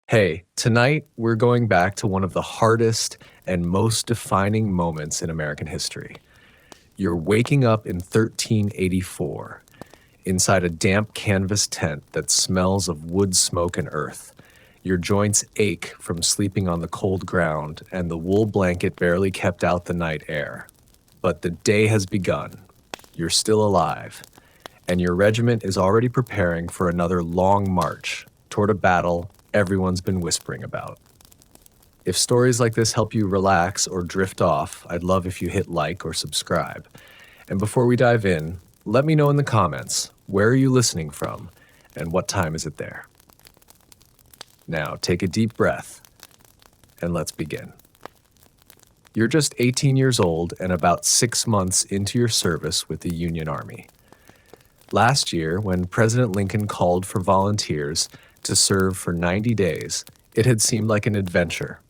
Hey, tonight we're going back to one of the hardest and most defining moments in American history. You're waking up in 1384 inside a damp canvas tent that smells of wood smoke and earth. Your joints ache from sleeping on the cold ground, and the wool blanket barely kept out the night air. But the day has begun. You're still alive, and your regiment is already preparing for another long march toward a battle everyone's been whispering about. If stories like this help you relax or drift off, I'd love if you hit like or subscribe. And before we dive in, let me know in the comments, where are you listening from and what time is it there? Now, take a deep breath and let's begin. You're just 18 years old and about 6 months into your service with the Union Army. Last year, when President Lincoln called for volunteers to serve for 90 days, it had seemed like an adventure,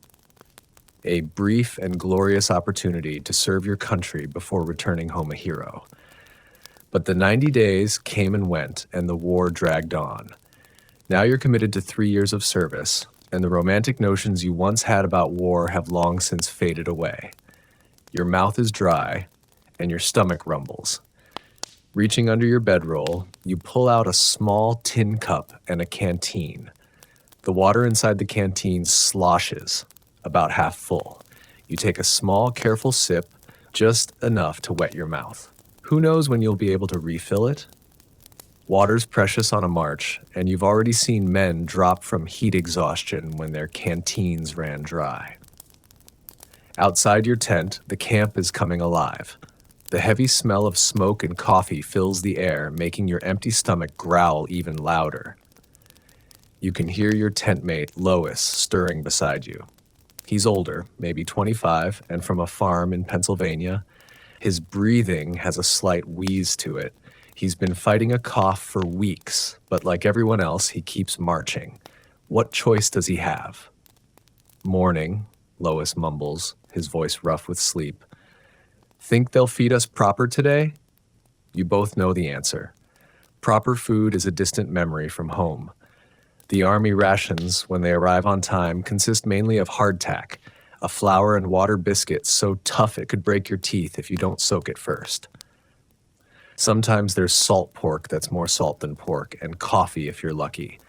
a brief and glorious opportunity to serve your country before returning home a hero. But the 90 days came and went, and the war dragged on. Now you're committed to 3 years of service, and the romantic notions you once had about war have long since faded away. Your mouth is dry, and your stomach rumbles. Reaching under your bedroll, you pull out a small tin cup and a canteen. The water inside the canteen sloshes, about half full. You take a small, careful sip, just enough to wet your mouth. Who knows when you'll be able to refill it? Water's precious on a march, and you've already seen men drop from heat exhaustion when their canteens ran dry. Outside your tent, the camp is coming alive. The heavy smell of smoke and coffee fills the air, making your empty stomach growl even louder. You can hear your tent mate, Lois, stirring beside you. He's older, maybe 25, and from a farm in Pennsylvania. His breathing has a slight wheeze to it. He's been fighting a cough for weeks, but like everyone else, he keeps marching. What choice does he have? Morning, Lois mumbles, his voice rough with sleep. Think they'll feed us proper today? You both know the answer. Proper food is a distant memory from home. The Army rations, when they arrive on time, consist mainly of hardtack, a flour and water biscuit so tough it could break your teeth if you don't soak it first. Sometimes there's salt pork that's more salt than pork, and coffee if you're lucky.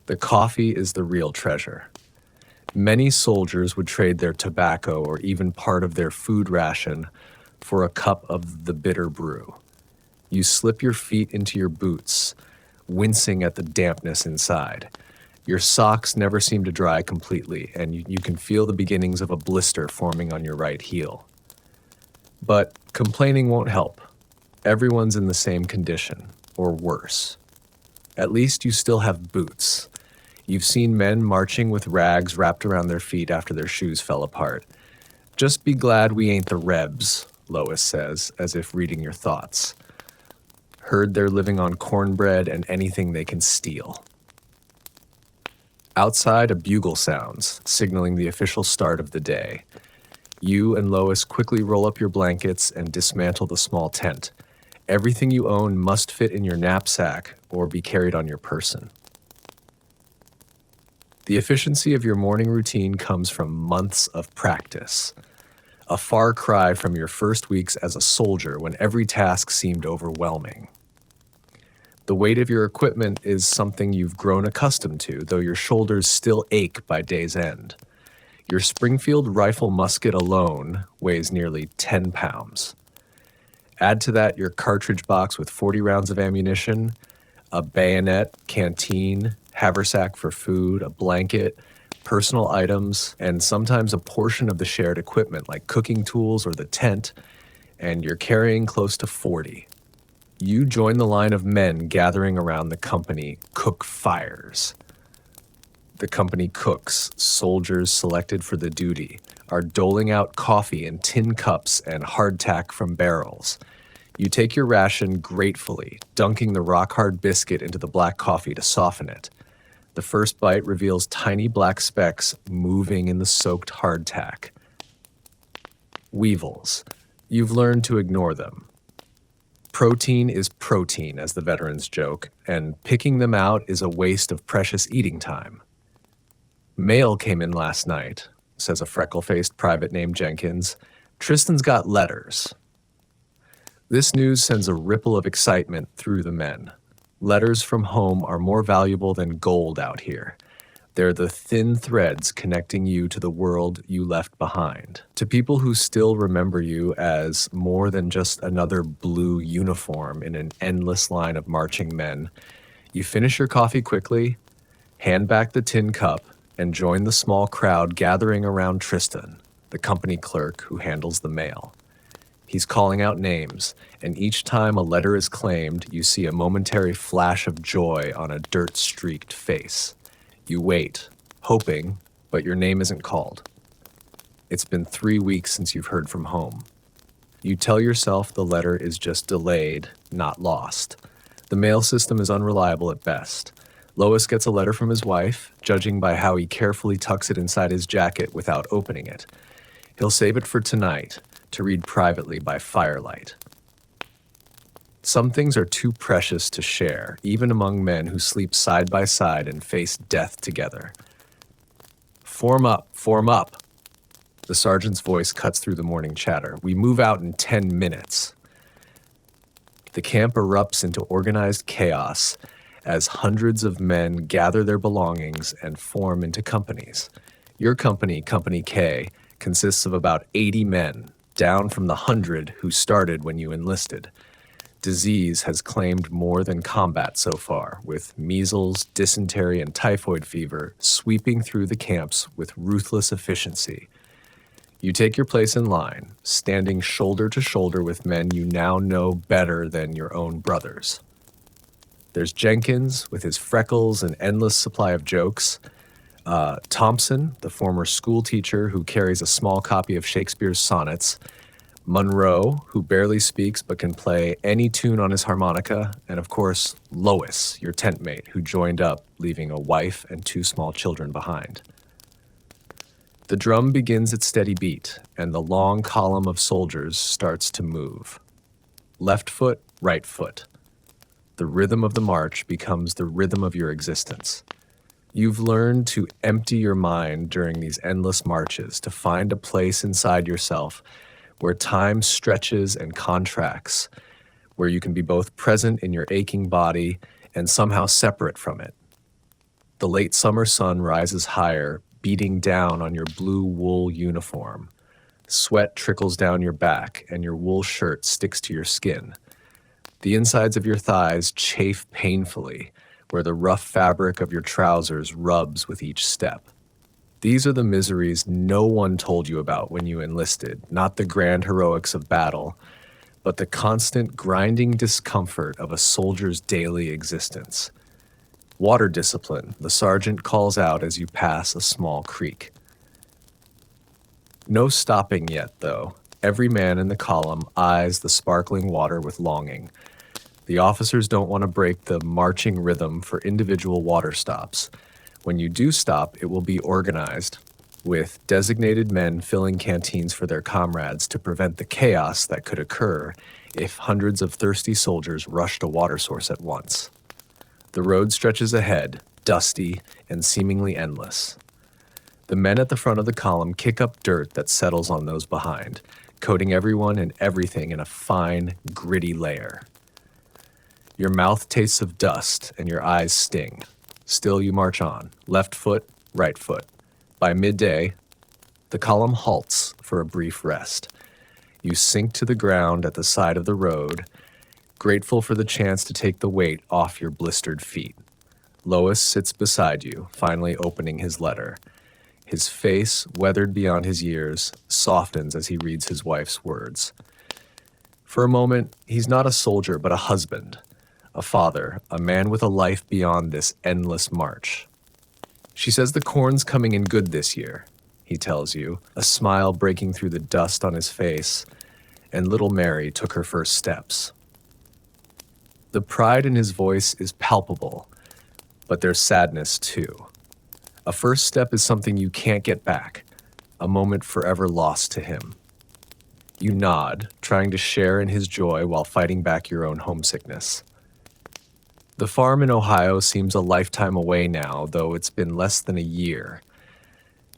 The coffee is the real treasure. Many soldiers would trade their tobacco or even part of their food ration for a cup of the bitter brew. You slip your feet into your boots, wincing at the dampness inside. Your socks never seem to dry completely, and you can feel the beginnings of a blister forming on your right heel. But complaining won't help. Everyone's in the same condition, or worse. At least you still have boots. You've seen men marching with rags wrapped around their feet after their shoes fell apart. Just be glad we ain't the Rebs, Lois says, as if reading your thoughts. Heard they're living on cornbread and anything they can steal. Outside, a bugle sounds, signaling the official start of the day. You and Lois quickly roll up your blankets and dismantle the small tent. Everything you own must fit in your knapsack or be carried on your person. The efficiency of your morning routine comes from months of practice. A far cry from your first weeks as a soldier when every task seemed overwhelming. The weight of your equipment is something you've grown accustomed to, though your shoulders still ache by day's end. Your Springfield rifle musket alone weighs nearly 10 pounds. Add to that your cartridge box with 40 rounds of ammunition, a bayonet, canteen, haversack for food, a blanket, personal items, and sometimes a portion of the shared equipment like cooking tools or the tent, and you're carrying close to 40. You join the line of men gathering around the company cook fires. The company cooks, soldiers selected for the duty, are doling out coffee in tin cups and hardtack from barrels. You take your ration gratefully, dunking the rock-hard biscuit into the black coffee to soften it. The first bite reveals tiny black specks moving in the soaked hardtack. Weevils. You've learned to ignore them. Protein is protein, as the veterans joke, and picking them out is a waste of precious eating time. Mail came in last night, says a freckle-faced private named Jenkins. Tristan's got letters. This news sends a ripple of excitement through the men. Letters from home are more valuable than gold out here. They're the thin threads connecting you to the world you left behind. To people who still remember you as more than just another blue uniform in an endless line of marching men, you finish your coffee quickly, hand back the tin cup, and join the small crowd gathering around Tristan, the company clerk who handles the mail. He's calling out names, and each time a letter is claimed, you see a momentary flash of joy on a dirt-streaked face. You wait, hoping, but your name isn't called. It's been 3 weeks since you've heard from home. You tell yourself the letter is just delayed, not lost. The mail system is unreliable at best. Lois gets a letter from his wife, judging by how he carefully tucks it inside his jacket without opening it. He'll save it for tonight, to read privately by firelight. Some things are too precious to share, even among men who sleep side by side and face death together. Form up, form up. The sergeant's voice cuts through the morning chatter. We move out in 10 minutes. The camp erupts into organized chaos as hundreds of men gather their belongings and form into companies. Your company, Company K, consists of about 80 men, down from the 100 who started when you enlisted. Disease has claimed more than combat so far, with measles, dysentery, and typhoid fever sweeping through the camps with ruthless efficiency. You take your place in line, standing shoulder to shoulder with men you now know better than your own brothers. There's Jenkins with his freckles and endless supply of jokes. Thompson, the former school teacher who carries a small copy of Shakespeare's sonnets. Monroe, who barely speaks but can play any tune on his harmonica, and of course, Lois, your tent mate, who joined up, leaving a wife and 2 small children behind. The drum begins its steady beat, and the long column of soldiers starts to move. Left foot, right foot. The rhythm of the march becomes the rhythm of your existence. You've learned to empty your mind during these endless marches, to find a place inside yourself where time stretches and contracts, where you can be both present in your aching body and somehow separate from it. The late summer sun rises higher, beating down on your blue wool uniform. Sweat trickles down your back, and your wool shirt sticks to your skin. The insides of your thighs chafe painfully, where the rough fabric of your trousers rubs with each step. These are the miseries no one told you about when you enlisted, not the grand heroics of battle, but the constant grinding discomfort of a soldier's daily existence. Water discipline, the sergeant calls out as you pass a small creek. No stopping yet, though. Every man in the column eyes the sparkling water with longing. The officers don't want to break the marching rhythm for individual water stops. When you do stop, it will be organized, with designated men filling canteens for their comrades to prevent the chaos that could occur if hundreds of thirsty soldiers rushed a water source at once. The road stretches ahead, dusty and seemingly endless. The men at the front of the column kick up dirt that settles on those behind, coating everyone and everything in a fine, gritty layer. Your mouth tastes of dust and your eyes sting. Still you march on, left foot, right foot. By midday, the column halts for a brief rest. You sink to the ground at the side of the road, grateful for the chance to take the weight off your blistered feet. Lois sits beside you, finally opening his letter. His face, weathered beyond his years, softens as he reads his wife's words. For a moment, he's not a soldier, but a husband, a father, a man with a life beyond this endless march. She says the corn's coming in good this year, he tells you, a smile breaking through the dust on his face, and little Mary took her first steps. The pride in his voice is palpable, but there's sadness too. A first step is something you can't get back, a moment forever lost to him. You nod, trying to share in his joy while fighting back your own homesickness. The farm in Ohio seems a lifetime away now, though it's been less than a year.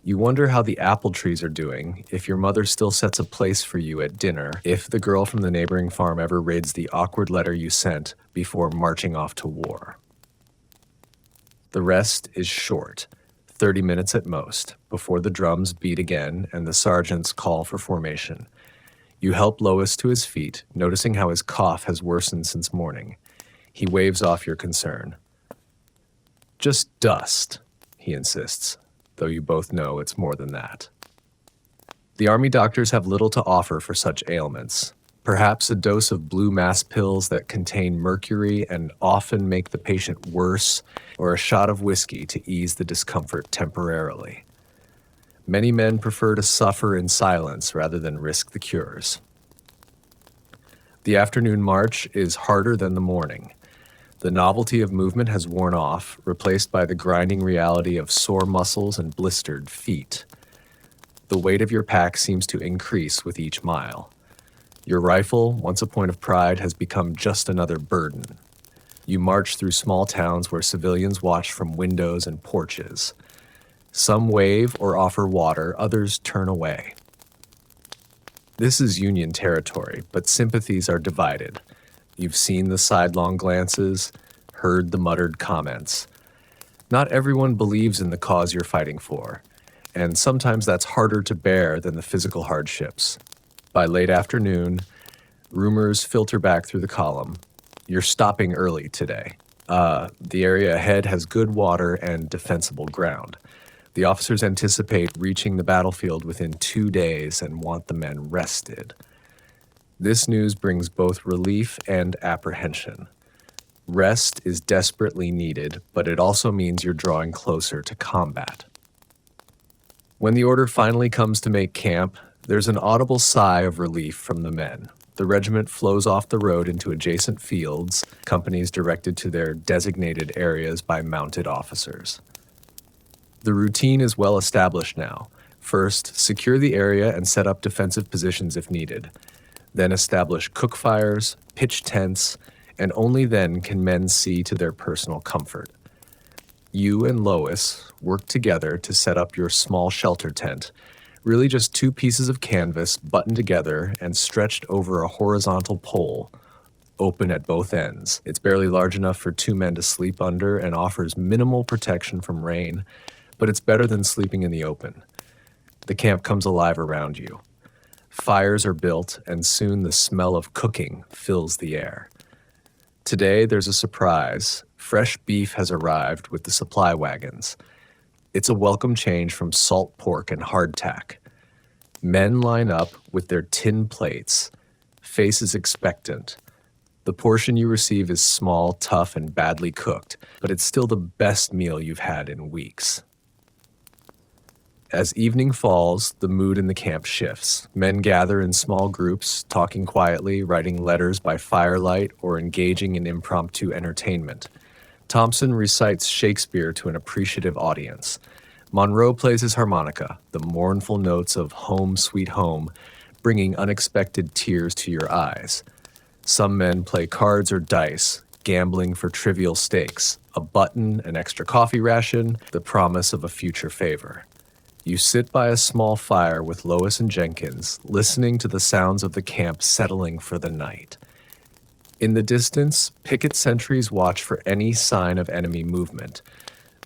You wonder how the apple trees are doing, if your mother still sets a place for you at dinner, if the girl from the neighboring farm ever reads the awkward letter you sent before marching off to war. The rest is short, 30 minutes at most, before the drums beat again and the sergeants call for formation. You help Lois to his feet, noticing how his cough has worsened since morning. He waves off your concern. Just dust, he insists, though you both know it's more than that. The Army doctors have little to offer for such ailments. Perhaps a dose of blue mass pills that contain mercury and often make the patient worse, or a shot of whiskey to ease the discomfort temporarily. Many men prefer to suffer in silence rather than risk the cures. The afternoon march is harder than the morning. The novelty of movement has worn off, replaced by the grinding reality of sore muscles and blistered feet. The weight of your pack seems to increase with each mile. Your rifle, once a point of pride, has become just another burden. You march through small towns where civilians watch from windows and porches. Some wave or offer water, others turn away. This is Union territory, but sympathies are divided. You've seen the sidelong glances, heard the muttered comments. Not everyone believes in the cause you're fighting for, and sometimes that's harder to bear than the physical hardships. By late afternoon, rumors filter back through the column. You're stopping early today. The area ahead has good water and defensible ground. The officers anticipate reaching the battlefield within 2 days and want the men rested. This news brings both relief and apprehension. Rest is desperately needed, but it also means you're drawing closer to combat. When the order finally comes to make camp, there's an audible sigh of relief from the men. The regiment flows off the road into adjacent fields, companies directed to their designated areas by mounted officers. The routine is well established now. First, secure the area and set up defensive positions if needed. Then establish cook fires, pitch tents, and only then can men see to their personal comfort. You and Lois work together to set up your small shelter tent, really just 2 pieces of canvas buttoned together and stretched over a horizontal pole, open at both ends. It's barely large enough for 2 men to sleep under and offers minimal protection from rain, but it's better than sleeping in the open. The camp comes alive around you. Fires are built, and soon the smell of cooking fills the air. Today, there's a surprise. Fresh beef has arrived with the supply wagons. It's a welcome change from salt pork and hardtack. Men line up with their tin plates, faces expectant. The portion you receive is small, tough, and badly cooked, but it's still the best meal you've had in weeks. As evening falls, the mood in the camp shifts. Men gather in small groups, talking quietly, writing letters by firelight, or engaging in impromptu entertainment. Thompson recites Shakespeare to an appreciative audience. Monroe plays his harmonica, the mournful notes of Home, Sweet Home, bringing unexpected tears to your eyes. Some men play cards or dice, gambling for trivial stakes, a button, an extra coffee ration, the promise of a future favor. You sit by a small fire with Lois and Jenkins, listening to the sounds of the camp settling for the night. In the distance, picket sentries watch for any sign of enemy movement,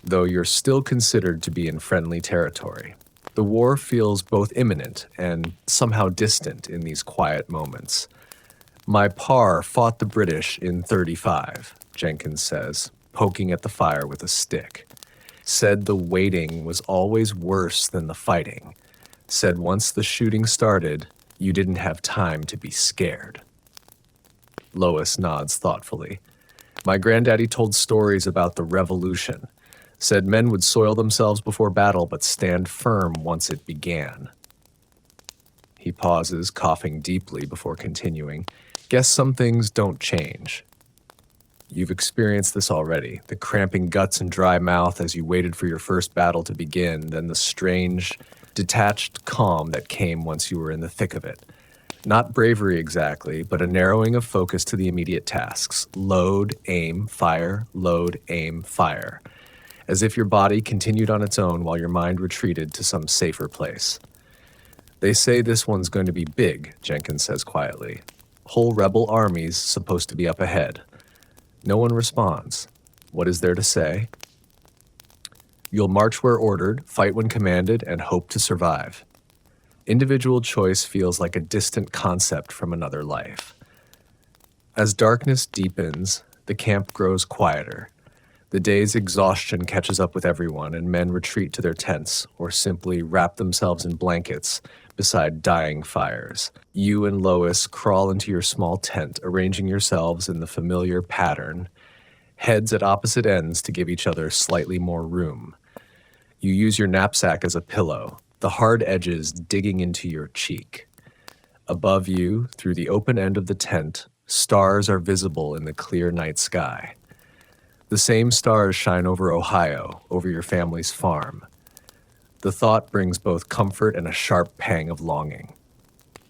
though you're still considered to be in friendly territory. The war feels both imminent and somehow distant in these quiet moments. My par fought the British in '35, Jenkins says, poking at the fire with a stick. Said the waiting was always worse than the fighting. Said once the shooting started, you didn't have time to be scared. Lois nods thoughtfully. My granddaddy told stories about the revolution. Said men would soil themselves before battle but stand firm once it began. He pauses, coughing deeply before continuing. Guess some things don't change. You've experienced this already, the cramping guts and dry mouth as you waited for your first battle to begin, then the strange, detached calm that came once you were in the thick of it. Not bravery exactly, but a narrowing of focus to the immediate tasks. Load, aim, fire, load, aim, fire. as if your body continued on its own while your mind retreated to some safer place. "They say this one's going to be big," Jenkins says quietly. "Whole rebel armies supposed to be up ahead." No one responds. What is there to say? "You'll march where ordered, fight when commanded, and hope to survive." Individual choice feels like a distant concept from another life. As darkness deepens, the camp grows quieter. The day's exhaustion catches up with everyone, and men retreat to their tents or simply wrap themselves in blankets beside dying fires. You and Lois crawl into your small tent, arranging yourselves in the familiar pattern, heads at opposite ends to give each other slightly more room. You use your knapsack as a pillow, the hard edges digging into your cheek. Above you, through the open end of the tent, stars are visible in the clear night sky. The same stars shine over Ohio, over your family's farm. The thought brings both comfort and a sharp pang of longing.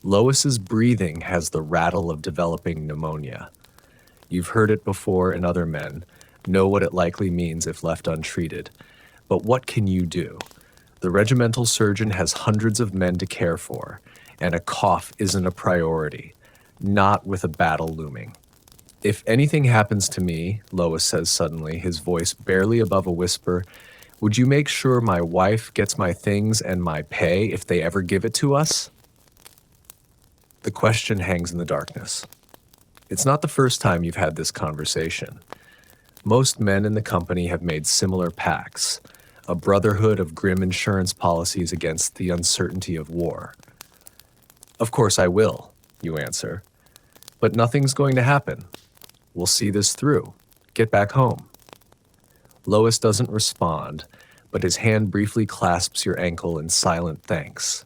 Lois's breathing has the rattle of developing pneumonia. You've heard it before in other men, know what it likely means if left untreated. But what can you do? The regimental surgeon has hundreds of men to care for, and a cough isn't a priority, not with a battle looming. "If anything happens to me," Lois says suddenly, his voice barely above a whisper, "would you make sure my wife gets my things and my pay if they ever give it to us?" The question hangs in the darkness. It's not the first time you've had this conversation. Most men in the company have made similar pacts, a brotherhood of grim insurance policies against the uncertainty of war. "Of course I will," you answer. "But nothing's going to happen. We'll see this through. Get back home." Lois doesn't respond, but his hand briefly clasps your ankle in silent thanks.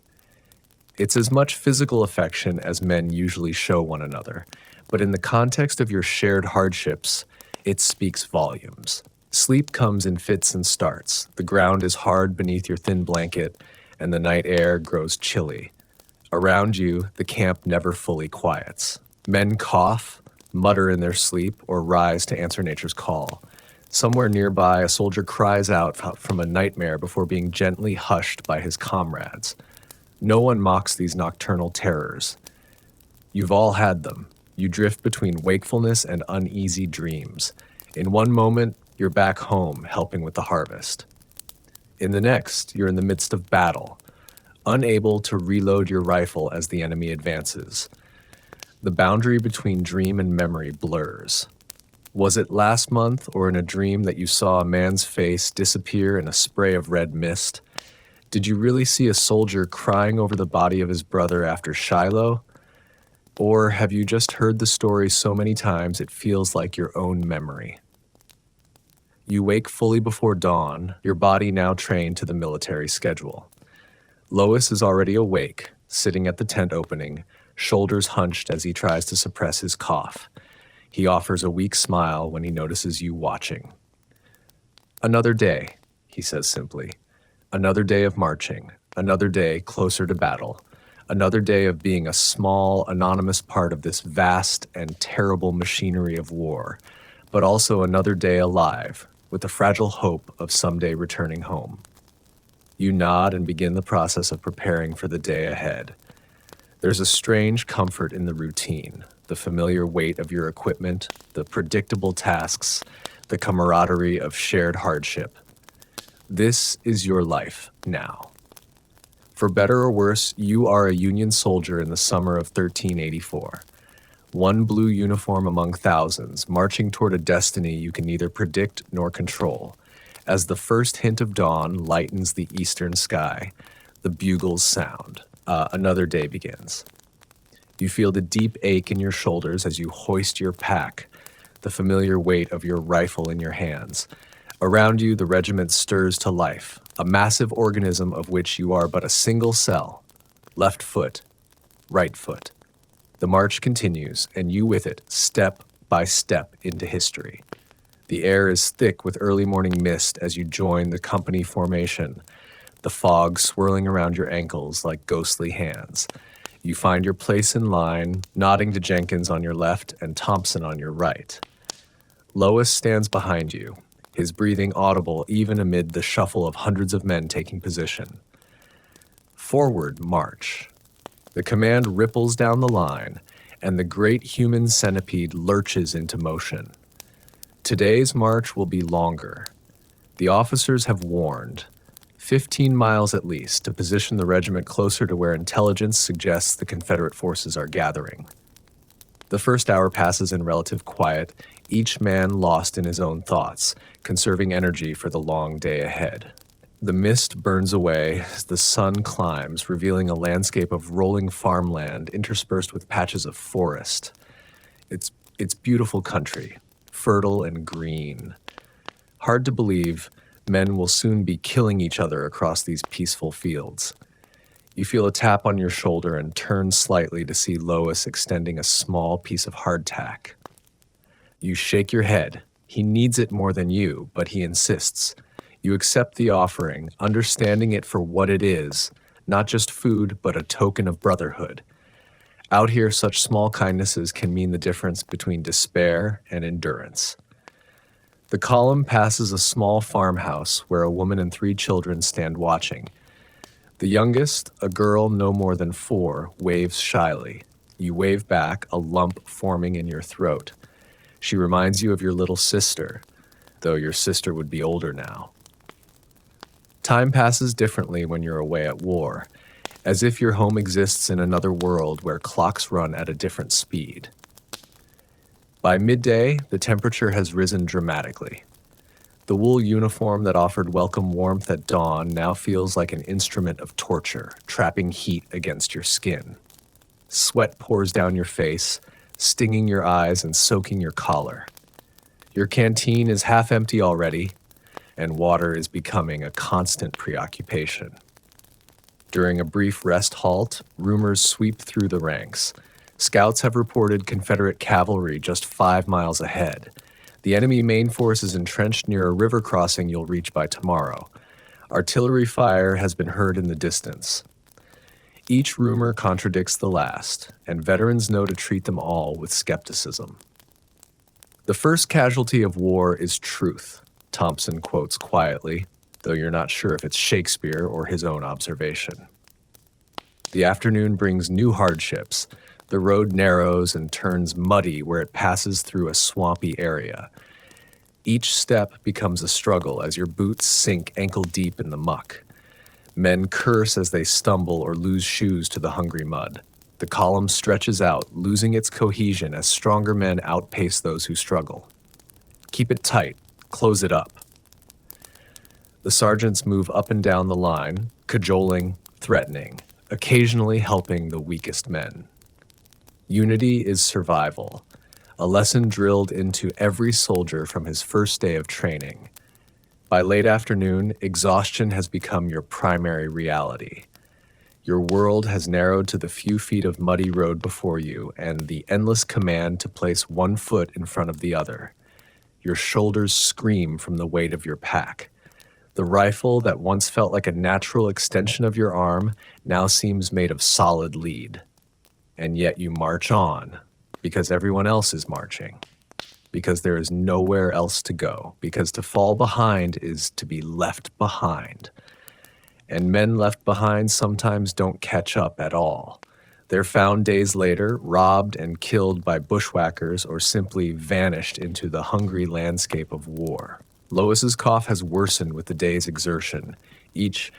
It's as much physical affection as men usually show one another, but in the context of your shared hardships, it speaks volumes. Sleep comes in fits and starts. The ground is hard beneath your thin blanket, and the night air grows chilly. Around you, the camp never fully quiets. Men cough, mutter in their sleep, or rise to answer nature's call. Somewhere nearby, a soldier cries out from a nightmare before being gently hushed by his comrades. No one mocks these nocturnal terrors. You've all had them. You drift between wakefulness and uneasy dreams. In one moment, you're back home helping with the harvest. In the next, you're in the midst of battle, unable to reload your rifle as the enemy advances. The boundary between dream and memory blurs. Was it last month or in a dream that you saw a man's face disappear in a spray of red mist? Did you really see a soldier crying over the body of his brother after Shiloh? Or have you just heard the story so many times it feels like your own memory? You wake fully before dawn, your body now trained to the military schedule. Lois is already awake, sitting at the tent opening, shoulders hunched as he tries to suppress his cough. He offers a weak smile when he notices you watching. "Another day," he says simply. "Another day of marching, another day closer to battle, another day of being a small, anonymous part of this vast and terrible machinery of war, but also another day alive, with the fragile hope of someday returning home." You nod and begin the process of preparing for the day ahead. There's a strange comfort in the routine, the familiar weight of your equipment, the predictable tasks, the camaraderie of shared hardship. This is your life now. For better or worse, you are a Union soldier in the summer of 1384. One blue uniform among thousands, marching toward a destiny you can neither predict nor control. As the first hint of dawn lightens the eastern sky, the bugles sound. Another day begins. You feel the deep ache in your shoulders as you hoist your pack, the familiar weight of your rifle in your hands. Around you, the regiment stirs to life, a massive organism of which you are but a single cell. Left foot, right foot. The march continues, and you with it, step by step into history. The air is thick with early morning mist as you join the company formation, the fog swirling around your ankles like ghostly hands. You find your place in line, nodding to Jenkins on your left and Thompson on your right. Lois stands behind you, his breathing audible even amid the shuffle of hundreds of men taking position. Forward march. The command ripples down the line, and the great human centipede lurches into motion. Today's march will be longer. The officers have warned, 15 miles at least, to position the regiment closer to where intelligence suggests the Confederate forces are gathering. The first hour passes in relative quiet, each man lost in his own thoughts, conserving energy for the long day ahead. The mist burns away as the sun climbs, revealing a landscape of rolling farmland interspersed with patches of forest. It's beautiful country, fertile and green. Hard to believe, men will soon be killing each other across these peaceful fields. You feel a tap on your shoulder and turn slightly to see Lois extending a small piece of hardtack. You shake your head. He needs it more than you, but he insists. You accept the offering, understanding it for what it is, not just food, but a token of brotherhood. Out here, such small kindnesses can mean the difference between despair and endurance. The column passes a small farmhouse where a woman and 3 children stand watching. The youngest, a girl no more than 4, waves shyly. You wave back, a lump forming in your throat. She reminds you of your little sister, though your sister would be older now. Time passes differently when you're away at war, as if your home exists in another world where clocks run at a different speed. By midday, the temperature has risen dramatically. The wool uniform that offered welcome warmth at dawn now feels like an instrument of torture, trapping heat against your skin. Sweat pours down your face, stinging your eyes and soaking your collar. Your canteen is half empty already, and water is becoming a constant preoccupation. During a brief rest halt, rumors sweep through the ranks. Scouts have reported Confederate cavalry just 5 miles ahead. The enemy main force is entrenched near a river crossing you'll reach by tomorrow. Artillery fire has been heard in the distance. Each rumor contradicts the last, and veterans know to treat them all with skepticism. The first casualty of war is truth, Thompson quotes quietly, though you're not sure if it's Shakespeare or his own observation. The afternoon brings new hardships. The road narrows and turns muddy where it passes through a swampy area. Each step becomes a struggle as your boots sink ankle-deep in the muck. Men curse as they stumble or lose shoes to the hungry mud. The column stretches out, losing its cohesion as stronger men outpace those who struggle. Keep it tight. Close it up. The sergeants move up and down the line, cajoling, threatening, occasionally helping the weakest men. Unity is survival, a lesson drilled into every soldier from his first day of training. By late afternoon, exhaustion has become your primary reality. Your world has narrowed to the few feet of muddy road before you and the endless command to place one foot in front of the other. Your shoulders scream from the weight of your pack. The rifle that once felt like a natural extension of your arm now seems made of solid lead. And yet you march on, because everyone else is marching, because there is nowhere else to go, because to fall behind is to be left behind. And men left behind sometimes don't catch up at all. They're found days later, robbed and killed by bushwhackers or simply vanished into the hungry landscape of war. Lois's cough has worsened with the day's exertion. Each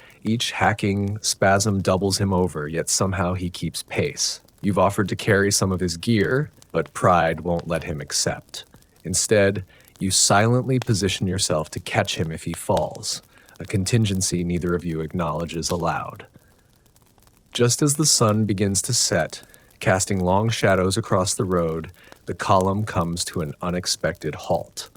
hacking spasm doubles him over, yet somehow he keeps pace. You've offered to carry some of his gear, but pride won't let him accept. Instead, you silently position yourself to catch him if he falls, a contingency neither of you acknowledges aloud. Just as the sun begins to set, casting long shadows across the road, the column comes to an unexpected halt.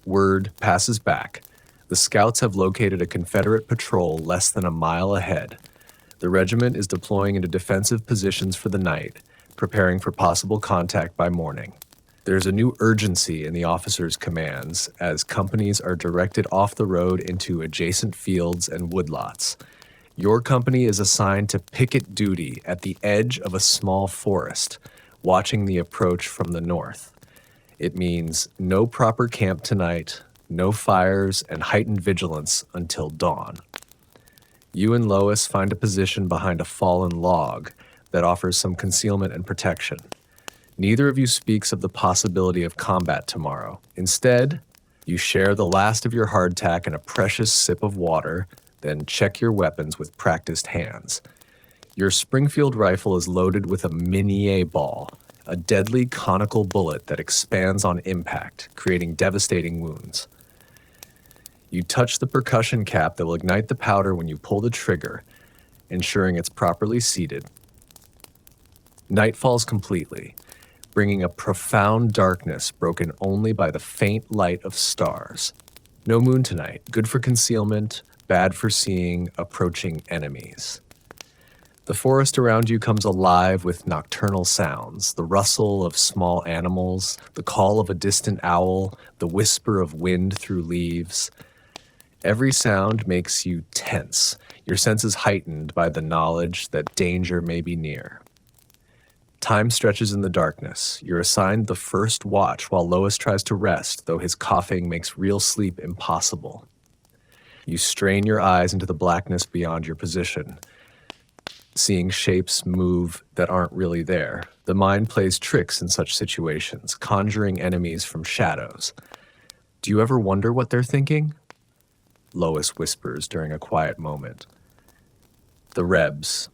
Word passes back. The scouts have located a Confederate patrol less than a mile ahead. The regiment is deploying into defensive positions for the night, preparing for possible contact by morning. There's a new urgency in the officers' commands as companies are directed off the road into adjacent fields and woodlots. Your company is assigned to picket duty at the edge of a small forest, watching the approach from the north. It means no proper camp tonight, no fires, and heightened vigilance until dawn. You and Lois find a position behind a fallen log that offers some concealment and protection. Neither of you speaks of the possibility of combat tomorrow. Instead, you share the last of your hardtack and a precious sip of water, then check your weapons with practiced hands. Your Springfield rifle is loaded with a Minié ball, a deadly conical bullet that expands on impact, creating devastating wounds. You touch the percussion cap that will ignite the powder when you pull the trigger, ensuring it's properly seated. Night falls completely, bringing a profound darkness broken only by the faint light of stars. No moon tonight, good for concealment, bad for seeing approaching enemies. The forest around you comes alive with nocturnal sounds, the rustle of small animals, the call of a distant owl, the whisper of wind through leaves. Every sound makes you tense, your senses heightened by the knowledge that danger may be near. Time stretches in the darkness. You're assigned the first watch while Lois tries to rest, though his coughing makes real sleep impossible. You strain your eyes into the blackness beyond your position, seeing shapes move that aren't really there. The mind plays tricks in such situations, conjuring enemies from shadows. Do you ever wonder what they're thinking? Lois whispers during a quiet moment. The Rebs.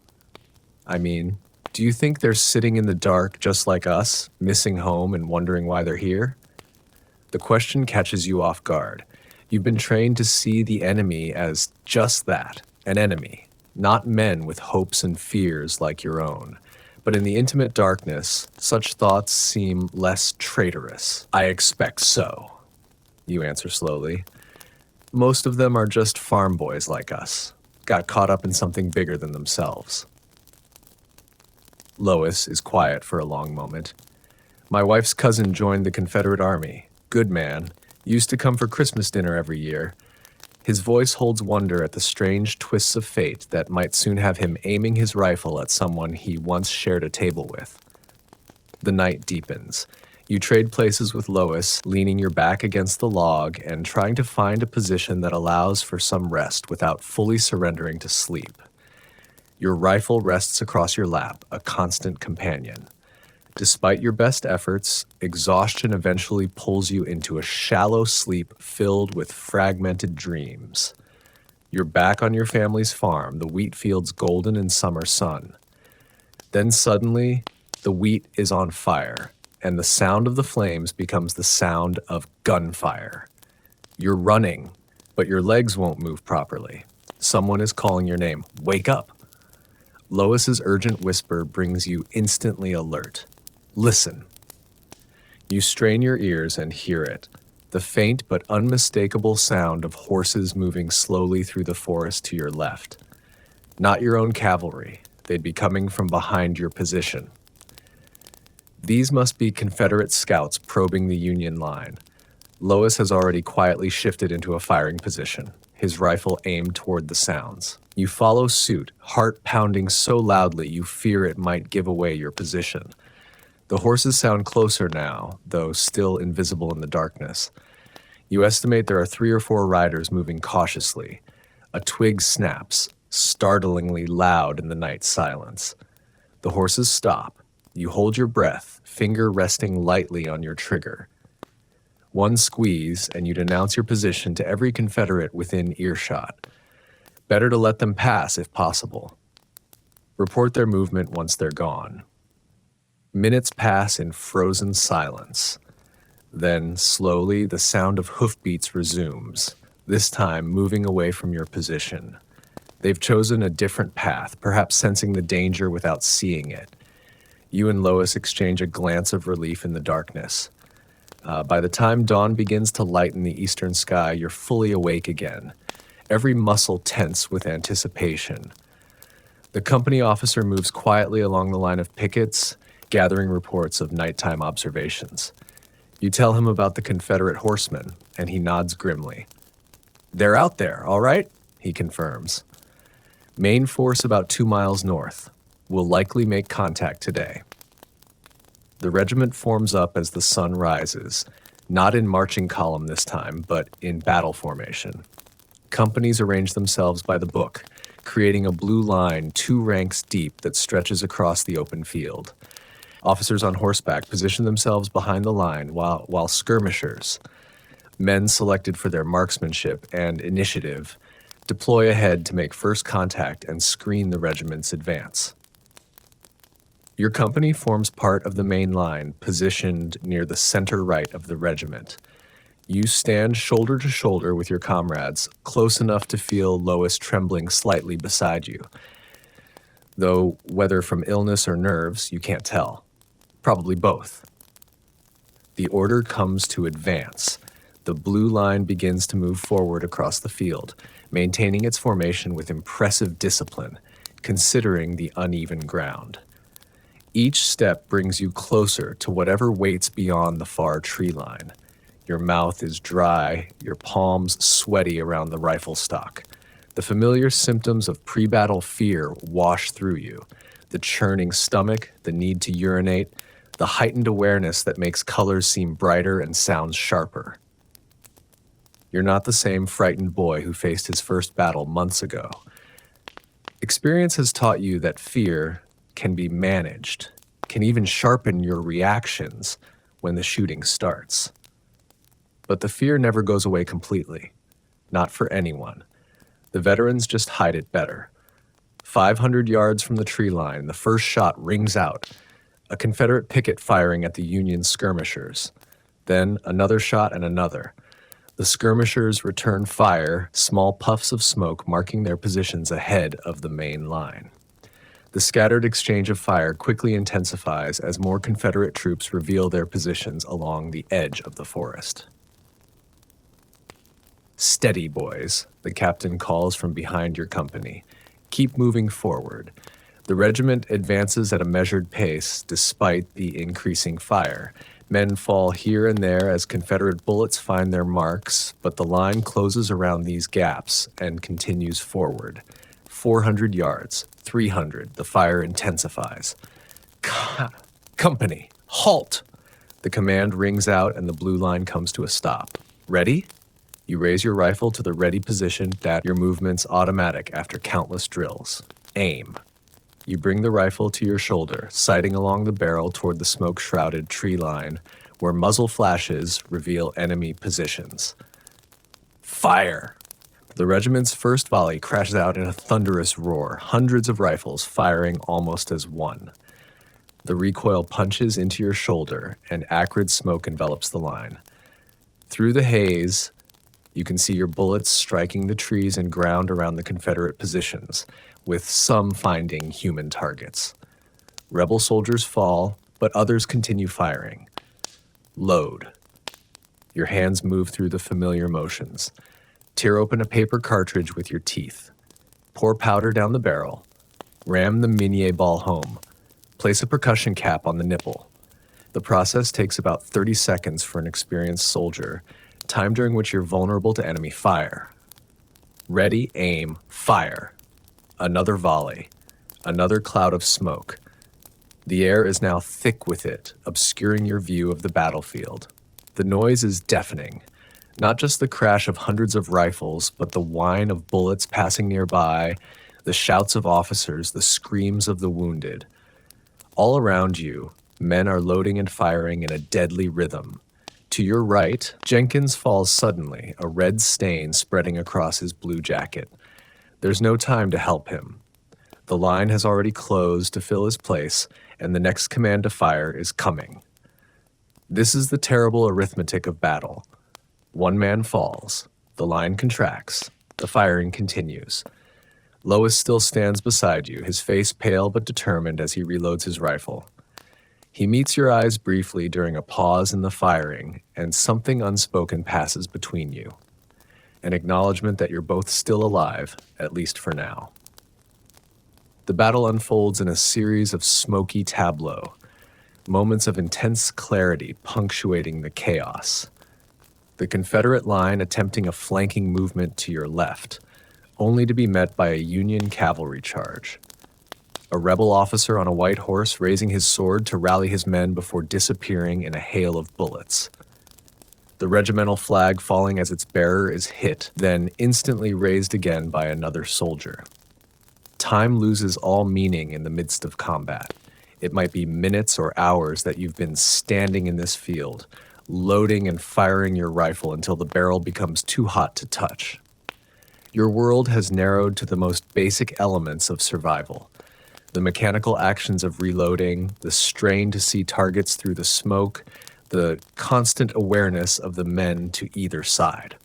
Do you think they're sitting in the dark just like us, missing home and wondering why they're here? The question catches you off guard. You've been trained to see the enemy as just that, an enemy, not men with hopes and fears like your own. But in the intimate darkness, such thoughts seem less traitorous. I expect so, you answer slowly. Most of them are just farm boys like us, got caught up in something bigger than themselves. Lois is quiet for a long moment. My wife's cousin joined the Confederate Army. Good man. Used to come for Christmas dinner every year. His voice holds wonder at the strange twists of fate that might soon have him aiming his rifle at someone he once shared a table with. The night deepens. You trade places with Lois, leaning your back against the log and trying to find a position that allows for some rest without fully surrendering to sleep. Your rifle rests across your lap, a constant companion. Despite your best efforts, exhaustion eventually pulls you into a shallow sleep filled with fragmented dreams. You're back on your family's farm, the wheat fields golden in summer sun. Then suddenly, the wheat is on fire, and the sound of the flames becomes the sound of gunfire. You're running, but your legs won't move properly. Someone is calling your name. Wake up! Lois's urgent whisper brings you instantly alert. Listen. You strain your ears and hear it, the faint but unmistakable sound of horses moving slowly through the forest to your left. Not your own cavalry. They'd be coming from behind your position. These must be Confederate scouts probing the Union line. Lois has already quietly shifted into a firing position, his rifle aimed toward the sounds. You follow suit, heart pounding so loudly you fear it might give away your position. The horses sound closer now, though still invisible in the darkness. You estimate there are 3 or 4 riders moving cautiously. A twig snaps, startlingly loud in the night silence. The horses stop. You hold your breath, finger resting lightly on your trigger. One squeeze, and you'd announce your position to every Confederate within earshot. Better to let them pass if possible. Report their movement once they're gone. Minutes pass in frozen silence. Then, slowly, the sound of hoofbeats resumes, this time moving away from your position. They've chosen a different path, perhaps sensing the danger without seeing it. You and Lois exchange a glance of relief in the darkness. By the time dawn begins to lighten the eastern sky, you're fully awake again, every muscle tense with anticipation. The company officer moves quietly along the line of pickets, gathering reports of nighttime observations. You tell him about the Confederate horsemen, and he nods grimly. They're out there, all right? He confirms. Main force about 2 miles north. Will likely make contact today. The regiment forms up as the sun rises, not in marching column this time, but in battle formation. Companies arrange themselves by the book, creating a blue line 2 ranks deep that stretches across the open field. Officers on horseback position themselves behind the line while skirmishers, men selected for their marksmanship and initiative, deploy ahead to make first contact and screen the regiment's advance. Your company forms part of the main line, positioned near the center right of the regiment. You stand shoulder to shoulder with your comrades, close enough to feel Lois trembling slightly beside you. Though whether from illness or nerves, you can't tell. Probably both. The order comes to advance. The blue line begins to move forward across the field, maintaining its formation with impressive discipline, considering the uneven ground. Each step brings you closer to whatever waits beyond the far tree line. Your mouth is dry, your palms sweaty around the rifle stock. The familiar symptoms of pre-battle fear wash through you. The churning stomach, the need to urinate, the heightened awareness that makes colors seem brighter and sounds sharper. You're not the same frightened boy who faced his first battle months ago. Experience has taught you that fear can be managed, can even sharpen your reactions when the shooting starts. But the fear never goes away completely, not for anyone. The veterans just hide it better. 500 yards from the tree line, the first shot rings out, a Confederate picket firing at the Union skirmishers. Then another shot and another. The skirmishers return fire, small puffs of smoke marking their positions ahead of the main line. The scattered exchange of fire quickly intensifies as more Confederate troops reveal their positions along the edge of the forest. "Steady, boys," the captain calls from behind your company. "Keep moving forward." The regiment advances at a measured pace despite the increasing fire. Men fall here and there as Confederate bullets find their marks, but the line closes around these gaps and continues forward. 400 yards, 300, the fire intensifies. "Company, halt!" The command rings out and the blue line comes to a stop. "Ready?" You raise your rifle to the ready position that your movement's automatic after countless drills. "Aim." You bring the rifle to your shoulder, sighting along the barrel toward the smoke-shrouded tree line, where muzzle flashes reveal enemy positions. "Fire!" The regiment's first volley crashes out in a thunderous roar, hundreds of rifles firing almost as one. The recoil punches into your shoulder, and acrid smoke envelops the line. Through the haze, you can see your bullets striking the trees and ground around the Confederate positions, with some finding human targets. Rebel soldiers fall, but others continue firing. Load. Your hands move through the familiar motions. Tear open a paper cartridge with your teeth. Pour powder down the barrel. Ram the Minié ball home. Place a percussion cap on the nipple. The process takes about 30 seconds for an experienced soldier, time during which you're vulnerable to enemy fire. Ready, aim, fire. Another volley. Another cloud of smoke. The air is now thick with it, obscuring your view of the battlefield. The noise is deafening. Not just the crash of hundreds of rifles, but the whine of bullets passing nearby, the shouts of officers, the screams of the wounded. All around you, men are loading and firing in a deadly rhythm. To your right, Jenkins falls suddenly, a red stain spreading across his blue jacket. There's no time to help him. The line has already closed to fill his place, and the next command to fire is coming. This is the terrible arithmetic of battle. One man falls. The line contracts. The firing continues. Lois still stands beside you, his face pale but determined as he reloads his rifle. He meets your eyes briefly during a pause in the firing, and something unspoken passes between you. An acknowledgement that you're both still alive, at least for now. The battle unfolds in a series of smoky tableaux, moments of intense clarity punctuating the chaos. The Confederate line attempting a flanking movement to your left, only to be met by a Union cavalry charge. A rebel officer on a white horse raising his sword to rally his men before disappearing in a hail of bullets. the regimental flag falling as its bearer is hit, then instantly raised again by another soldier. Time loses all meaning in the midst of combat. It might be minutes or hours that you've been standing in this field, loading and firing your rifle until the barrel becomes too hot to touch. Your world has narrowed to the most basic elements of survival. The mechanical actions of reloading, the strain to see targets through the smoke, the constant awareness of the men to either side.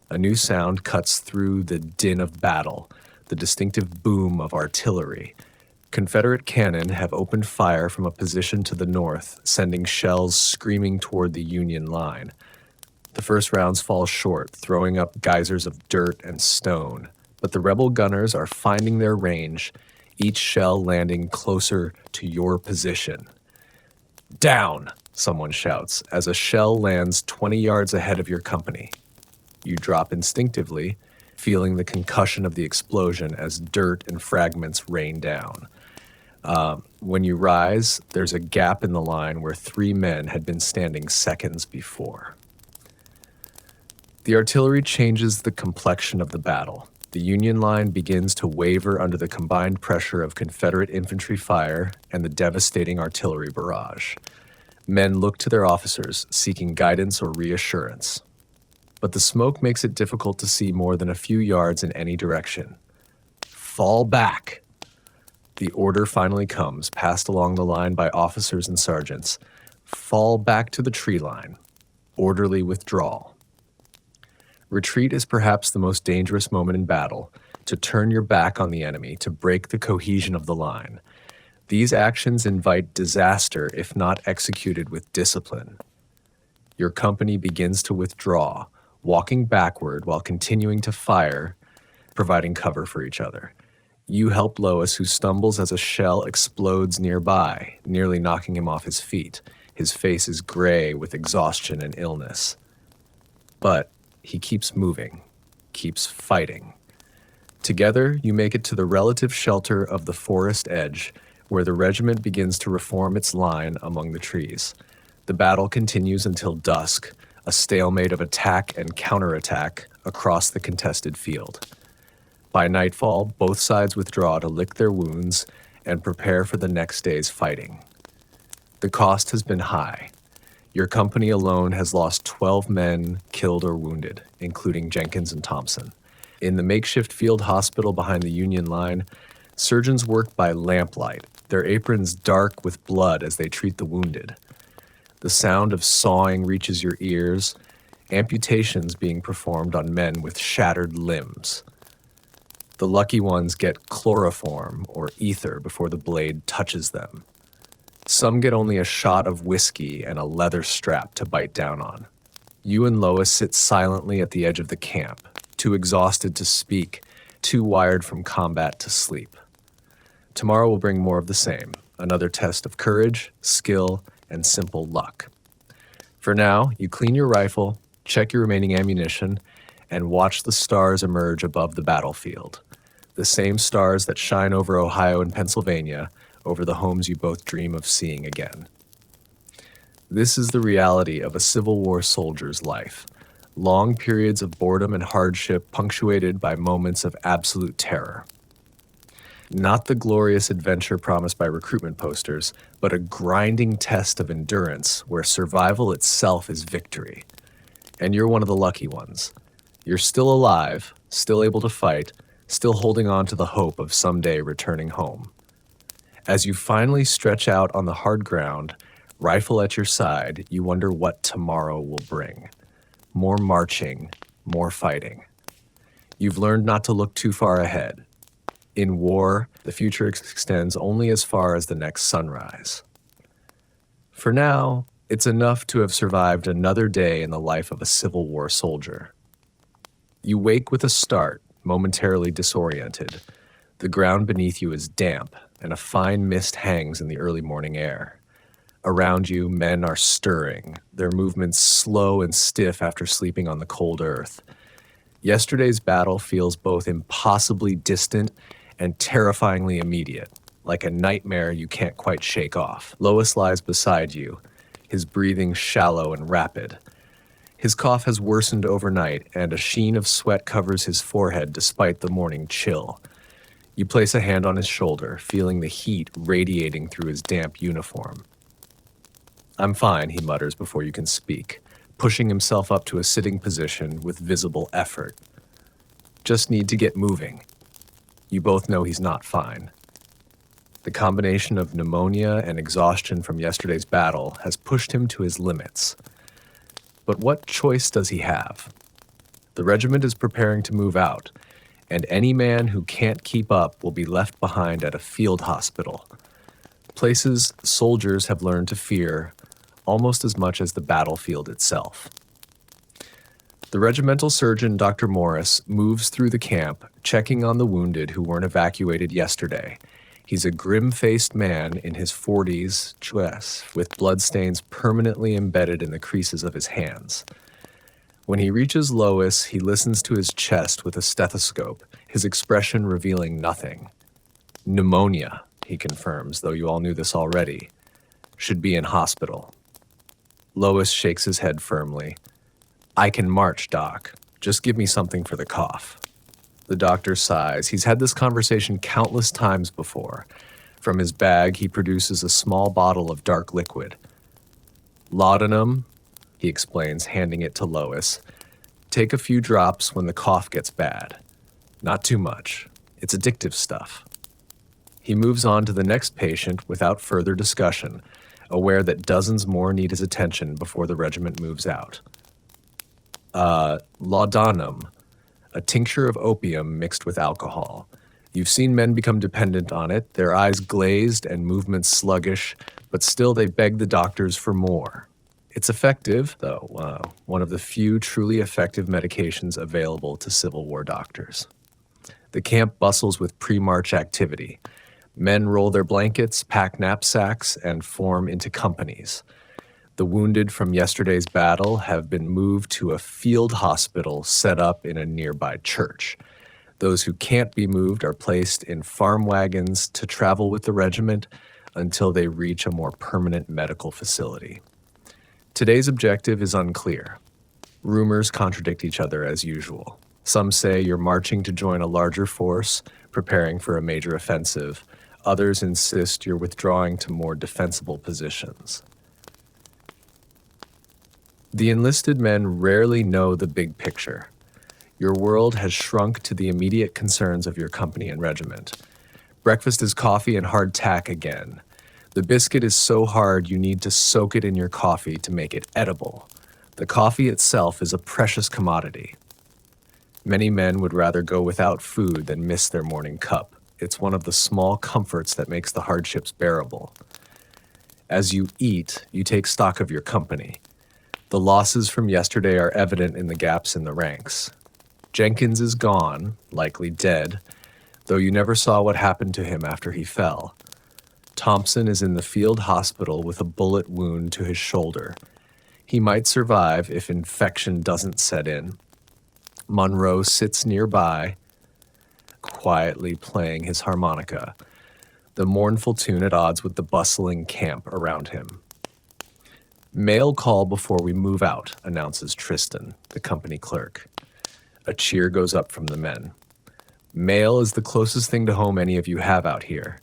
A new sound cuts through the din of battle, the distinctive boom of artillery. Confederate cannon have opened fire from a position to the north, sending shells screaming toward the Union line. The first rounds fall short, throwing up geysers of dirt and stone, but the rebel gunners are finding their range, each shell landing closer to your position. "Down!" someone shouts as a shell lands 20 yards ahead of your company. You drop instinctively, feeling the concussion of the explosion as dirt and fragments rain down. When you rise, there's a gap in the line where 3 men had been standing seconds before. The artillery changes the complexion of the battle. The Union line begins to waver under the combined pressure of Confederate infantry fire and the devastating artillery barrage. Men look to their officers, seeking guidance or reassurance. But the smoke makes it difficult to see more than a few yards in any direction. "Fall back!" The order finally comes, passed along the line by officers and sergeants. Fall back to the tree line. Orderly withdrawal. Retreat is perhaps the most dangerous moment in battle, to turn your back on the enemy, to break the cohesion of the line. These actions invite disaster if not executed with discipline. Your company begins to withdraw, walking backward while continuing to fire, providing cover for each other. You help Lois, who stumbles as a shell explodes nearby, nearly knocking him off his feet. His face is gray with exhaustion and illness. But he keeps moving, keeps fighting. Together, you make it to the relative shelter of the forest edge, where the regiment begins to reform its line among the trees. The battle continues until dusk, a stalemate of attack and counterattack across the contested field. By nightfall, both sides withdraw to lick their wounds and prepare for the next day's fighting. The cost has been high. Your company alone has lost 12 men killed or wounded, including Jenkins and Thompson. In the makeshift field hospital behind the Union line, surgeons work by lamplight, their aprons dark with blood as they treat the wounded. The sound of sawing reaches your ears, amputations being performed on men with shattered limbs. The lucky ones get chloroform or ether before the blade touches them. Some get only a shot of whiskey and a leather strap to bite down on. You and Lois sit silently at the edge of the camp, too exhausted to speak, too wired from combat to sleep. Tomorrow will bring more of the same, another test of courage, skill, and simple luck. For now, you clean your rifle, check your remaining ammunition, and watch the stars emerge above the battlefield. The same stars that shine over Ohio and Pennsylvania, over the homes you both dream of seeing again. This is the reality of a Civil War soldier's life. Long periods of boredom and hardship punctuated by moments of absolute terror. Not the glorious adventure promised by recruitment posters, but a grinding test of endurance where survival itself is victory. And you're one of the lucky ones. You're still alive, still able to fight, still holding on to the hope of someday returning home. As you finally stretch out on the hard ground, rifle at your side, you wonder what tomorrow will bring. More marching, more fighting. You've learned not to look too far ahead. In war, the future extends only as far as the next sunrise. For now, it's enough to have survived another day in the life of a Civil War soldier. You wake with a start, momentarily disoriented. The ground beneath you is damp, and a fine mist hangs in the early morning air. Around you, men are stirring, their movements slow and stiff after sleeping on the cold earth. Yesterday's battle feels both impossibly distant and terrifyingly immediate, like a nightmare you can't quite shake off. Lois lies beside you, his breathing shallow and rapid. His cough has worsened overnight, and a sheen of sweat covers his forehead despite the morning chill. You place a hand on his shoulder, feeling the heat radiating through his damp uniform. "I'm fine," he mutters before you can speak, pushing himself up to a sitting position with visible effort. "Just need to get moving." You both know he's not fine. The combination of pneumonia and exhaustion from yesterday's battle has pushed him to his limits. But what choice does he have? The regiment is preparing to move out, and any man who can't keep up will be left behind at a field hospital, places soldiers have learned to fear almost as much as the battlefield itself. The regimental surgeon, Dr. Morris, moves through the camp, checking on the wounded who weren't evacuated yesterday. He's a grim-faced man in his 40s, with bloodstains permanently embedded in the creases of his hands. When he reaches Lois, he listens to his chest with a stethoscope, his expression revealing nothing. "Pneumonia," he confirms, though you all knew this already. "Should be in hospital." Lois shakes his head firmly. "I can march, Doc. Just give me something for the cough." The doctor sighs. He's had this conversation countless times before. From his bag, he produces a small bottle of dark liquid. "Laudanum," he explains, handing it to Lois. "Take a few drops when the cough gets bad. Not too much. It's addictive stuff." He moves on to the next patient without further discussion, aware that dozens more need his attention before the regiment moves out. Laudanum, a tincture of opium mixed with alcohol. You've seen men become dependent on it, their eyes glazed and movements sluggish, but still they beg the doctors for more. It's effective, though, one of the few truly effective medications available to Civil War doctors. The camp bustles with pre-march activity. Men roll their blankets, pack knapsacks, and form into companies. The wounded from yesterday's battle have been moved to a field hospital set up in a nearby church. Those who can't be moved are placed in farm wagons to travel with the regiment until they reach a more permanent medical facility. Today's objective is unclear. Rumors contradict each other as usual. Some say you're marching to join a larger force, preparing for a major offensive. Others insist you're withdrawing to more defensible positions. The enlisted men rarely know the big picture. Your world has shrunk to the immediate concerns of your company and regiment. Breakfast is coffee and hardtack again. The biscuit is so hard you need to soak it in your coffee to make it edible. The coffee itself is a precious commodity. Many men would rather go without food than miss their morning cup. It's one of the small comforts that makes the hardships bearable. As you eat, you take stock of your company. The losses from yesterday are evident in the gaps in the ranks. Jenkins is gone, likely dead, though you never saw what happened to him after he fell. Thompson is in the field hospital with a bullet wound to his shoulder. He might survive if infection doesn't set in. Monroe sits nearby, quietly playing his harmonica, the mournful tune at odds with the bustling camp around him. "Mail call before we move out," announces Tristan, the company clerk. A cheer goes up from the men. "Mail is the closest thing to home any of you have out here.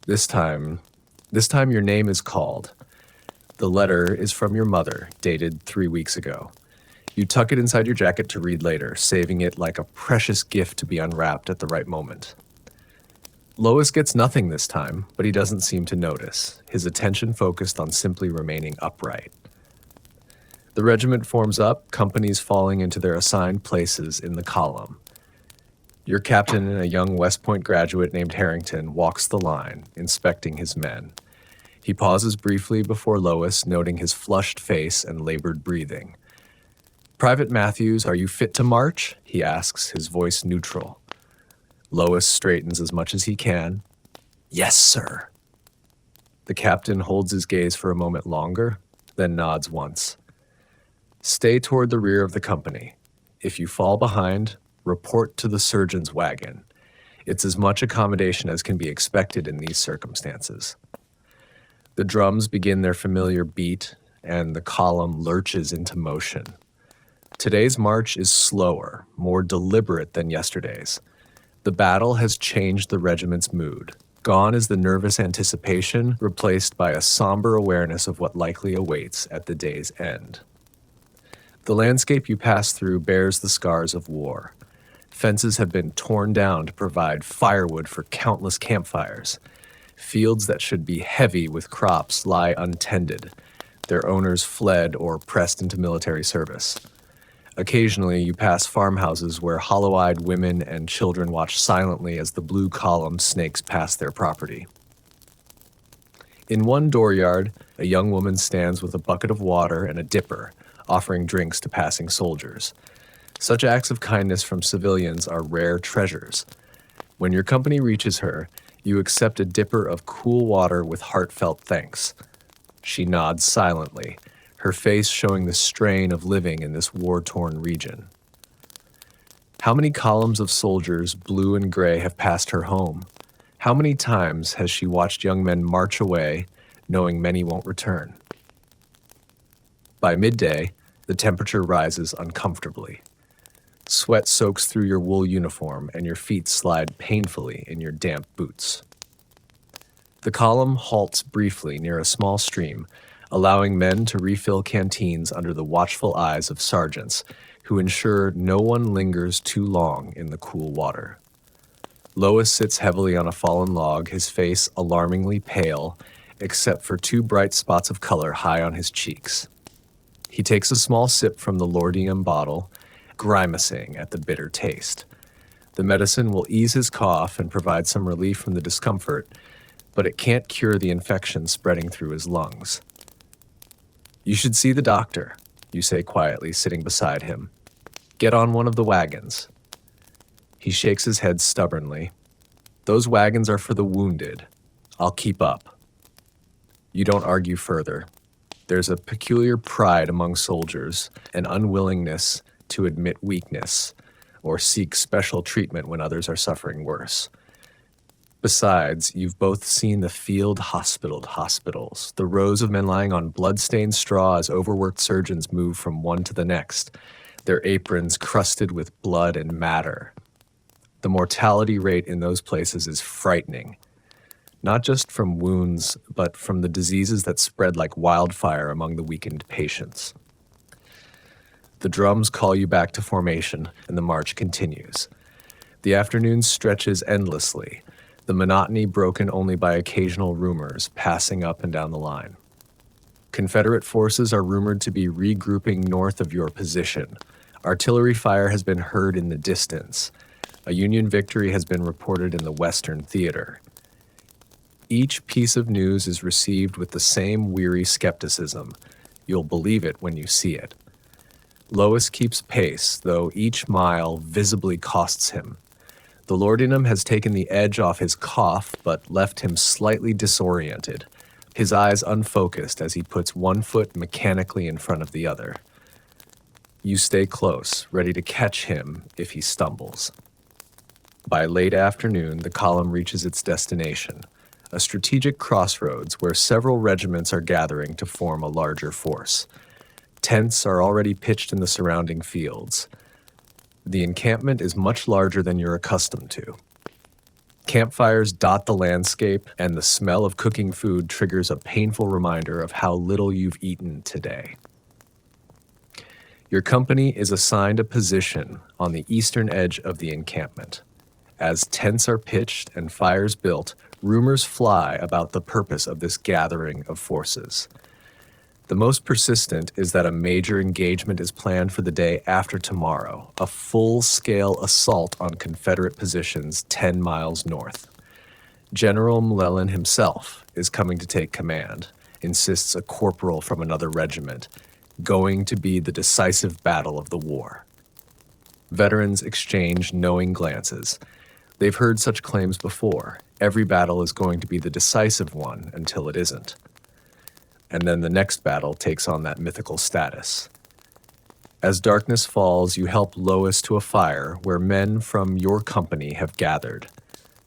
This time your name is called. The letter is from your mother, dated 3 weeks ago. You tuck it inside your jacket to read later, saving it like a precious gift to be unwrapped at the right moment." Lois gets nothing this time, but he doesn't seem to notice, his attention focused on simply remaining upright. The regiment forms up, companies falling into their assigned places in the column. Your captain, a young West Point graduate named Harrington, walks the line, inspecting his men. He pauses briefly before Lois, noting his flushed face and labored breathing. "Private Matthews, are you fit to march?" he asks, his voice neutral. Lois straightens as much as he can. "Yes, sir." The captain holds his gaze for a moment longer, then nods once. "Stay toward the rear of the company. If you fall behind, report to the surgeon's wagon. It's as much accommodation as can be expected in these circumstances." The drums begin their familiar beat, and the column lurches into motion. Today's march is slower, more deliberate than yesterday's. The battle has changed the regiment's mood. Gone is the nervous anticipation, replaced by a somber awareness of what likely awaits at the day's end. The landscape you pass through bears the scars of war. Fences have been torn down to provide firewood for countless campfires. Fields that should be heavy with crops lie untended. Their owners fled or pressed into military service. Occasionally, you pass farmhouses where hollow-eyed women and children watch silently as the blue column snakes past their property. In one dooryard, a young woman stands with a bucket of water and a dipper, offering drinks to passing soldiers. Such acts of kindness from civilians are rare treasures. When your company reaches her, you accept a dipper of cool water with heartfelt thanks. She nods silently, her face showing the strain of living in this war-torn region. How many columns of soldiers, blue and gray, have passed her home? How many times has she watched young men march away, knowing many won't return? By midday, the temperature rises uncomfortably. Sweat soaks through your wool uniform, and your feet slide painfully in your damp boots. The column halts briefly near a small stream, allowing men to refill canteens under the watchful eyes of sergeants who ensure no one lingers too long in the cool water. Lois sits heavily on a fallen log, his face alarmingly pale, except for 2 bright spots of color high on his cheeks. He takes a small sip from the Lordium bottle, grimacing at the bitter taste. The medicine will ease his cough and provide some relief from the discomfort, but it can't cure the infection spreading through his lungs. "You should see the doctor," you say quietly, sitting beside him. "Get on one of the wagons." He shakes his head stubbornly. "Those wagons are for the wounded. I'll keep up." You don't argue further. There's a peculiar pride among soldiers, an unwillingness to admit weakness or seek special treatment when others are suffering worse. Besides, you've both seen the field hospitals, the rows of men lying on blood-stained straw as overworked surgeons move from one to the next, their aprons crusted with blood and matter. The mortality rate in those places is frightening, not just from wounds, but from the diseases that spread like wildfire among the weakened patients. The drums call you back to formation, and the march continues. The afternoon stretches endlessly, the monotony broken only by occasional rumors passing up and down the line. Confederate forces are rumored to be regrouping north of your position. Artillery fire has been heard in the distance. A Union victory has been reported in the Western Theater. Each piece of news is received with the same weary skepticism. You'll believe it when you see it. Lois keeps pace, though each mile visibly costs him. The laudanum has taken the edge off his cough, but left him slightly disoriented, his eyes unfocused as he puts one foot mechanically in front of the other. You stay close, ready to catch him if he stumbles. By late afternoon, the column reaches its destination, a strategic crossroads where several regiments are gathering to form a larger force. Tents are already pitched in the surrounding fields. The encampment is much larger than you're accustomed to. Campfires dot the landscape, and the smell of cooking food triggers a painful reminder of how little you've eaten today. Your company is assigned a position on the eastern edge of the encampment. As tents are pitched and fires built, rumors fly about the purpose of this gathering of forces. The most persistent is that a major engagement is planned for the day after tomorrow, a full-scale assault on Confederate positions 10 miles north. General McClellan himself is coming to take command, insists a corporal from another regiment, going to be the decisive battle of the war. Veterans exchange knowing glances. They've heard such claims before. Every battle is going to be the decisive one until it isn't. And then the next battle takes on that mythical status. As darkness falls, you help Lois to a fire where men from your company have gathered.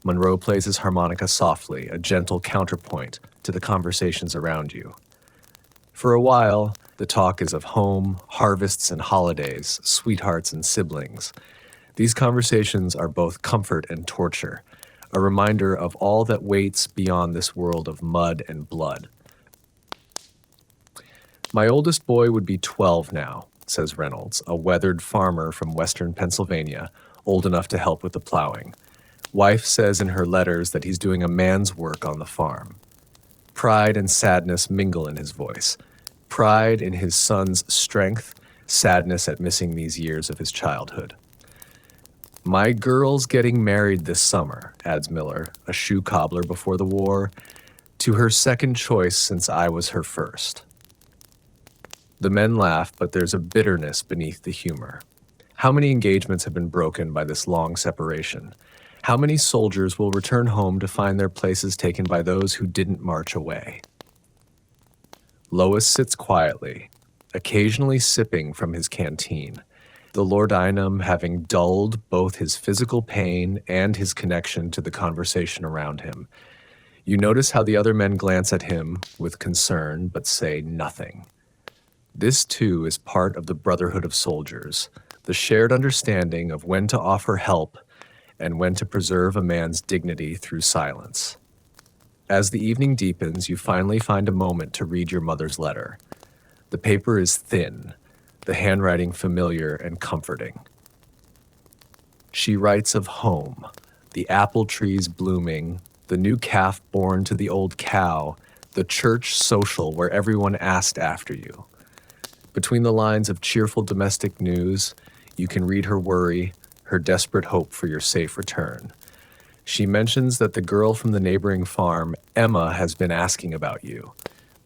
Monroe plays his harmonica softly, a gentle counterpoint to the conversations around you. For a while, The talk is of home, harvests and holidays, sweethearts and siblings. These conversations are both comfort and torture, a reminder of all that waits beyond this world of mud and blood. My oldest boy would be 12 now, says Reynolds, a weathered farmer from western Pennsylvania, old enough to help with the plowing. Wife says in her letters that he's doing a man's work on the farm. Pride and sadness mingle in his voice. Pride in his son's strength, sadness at missing these years of his childhood. My girl's getting married this summer, adds Miller, a shoe cobbler before the war, to her second choice since I was her first. The men laugh, but there's a bitterness beneath the humor. How many engagements have been broken by this long separation? How many soldiers will return home to find their places taken by those who didn't march away? Lois sits quietly, occasionally sipping from his canteen, the laudanum having dulled both his physical pain and his connection to the conversation around him. You notice how the other men glance at him with concern but say nothing. This, too, is part of the brotherhood of soldiers, the shared understanding of when to offer help and when to preserve a man's dignity through silence. As the evening deepens, you finally find a moment to read your mother's letter. The paper is thin, the handwriting familiar and comforting. She writes of home, the apple trees blooming, the new calf born to the old cow, the church social where everyone asked after you. Between the lines of cheerful domestic news, you can read her worry, her desperate hope for your safe return. She mentions that the girl from the neighboring farm, Emma, has been asking about you.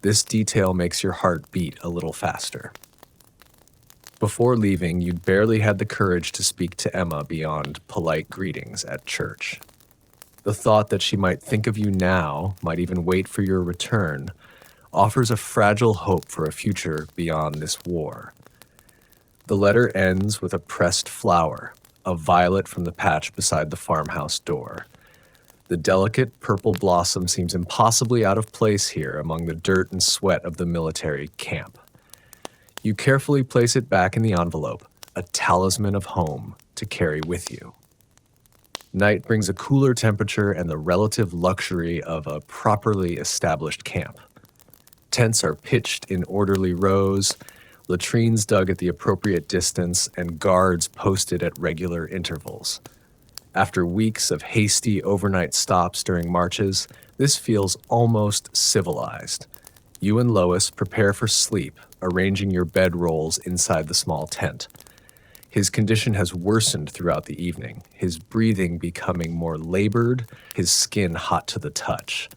This detail makes your heart beat a little faster. Before leaving, you'd barely had the courage to speak to Emma beyond polite greetings at church. The thought that she might think of you now, might even wait for your return, offers a fragile hope for a future beyond this war. The letter ends with a pressed flower, a violet from the patch beside the farmhouse door. The delicate purple blossom seems impossibly out of place here among the dirt and sweat of the military camp. You carefully place it back in the envelope, a talisman of home to carry with you. Night brings a cooler temperature and the relative luxury of a properly established camp. Tents are pitched in orderly rows, latrines dug at the appropriate distance, and guards posted at regular intervals. After weeks of hasty overnight stops during marches, this feels almost civilized. You and Lois prepare for sleep, arranging your bedrolls inside the small tent. His condition has worsened throughout the evening, his breathing becoming more labored, his skin hot to the touch.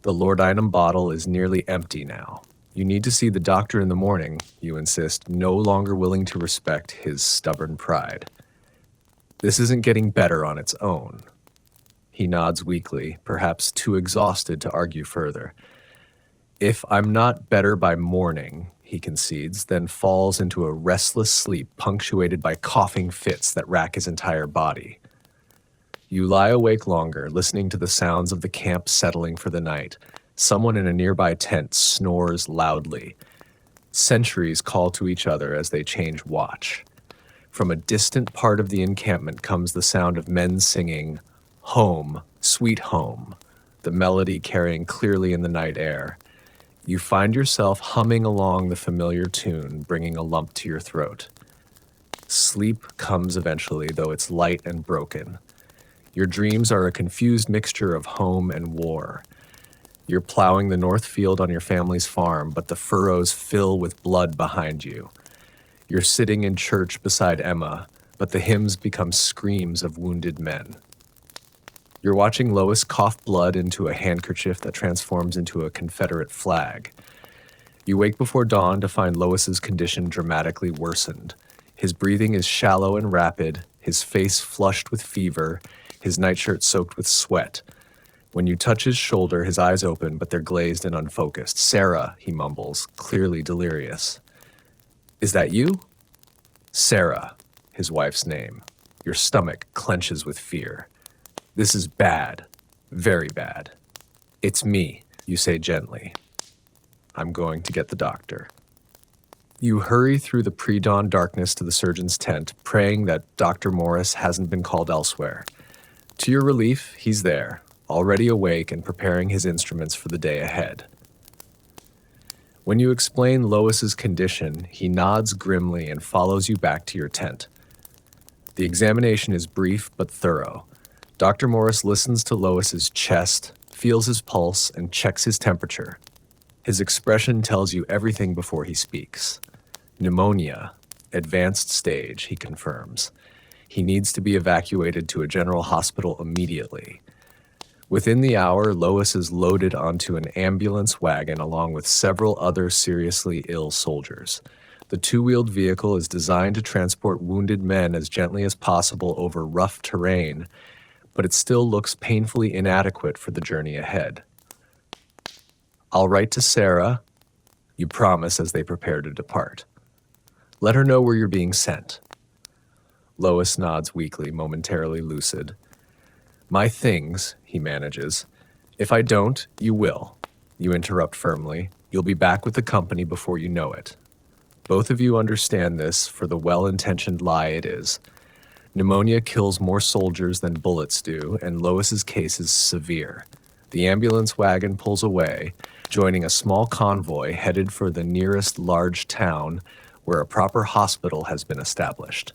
The laudanum bottle is nearly empty now. You need to see the doctor in the morning, you insist, no longer willing to respect his stubborn pride. This isn't getting better on its own. He nods weakly, perhaps too exhausted to argue further. If I'm not better by morning, he concedes, then falls into a restless sleep punctuated by coughing fits that rack his entire body. You lie awake longer, listening to the sounds of the camp settling for the night. Someone in a nearby tent snores loudly. Sentries call to each other as they change watch. From a distant part of the encampment comes the sound of men singing, "Home, Sweet Home," the melody carrying clearly in the night air. You find yourself humming along the familiar tune, bringing a lump to your throat. Sleep comes eventually, though it's light and broken. Your dreams are a confused mixture of home and war. You're plowing the north field on your family's farm, but the furrows fill with blood behind you. You're sitting in church beside Emma, but the hymns become screams of wounded men. You're watching Lois cough blood into a handkerchief that transforms into a Confederate flag. You wake before dawn to find Lois's condition dramatically worsened. His breathing is shallow and rapid, his face flushed with fever, his nightshirt soaked with sweat. When you touch his shoulder, his eyes open, but they're glazed and unfocused. "Sarah," he mumbles, clearly delirious. "Is that you?" Sarah, his wife's name. Your stomach clenches with fear. "This is bad, very bad." "It's me," you say gently. "I'm going to get the doctor." You hurry through the pre-dawn darkness to the surgeon's tent, praying that Dr. Morris hasn't been called elsewhere. To your relief, he's there, already awake and preparing his instruments for the day ahead. When you explain Lois's condition, he nods grimly and follows you back to your tent. The examination is brief but thorough. Dr. Morris listens to Lois's chest, feels his pulse, and checks his temperature. His expression tells you everything before he speaks. Pneumonia, advanced stage, he confirms. He needs to be evacuated to a general hospital immediately. Within the hour, Lois is loaded onto an ambulance wagon along with several other seriously ill soldiers. The two-wheeled vehicle is designed to transport wounded men as gently as possible over rough terrain, but it still looks painfully inadequate for the journey ahead. I'll write to Sarah, you promise as they prepare to depart. Let her know where you're being sent. Lois nods weakly, momentarily lucid. My things, he manages. If I don't, you will. You interrupt firmly. You'll be back with the company before you know it. Both of you understand this for the well-intentioned lie it is. Pneumonia kills more soldiers than bullets do, and Lois's case is severe. The ambulance wagon pulls away, joining a small convoy headed for the nearest large town where a proper hospital has been established.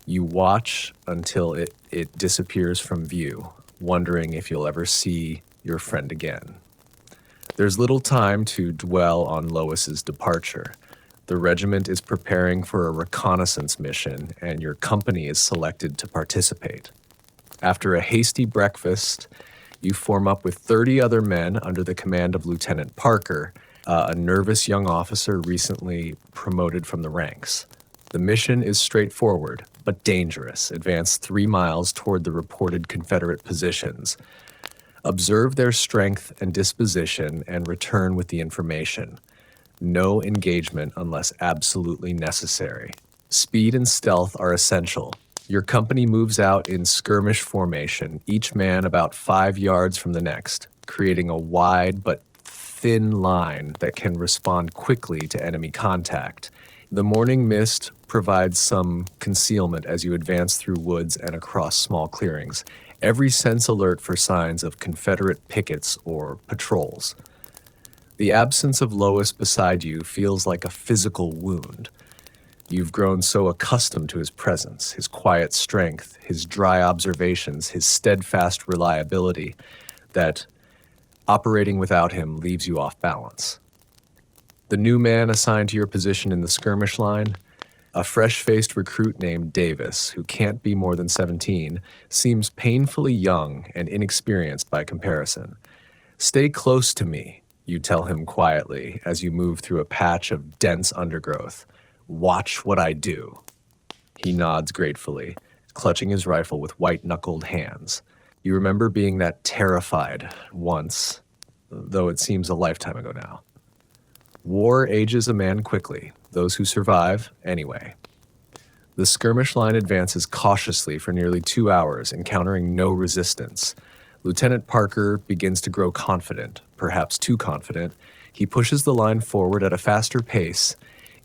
You watch until it disappears from view, wondering if you'll ever see your friend again. There's little time to dwell on Lois's departure. The regiment is preparing for a reconnaissance mission, and your company is selected to participate. After a hasty breakfast, you form up with 30 other men under the command of Lieutenant Parker, a nervous young officer recently promoted from the ranks. The mission is straightforward, but dangerous. Advance 3 miles toward the reported Confederate positions. Observe their strength and disposition and return with the information. No engagement unless absolutely necessary. Speed and stealth are essential. Your company moves out in skirmish formation, each man about 5 yards from the next, creating a wide but thin line that can respond quickly to enemy contact. The morning mist provides some concealment as you advance through woods and across small clearings, every sense alert for signs of Confederate pickets or patrols. The absence of Lois beside you feels like a physical wound. You've grown so accustomed to his presence, his quiet strength, his dry observations, his steadfast reliability, that operating without him leaves you off balance. The new man assigned to your position in the skirmish line, a fresh-faced recruit named Davis, who can't be more than 17, seems painfully young and inexperienced by comparison. Stay close to me, you tell him quietly as you move through a patch of dense undergrowth. Watch what I do. He nods gratefully, clutching his rifle with white-knuckled hands. You remember being that terrified once, though it seems a lifetime ago now. War ages a man quickly, those who survive, anyway. The skirmish line advances cautiously for nearly 2 hours, encountering no resistance. Lieutenant Parker begins to grow confident, perhaps too confident. He pushes the line forward at a faster pace,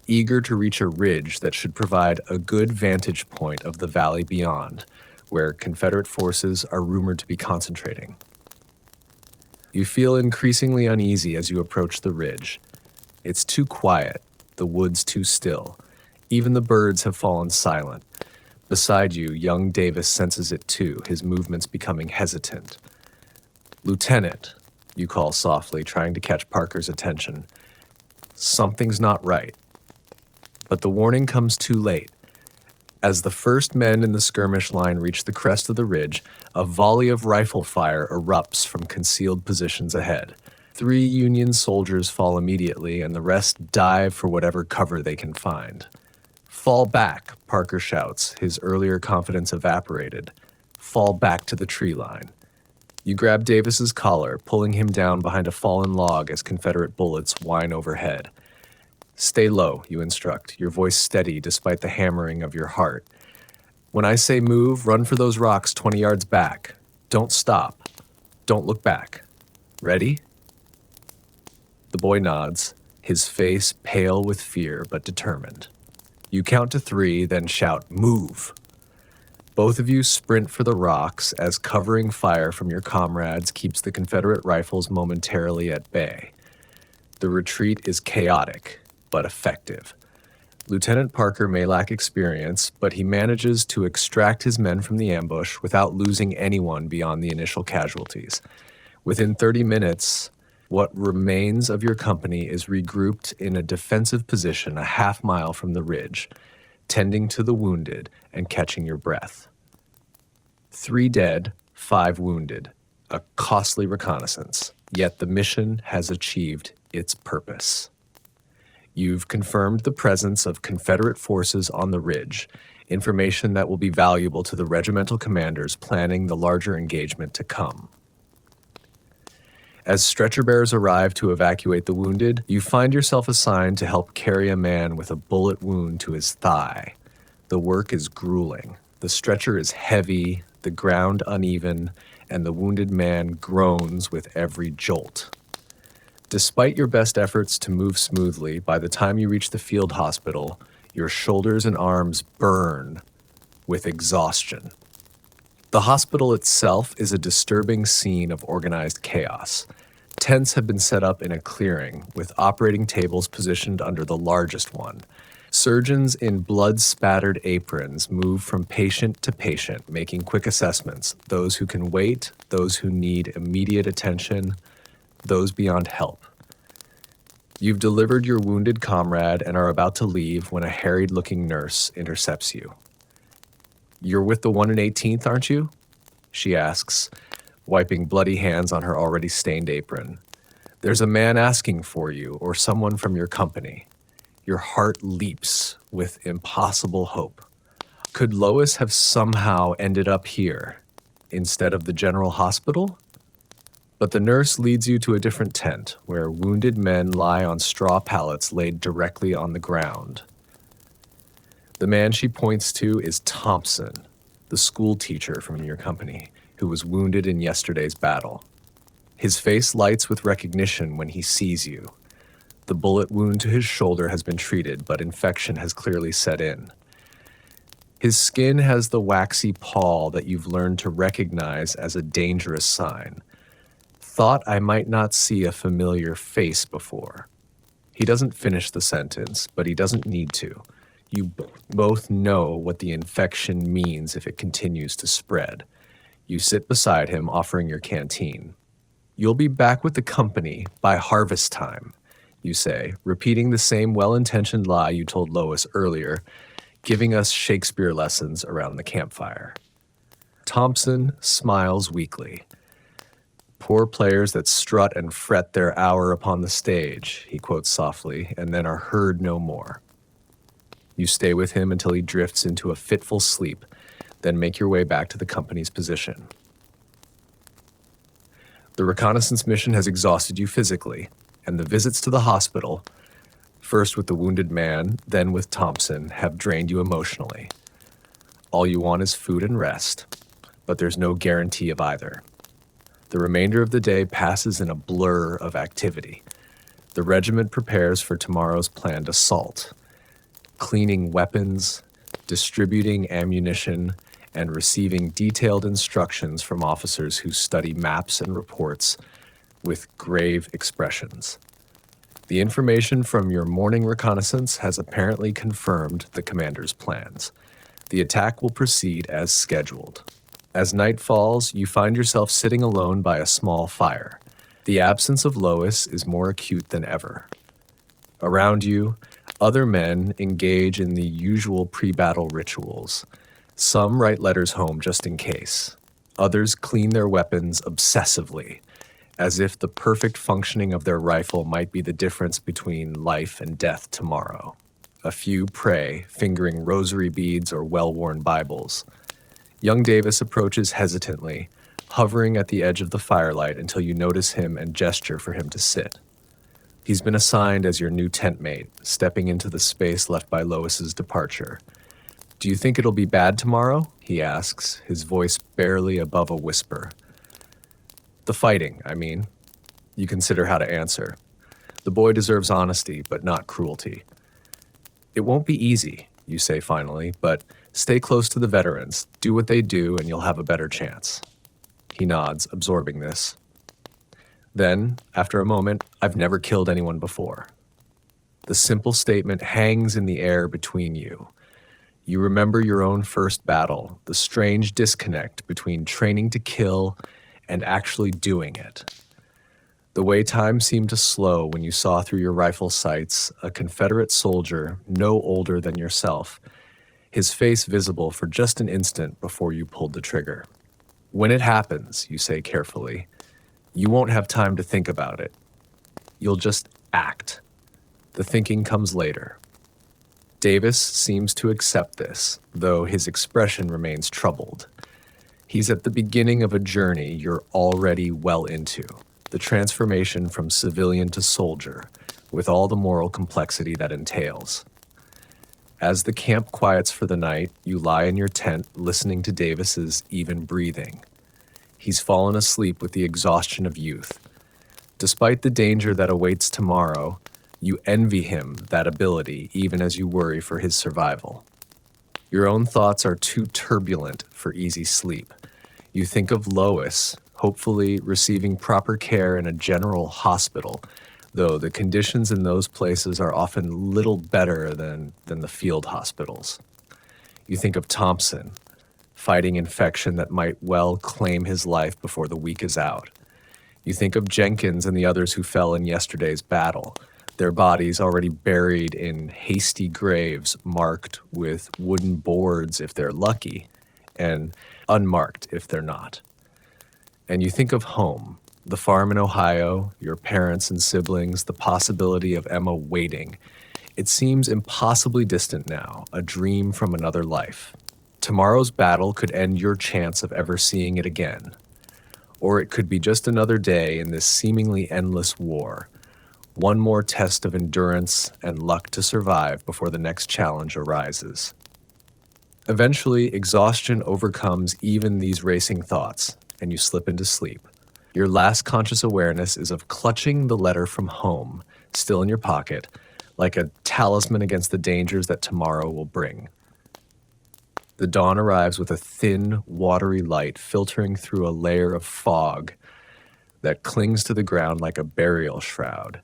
eager to reach a ridge that should provide a good vantage point of the valley beyond, where Confederate forces are rumored to be concentrating. You feel increasingly uneasy as you approach the ridge. It's too quiet, the woods too still. Even the birds have fallen silent. Beside you, young Davis senses it too, his movements becoming hesitant. Lieutenant, you call softly, trying to catch Parker's attention. Something's not right. But the warning comes too late. As the first men in the skirmish line reach the crest of the ridge, a volley of rifle fire erupts from concealed positions ahead. 3 Union soldiers fall immediately, and the rest dive for whatever cover they can find. Fall back, Parker shouts, his earlier confidence evaporated. Fall back to the tree line. You grab Davis's collar, pulling him down behind a fallen log as Confederate bullets whine overhead. Stay low, you instruct, your voice steady despite the hammering of your heart. When I say move, run for those rocks 20 yards back. Don't stop. Don't look back. Ready? The boy nods, his face pale with fear but determined. You count to 3, then shout, "Move!" Both of you sprint for the rocks as covering fire from your comrades keeps the Confederate rifles momentarily at bay. The retreat is chaotic, but effective. Lieutenant Parker may lack experience, but he manages to extract his men from the ambush without losing anyone beyond the initial casualties. Within 30 minutes, what remains of your company is regrouped in a defensive position a half-mile from the ridge, tending to the wounded and catching your breath. 3 dead, 5 wounded. A costly reconnaissance, yet the mission has achieved its purpose. You've confirmed the presence of Confederate forces on the ridge, information that will be valuable to the regimental commanders planning the larger engagement to come. As stretcher bearers arrive to evacuate the wounded, you find yourself assigned to help carry a man with a bullet wound to his thigh. The work is grueling. The stretcher is heavy, the ground uneven, and the wounded man groans with every jolt. Despite your best efforts to move smoothly, by the time you reach the field hospital, your shoulders and arms burn with exhaustion. The hospital itself is a disturbing scene of organized chaos. Tents have been set up in a clearing, with operating tables positioned under the largest one. Surgeons in blood-spattered aprons move from patient to patient, making quick assessments, those who can wait, those who need immediate attention, those beyond help. You've delivered your wounded comrade and are about to leave when a harried-looking nurse intercepts you. "You're with the 118th, aren't you?" she asks, wiping bloody hands on her already stained apron. "There's a man asking for you, or someone from your company." Your heart leaps with impossible hope. Could Lois have somehow ended up here instead of the general hospital? But the nurse leads you to a different tent where wounded men lie on straw pallets laid directly on the ground. The man she points to is Thompson, the school teacher from your company, who was wounded in yesterday's battle. His face lights with recognition when he sees you. The bullet wound to his shoulder has been treated, but infection has clearly set in. His skin has the waxy pall that you've learned to recognize as a dangerous sign. "Thought I might not see a familiar face before." He doesn't finish the sentence, but he doesn't need to. You both know what the infection means if it continues to spread. You sit beside him, offering your canteen. "You'll be back with the company by harvest time," you say, repeating the same well-intentioned lie you told Lois earlier, giving us Shakespeare lessons around the campfire. Thompson smiles weakly. "Poor players that strut and fret their hour upon the stage," he quotes softly, and then are heard no more. You stay with him until he drifts into a fitful sleep, then make your way back to the company's position. The reconnaissance mission has exhausted you physically, and the visits to the hospital, first with the wounded man, then with Thompson, have drained you emotionally. All you want is food and rest, but there's no guarantee of either. The remainder of the day passes in a blur of activity. The regiment prepares for tomorrow's planned assault, cleaning weapons, distributing ammunition, and receiving detailed instructions from officers who study maps and reports with grave expressions. The information from your morning reconnaissance has apparently confirmed the commander's plans. The attack will proceed as scheduled. As night falls, you find yourself sitting alone by a small fire. The absence of Lois is more acute than ever. Around you, other men engage in the usual pre-battle rituals. Some write letters home just in case. Others clean their weapons obsessively, as if the perfect functioning of their rifle might be the difference between life and death tomorrow. A few pray, fingering rosary beads or well-worn Bibles. Young Davis approaches hesitantly, hovering at the edge of the firelight until you notice him and gesture for him to sit. He's been assigned as your new tent mate, stepping into the space left by Lois's departure. "Do you think it'll be bad tomorrow?" he asks, his voice barely above a whisper. "The fighting, I mean." You consider how to answer. The boy deserves honesty, but not cruelty. It won't be easy, you say finally, but stay close to the veterans, do what they do, and you'll have a better chance. He nods, absorbing this. Then, after a moment, I've never killed anyone before. The simple statement hangs in the air between you. You remember your own first battle, the strange disconnect between training to kill and actually doing it. The way time seemed to slow when you saw through your rifle sights a Confederate soldier no older than yourself, his face visible for just an instant before you pulled the trigger. When it happens, you say carefully, you won't have time to think about it. You'll just act. The thinking comes later. Davis seems to accept this, though his expression remains troubled. He's at the beginning of a journey you're already well into, the transformation from civilian to soldier, with all the moral complexity that entails. As the camp quiets for the night, you lie in your tent listening to Davis's even breathing. He's fallen asleep with the exhaustion of youth. Despite the danger that awaits tomorrow, you envy him that ability even as you worry for his survival. Your own thoughts are too turbulent for easy sleep. You think of Lois, hopefully receiving proper care in a general hospital, though the conditions in those places are often little better than the field hospitals. You think of Thompson, fighting infection that might well claim his life before the week is out. You think of Jenkins and the others who fell in yesterday's battle, their bodies already buried in hasty graves marked with wooden boards if they're lucky, and unmarked if they're not. And you think of home, the farm in Ohio, your parents and siblings, the possibility of Emma waiting. It seems impossibly distant now, a dream from another life. Tomorrow's battle could end your chance of ever seeing it again. Or it could be just another day in this seemingly endless war. One more test of endurance and luck to survive before the next challenge arises. Eventually, exhaustion overcomes even these racing thoughts, and you slip into sleep. Your last conscious awareness is of clutching the letter from home, still in your pocket, like a talisman against the dangers that tomorrow will bring. The dawn arrives with a thin, watery light filtering through a layer of fog that clings to the ground like a burial shroud.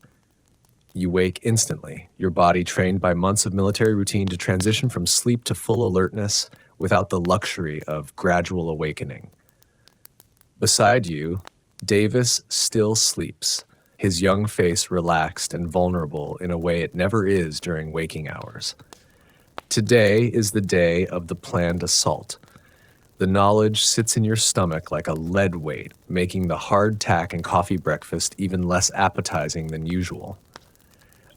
You wake instantly, your body trained by months of military routine to transition from sleep to full alertness without the luxury of gradual awakening. Beside you, Davis still sleeps, his young face relaxed and vulnerable in a way it never is during waking hours. Today is the day of the planned assault. The knowledge sits in your stomach like a lead weight, making the hardtack and coffee breakfast even less appetizing than usual.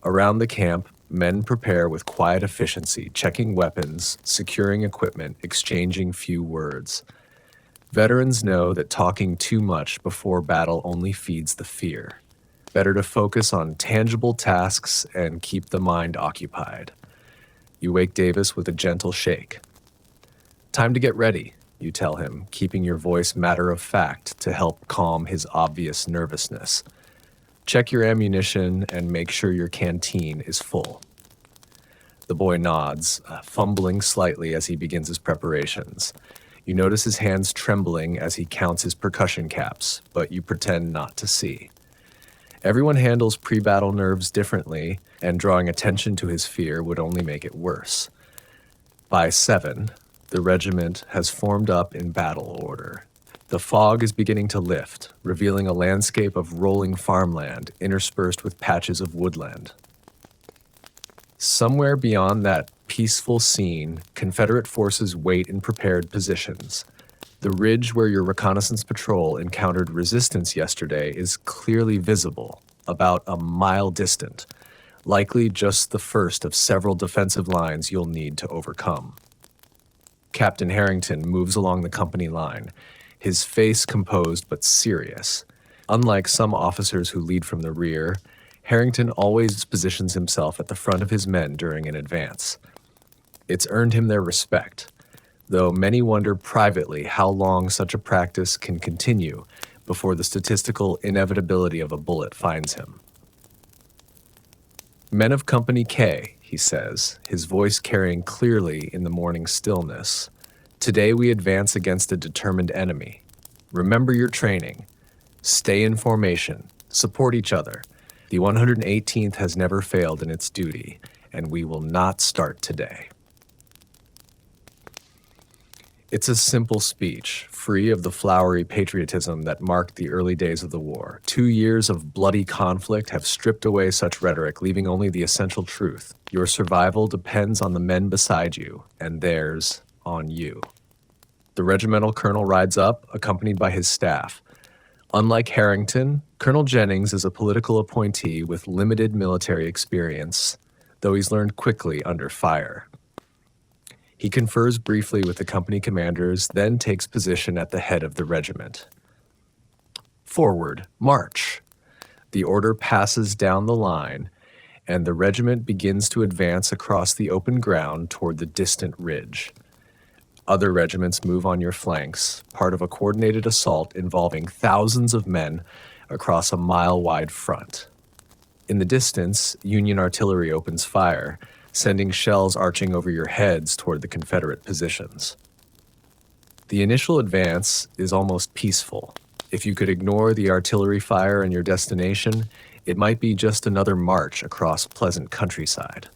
Around the camp, men prepare with quiet efficiency, checking weapons, securing equipment, exchanging few words. Veterans know that talking too much before battle only feeds the fear. Better to focus on tangible tasks and keep the mind occupied. You wake Davis with a gentle shake. Time to get ready, you tell him, keeping your voice matter of fact to help calm his obvious nervousness. Check your ammunition and make sure your canteen is full. The boy nods, fumbling slightly as he begins his preparations. You notice his hands trembling as he counts his percussion caps, but you pretend not to see. Everyone handles pre-battle nerves differently, and drawing attention to his fear would only make it worse. By 7, the regiment has formed up in battle order. The fog is beginning to lift, revealing a landscape of rolling farmland interspersed with patches of woodland. Somewhere beyond that peaceful scene, Confederate forces wait in prepared positions. The ridge where your reconnaissance patrol encountered resistance yesterday is clearly visible, about a mile distant, likely just the first of several defensive lines you'll need to overcome. Captain Harrington moves along the company line, his face composed but serious. Unlike some officers who lead from the rear, Harrington always positions himself at the front of his men during an advance. It's earned him their respect, though many wonder privately how long such a practice can continue before the statistical inevitability of a bullet finds him. Men of Company K, he says, his voice carrying clearly in the morning stillness. Today we advance against a determined enemy. Remember your training. Stay in formation. Support each other. The 118th has never failed in its duty, and we will not start today. It's a simple speech, free of the flowery patriotism that marked the early days of the war. 2 years of bloody conflict have stripped away such rhetoric, leaving only the essential truth. Your survival depends on the men beside you, and theirs on you. The regimental colonel rides up, accompanied by his staff. Unlike Harrington, Colonel Jennings is a political appointee with limited military experience, though he's learned quickly under fire. He confers briefly with the company commanders, then takes position at the head of the regiment. Forward, march! The order passes down the line, and the regiment begins to advance across the open ground toward the distant ridge. Other regiments move on your flanks, part of a coordinated assault involving thousands of men across a mile-wide front. In the distance, Union artillery opens fire, sending shells arching over your heads toward the Confederate positions. The initial advance is almost peaceful. If you could ignore the artillery fire and your destination, it might be just another march across pleasant countryside.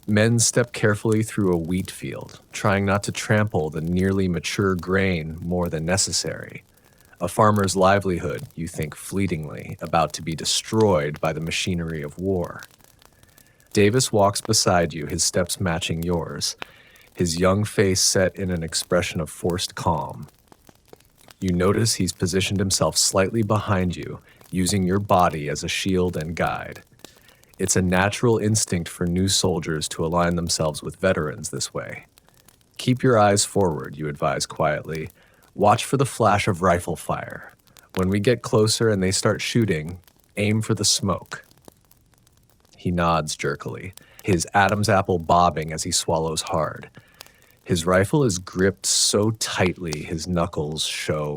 Men step carefully through a wheat field, trying not to trample the nearly mature grain more than necessary. A farmer's livelihood, you think fleetingly, about to be destroyed by the machinery of war. Davis walks beside you, his steps matching yours, his young face set in an expression of forced calm. You notice he's positioned himself slightly behind you, using your body as a shield and guide. It's a natural instinct for new soldiers to align themselves with veterans this way. Keep your eyes forward, you advise quietly. Watch for the flash of rifle fire. When we get closer and they start shooting, aim for the smoke. He nods jerkily, his Adam's apple bobbing as he swallows hard. His rifle is gripped so tightly his knuckles show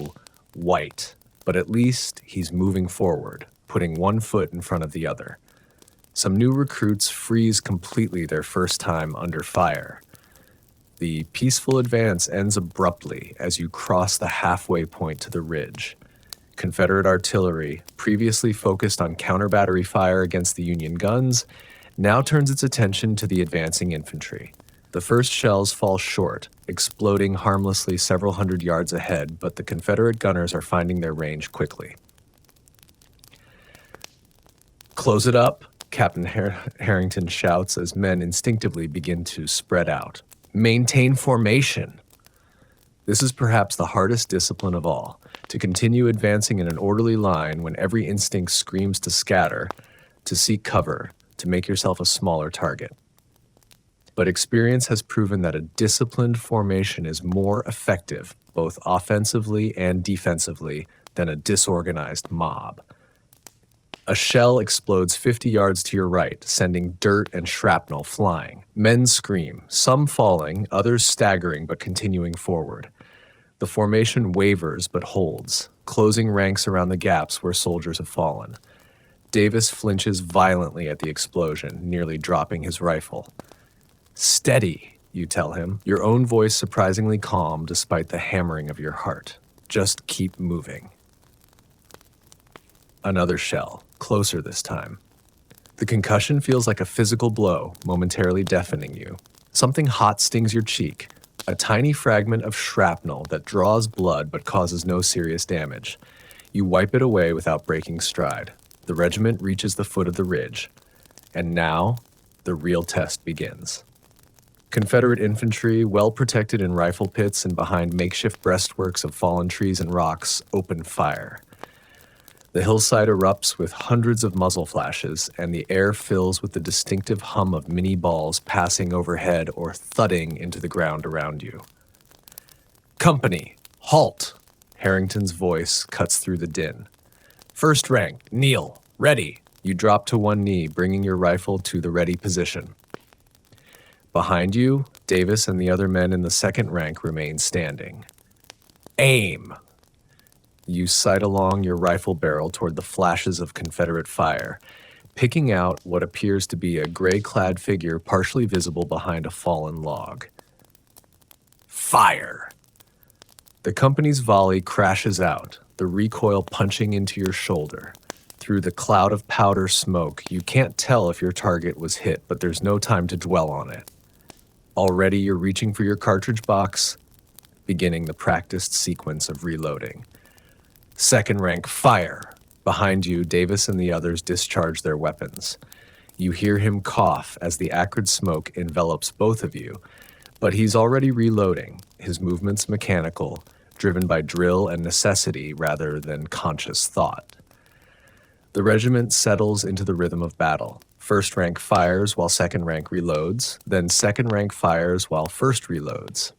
white, but at least he's moving forward, putting one foot in front of the other. Some new recruits freeze completely their first time under fire. The peaceful advance ends abruptly as you cross the halfway point to the ridge. Confederate artillery, previously focused on counter-battery fire against the Union guns, now turns its attention to the advancing infantry. The first shells fall short, exploding harmlessly several hundred yards ahead, but the Confederate gunners are finding their range quickly. Close it up, Captain Harrington shouts as men instinctively begin to spread out. Maintain formation. This is perhaps the hardest discipline of all, to continue advancing in an orderly line when every instinct screams to scatter, to seek cover, to make yourself a smaller target. But experience has proven that a disciplined formation is more effective, both offensively and defensively, than a disorganized mob. A shell explodes 50 yards to your right, sending dirt and shrapnel flying. Men scream, some falling, others staggering but continuing forward. The formation wavers but holds, closing ranks around the gaps where soldiers have fallen. Davis flinches violently at the explosion, nearly dropping his rifle. Steady, you tell him, your own voice surprisingly calm despite the hammering of your heart. Just keep moving. Another shell, closer this time. The concussion feels like a physical blow, momentarily deafening you. Something hot stings your cheek, a tiny fragment of shrapnel that draws blood but causes no serious damage. You wipe it away without breaking stride. The regiment reaches the foot of the ridge. And now, the real test begins. Confederate infantry, well protected in rifle pits and behind makeshift breastworks of fallen trees and rocks, open fire. The hillside erupts with hundreds of muzzle flashes, and the air fills with the distinctive hum of mini balls passing overhead or thudding into the ground around you. Company, halt! Harrington's voice cuts through the din. First rank, kneel, ready. You drop to one knee, bringing your rifle to the ready position. Behind you, Davis and the other men in the second rank remain standing. Aim! You sight along your rifle barrel toward the flashes of Confederate fire. picking out what appears to be a gray-clad figure partially visible behind a fallen log. Fire! The company's volley crashes out, the recoil punching into your shoulder. Through the cloud of powder smoke, you can't tell if your target was hit, but there's no time to dwell on it. Already you're reaching for your cartridge box, beginning the practiced sequence of reloading. Second rank fire! Behind you, Davis and the others discharge their weapons. You hear him cough as the acrid smoke envelops both of you, but he's already reloading, his movements mechanical, driven by drill and necessity rather than conscious thought. The regiment settles into the rhythm of battle. First rank fires while second rank reloads, then second rank fires while first reloads.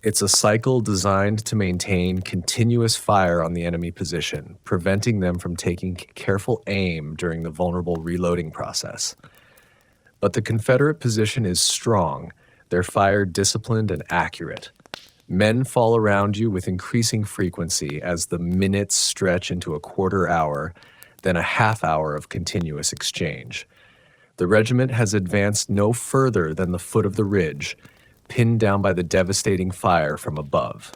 It's a cycle designed to maintain continuous fire on the enemy position, preventing them from taking careful aim during the vulnerable reloading process. But the Confederate position is strong, their fire disciplined and accurate. Men fall around you with increasing frequency as the minutes stretch into a quarter hour, then a half hour of continuous exchange. The regiment has advanced no further than the foot of the ridge, pinned down by the devastating fire from above.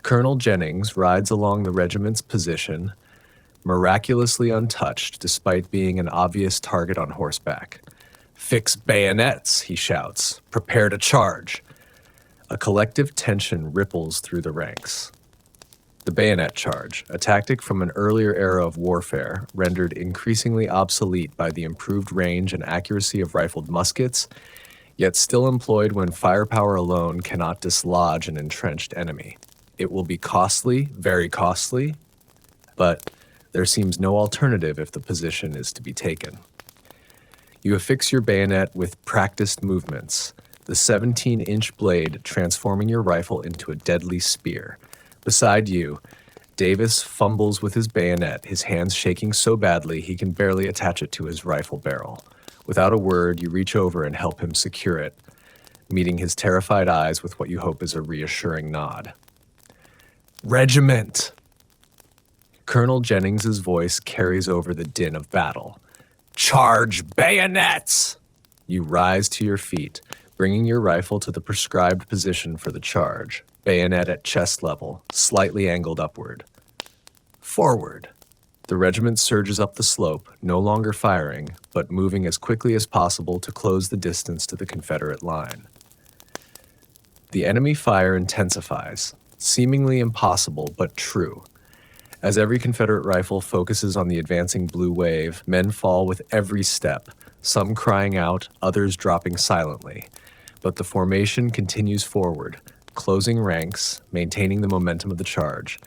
Colonel Jennings rides along the regiment's position, miraculously untouched despite being an obvious target on horseback. "Fix bayonets," he shouts. "Prepare to charge." A collective tension ripples through the ranks. The bayonet charge, a tactic from an earlier era of warfare, rendered increasingly obsolete by the improved range and accuracy of rifled muskets, yet still employed when firepower alone cannot dislodge an entrenched enemy. It will be costly, very costly, but there seems no alternative if the position is to be taken. You affix your bayonet with practiced movements, the 17-inch blade transforming your rifle into a deadly spear. Beside you, Davis fumbles with his bayonet, his hands shaking so badly he can barely attach it to his rifle barrel. Without a word, you reach over and help him secure it, meeting his terrified eyes with what you hope is a reassuring nod. "Regiment!" Colonel Jennings's voice carries over the din of battle. "Charge bayonets!" You rise to your feet, bringing your rifle to the prescribed position for the charge, bayonet at chest level, slightly angled upward. Forward! The regiment surges up the slope, no longer firing, but moving as quickly as possible to close the distance to the Confederate line. The enemy fire intensifies, seemingly impossible but true. As every Confederate rifle focuses on the advancing blue wave, men fall with every step, some crying out, others dropping silently. But the formation continues forward, closing ranks, maintaining the momentum of the charge.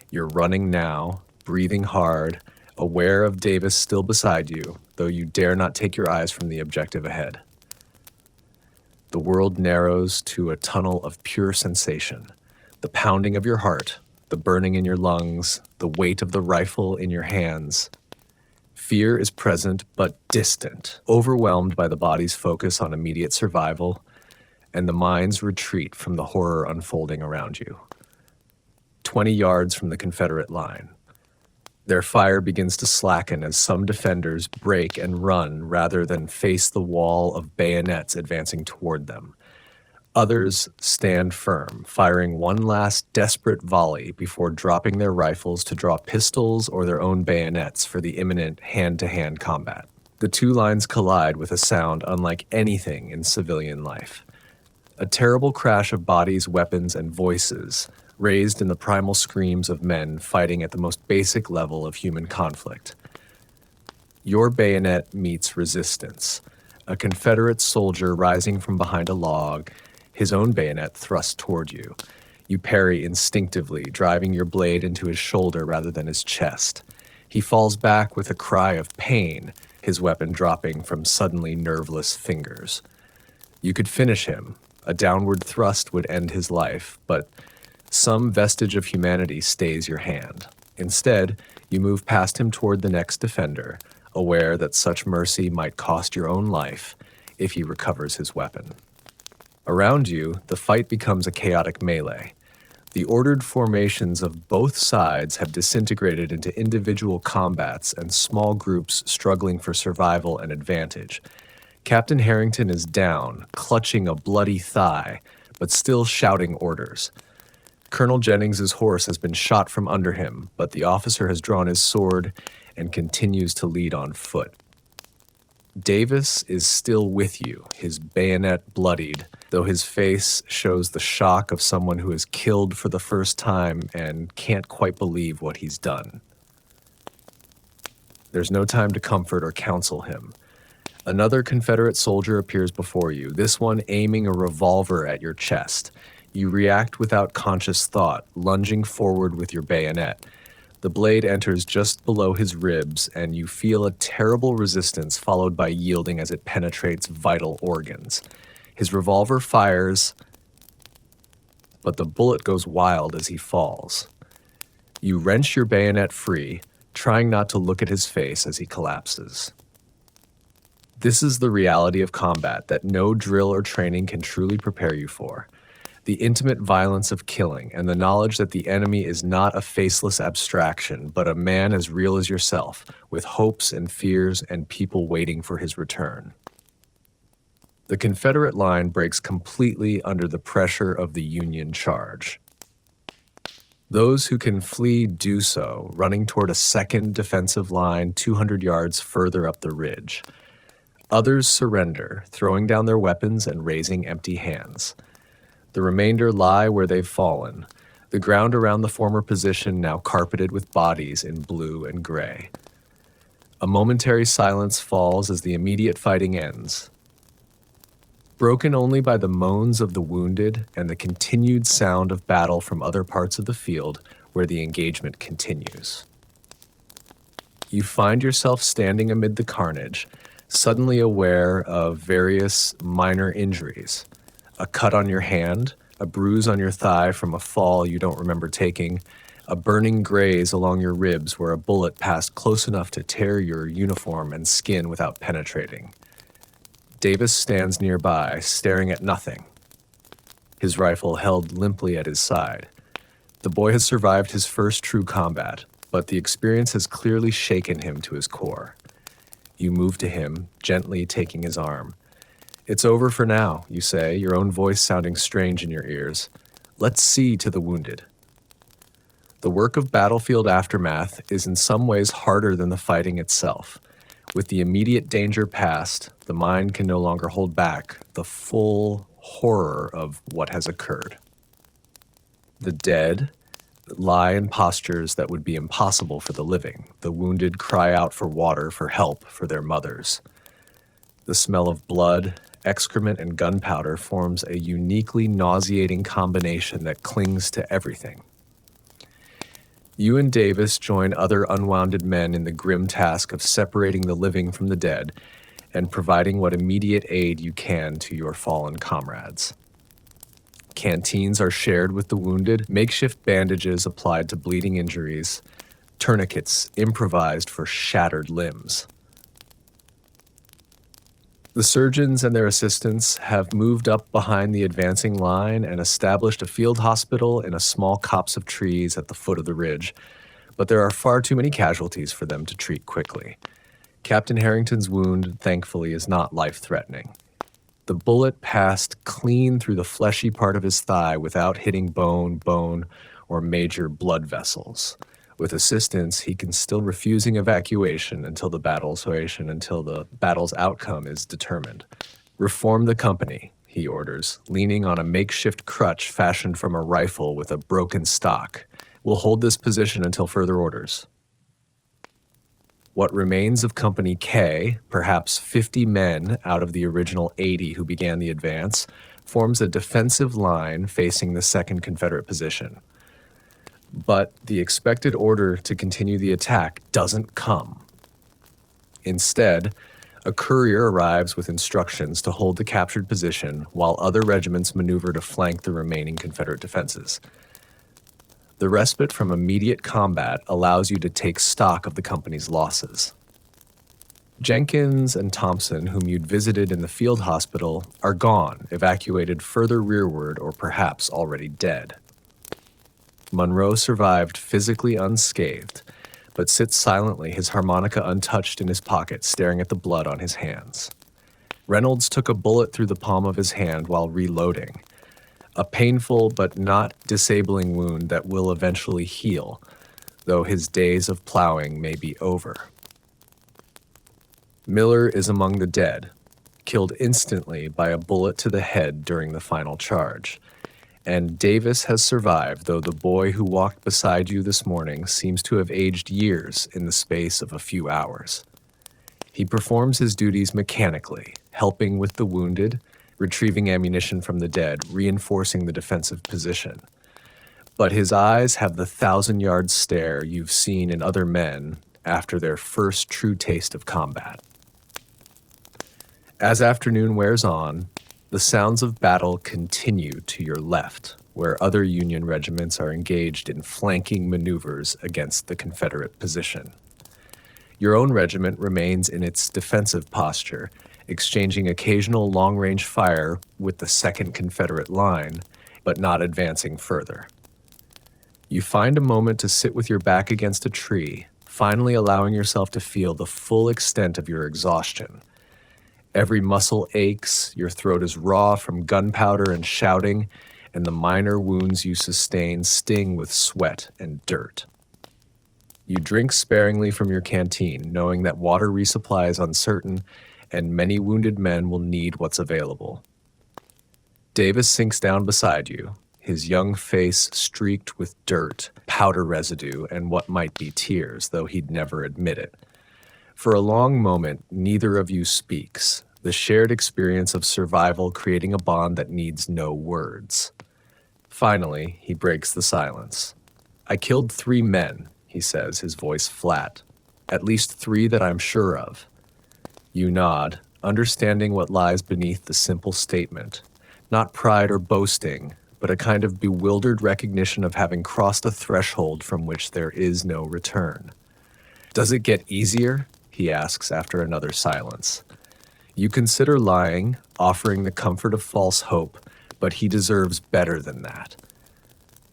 You're running now, breathing hard, aware of Davis still beside you, though you dare not take your eyes from the objective ahead. The world narrows to a tunnel of pure sensation. The pounding of your heart, the burning in your lungs, the weight of the rifle in your hands. Fear is present but distant, overwhelmed by the body's focus on immediate survival and the mind's retreat from the horror unfolding around you. 20 yards from the Confederate line. Their fire begins to slacken as some defenders break and run rather than face the wall of bayonets advancing toward them. Others stand firm, firing one last desperate volley before dropping their rifles to draw pistols or their own bayonets for the imminent hand-to-hand combat. The two lines collide with a sound unlike anything in civilian life. A terrible crash of bodies, weapons, and voices, raised in the primal screams of men fighting at the most basic level of human conflict. Your bayonet meets resistance. A Confederate soldier rising from behind a log, his own bayonet thrust toward you. You parry instinctively, driving your blade into his shoulder rather than his chest. He falls back with a cry of pain, his weapon dropping from suddenly nerveless fingers. You could finish him. A downward thrust would end his life, but some vestige of humanity stays your hand. Instead, you move past him toward the next defender, aware that such mercy might cost your own life if he recovers his weapon. Around you, the fight becomes a chaotic melee. The ordered formations of both sides have disintegrated into individual combats and small groups struggling for survival and advantage. Captain Harrington is down, clutching a bloody thigh, but still shouting orders. Colonel Jennings's horse has been shot from under him, but the officer has drawn his sword and continues to lead on foot. Davis is still with you, his bayonet bloodied, though his face shows the shock of someone who is killed for the first time and can't quite believe what he's done. There's no time to comfort or counsel him. Another Confederate soldier appears before you, this one aiming a revolver at your chest. You react without conscious thought, lunging forward with your bayonet. The blade enters just below his ribs, and you feel a terrible resistance followed by yielding as it penetrates vital organs. His revolver fires, but the bullet goes wild as he falls. You wrench your bayonet free, trying not to look at his face as he collapses. This is the reality of combat that no drill or training can truly prepare you for. The intimate violence of killing and the knowledge that the enemy is not a faceless abstraction, but a man as real as yourself, with hopes and fears and people waiting for his return. The Confederate line breaks completely under the pressure of the Union charge. Those who can flee do so, running toward a second defensive line 200 yards further up the ridge. Others surrender, throwing down their weapons and raising empty hands. The remainder lie where they've fallen, the ground around the former position now carpeted with bodies in blue and gray. A momentary silence falls as the immediate fighting ends, broken only by the moans of the wounded and the continued sound of battle from other parts of the field where the engagement continues. You find yourself standing amid the carnage, suddenly aware of various minor injuries. A cut on your hand, a bruise on your thigh from a fall you don't remember taking, a burning graze along your ribs where a bullet passed close enough to tear your uniform and skin without penetrating. Davis stands nearby, staring at nothing, his rifle held limply at his side. The boy has survived his first true combat, but the experience has clearly shaken him to his core. You move to him, gently taking his arm. "It's over for now," you say, your own voice sounding strange in your ears. "Let's see to the wounded." The work of battlefield aftermath is in some ways harder than the fighting itself. With the immediate danger past, the mind can no longer hold back the full horror of what has occurred. The dead lie in postures that would be impossible for the living. The wounded cry out for water, for help, for their mothers. The smell of blood, excrement, and gunpowder forms a uniquely nauseating combination that clings to everything. You and Davis join other unwounded men in the grim task of separating the living from the dead and providing what immediate aid you can to your fallen comrades. Canteens are shared with the wounded, makeshift bandages applied to bleeding injuries, tourniquets improvised for shattered limbs. The surgeons and their assistants have moved up behind the advancing line and established a field hospital in a small copse of trees at the foot of the ridge, but there are far too many casualties for them to treat quickly. Captain Harrington's wound, thankfully, is not life-threatening. The bullet passed clean through the fleshy part of his thigh without hitting bone, or major blood vessels. With assistance, he can still refusing evacuation until the battle's outcome is determined. "Reform the company," he orders, leaning on a makeshift crutch fashioned from a rifle with a broken stock. "We'll hold this position until further orders." What remains of Company K, perhaps 50 men out of the original 80 who began the advance, forms a defensive line facing the 2nd Confederate position. But the expected order to continue the attack doesn't come. Instead, a courier arrives with instructions to hold the captured position while other regiments maneuver to flank the remaining Confederate defenses. The respite from immediate combat allows you to take stock of the company's losses. Jenkins and Thompson, whom you'd visited in the field hospital, are gone, evacuated further rearward or perhaps already dead. Monroe survived physically unscathed, but sits silently, his harmonica untouched in his pocket, staring at the blood on his hands. Reynolds took a bullet through the palm of his hand while reloading, a painful but not disabling wound that will eventually heal, though his days of plowing may be over. Miller is among the dead, killed instantly by a bullet to the head during the final charge. And Davis has survived, though the boy who walked beside you this morning seems to have aged years in the space of a few hours. He performs his duties mechanically, helping with the wounded, retrieving ammunition from the dead, reinforcing the defensive position. But his eyes have the 1,000-yard stare you've seen in other men after their first true taste of combat. As afternoon wears on, the sounds of battle continue to your left, where other Union regiments are engaged in flanking maneuvers against the Confederate position. Your own regiment remains in its defensive posture, exchanging occasional long-range fire with the 2nd Confederate line, but not advancing further. You find a moment to sit with your back against a tree, finally allowing yourself to feel the full extent of your exhaustion. Every muscle aches, your throat is raw from gunpowder and shouting, and the minor wounds you sustain sting with sweat and dirt. You drink sparingly from your canteen, knowing that water resupply is uncertain and many wounded men will need what's available. Davis sinks down beside you, his young face streaked with dirt, powder residue, and what might be tears, though he'd never admit it. For a long moment, neither of you speaks, the shared experience of survival creating a bond that needs no words. Finally, he breaks the silence. "I killed 3 men," he says, his voice flat. "At least 3 that I'm sure of." You nod, understanding what lies beneath the simple statement. Not pride or boasting, but a kind of bewildered recognition of having crossed a threshold from which there is no return. "Does it get easier?" he asks after another silence. You consider lying, offering the comfort of false hope, but he deserves better than that.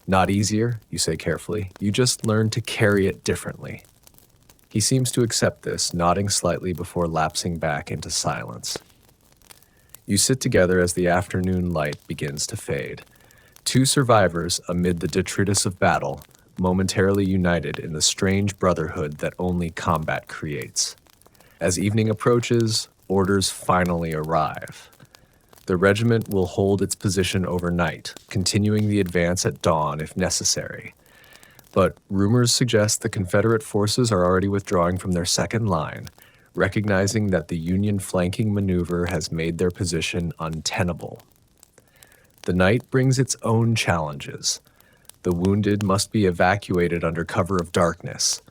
"Not easier," you say carefully. "You just learn to carry it differently." He seems to accept this, nodding slightly before lapsing back into silence. You sit together as the afternoon light begins to fade. 2 survivors amid the detritus of battle, momentarily united in the strange brotherhood that only combat creates. As evening approaches, orders finally arrive. The regiment will hold its position overnight, continuing the advance at dawn if necessary. But rumors suggest the Confederate forces are already withdrawing from their second line, recognizing that the Union flanking maneuver has made their position untenable. The night brings its own challenges. The wounded must be evacuated under cover of darkness,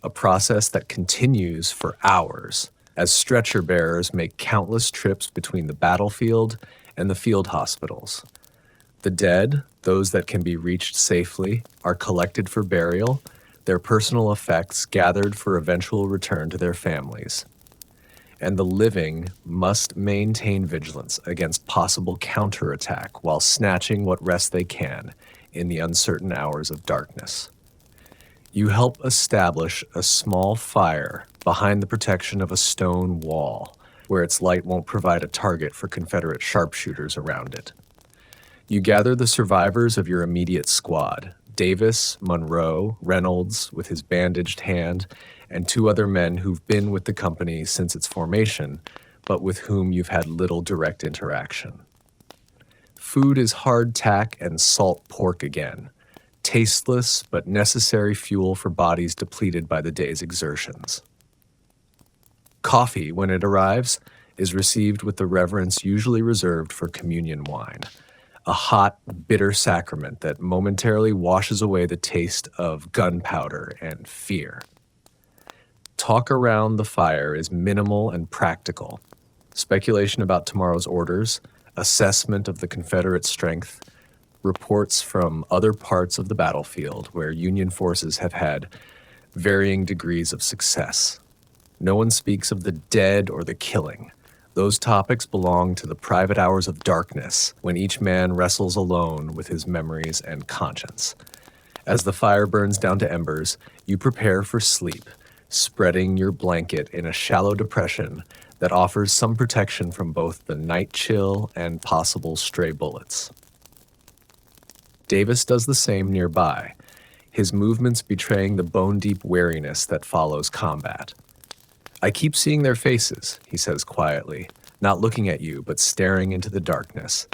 a process that continues for hours, as stretcher bearers make countless trips between the battlefield and the field hospitals. The dead, those that can be reached safely, are collected for burial, their personal effects gathered for eventual return to their families. And the living must maintain vigilance against possible counterattack while snatching what rest they can in the uncertain hours of darkness. You help establish a small fire behind the protection of a stone wall, where its light won't provide a target for Confederate sharpshooters around it. You gather the survivors of your immediate squad, Davis, Monroe, Reynolds with his bandaged hand, and 2 other men who've been with the company since its formation, but with whom you've had little direct interaction. Food is hardtack and salt pork again, tasteless but necessary fuel for bodies depleted by the day's exertions. Coffee, when it arrives, is received with the reverence usually reserved for communion wine, a hot, bitter sacrament that momentarily washes away the taste of gunpowder and fear. Talk around the fire is minimal and practical. Speculation about tomorrow's orders, assessment of the Confederate strength, reports from other parts of the battlefield where Union forces have had varying degrees of success. No one speaks of the dead or the killing. Those topics belong to the private hours of darkness when each man wrestles alone with his memories and conscience. As the fire burns down to embers, you prepare for sleep, spreading your blanket in a shallow depression that offers some protection from both the night chill and possible stray bullets. Davis does the same nearby, his movements betraying the bone-deep wariness that follows combat. "I keep seeing their faces," he says quietly, not looking at you but staring into the darkness.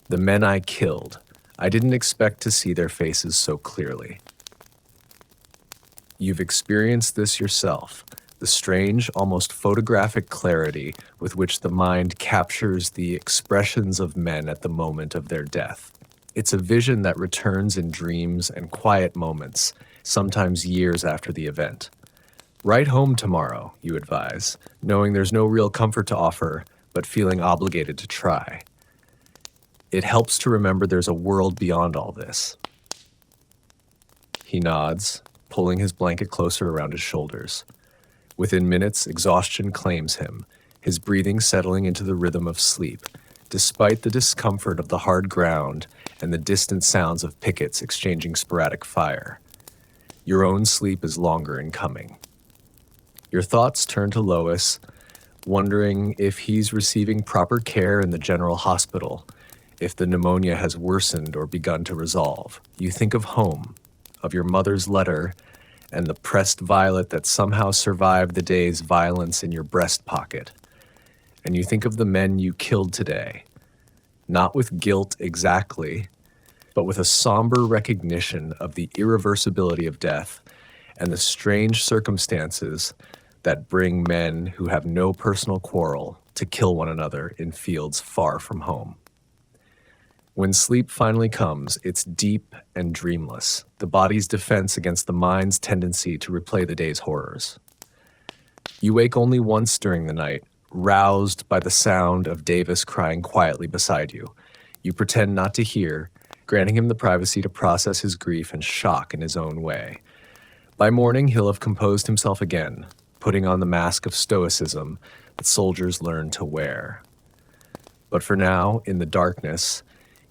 "The men I killed. I didn't expect to see their faces so clearly." You've experienced this yourself, the strange, almost photographic clarity with which the mind captures the expressions of men at the moment of their death. It's a vision that returns in dreams and quiet moments, sometimes years after the event. "Write home tomorrow," you advise, knowing there's no real comfort to offer, but feeling obligated to try. It helps to remember there's a world beyond all this. He nods, pulling his blanket closer around his shoulders. Within minutes, exhaustion claims him, his breathing settling into the rhythm of sleep, despite the discomfort of the hard ground and the distant sounds of pickets exchanging sporadic fire. Your own sleep is longer in coming. Your thoughts turn to Lois, wondering if he's receiving proper care in the general hospital, if the pneumonia has worsened or begun to resolve. You think of home, of your mother's letter, and the pressed violet that somehow survived the day's violence in your breast pocket. And you think of the men you killed today, not with guilt exactly, but with a somber recognition of the irreversibility of death and the strange circumstances that bring men who have no personal quarrel to kill one another in fields far from home. When sleep finally comes, it's deep and dreamless, the body's defense against the mind's tendency to replay the day's horrors. You wake only once during the night, roused by the sound of Davis crying quietly beside you. You pretend not to hear, granting him the privacy to process his grief and shock in his own way. By morning, he'll have composed himself again, putting on the mask of stoicism that soldiers learn to wear. But for now, in the darkness,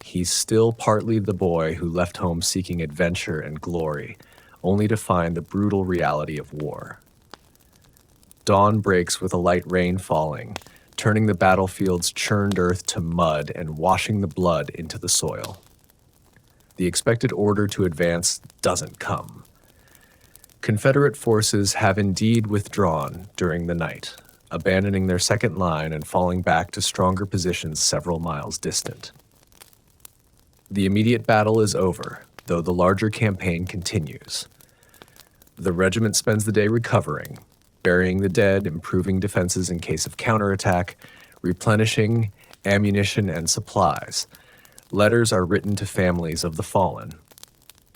he's still partly the boy who left home seeking adventure and glory, only to find the brutal reality of war. Dawn breaks with a light rain falling, turning the battlefield's churned earth to mud and washing the blood into the soil. The expected order to advance doesn't come. Confederate forces have indeed withdrawn during the night, abandoning their second line and falling back to stronger positions several miles distant. The immediate battle is over, though the larger campaign continues. The regiment spends the day recovering, burying the dead, improving defenses in case of counterattack, replenishing ammunition and supplies. Letters are written to families of the fallen,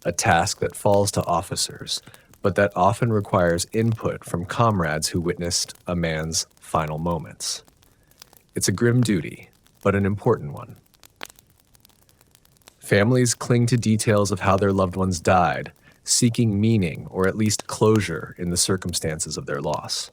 a task that falls to officers, but that often requires input from comrades who witnessed a man's final moments. It's a grim duty, but an important one. Families cling to details of how their loved ones died, seeking meaning or at least closure in the circumstances of their loss.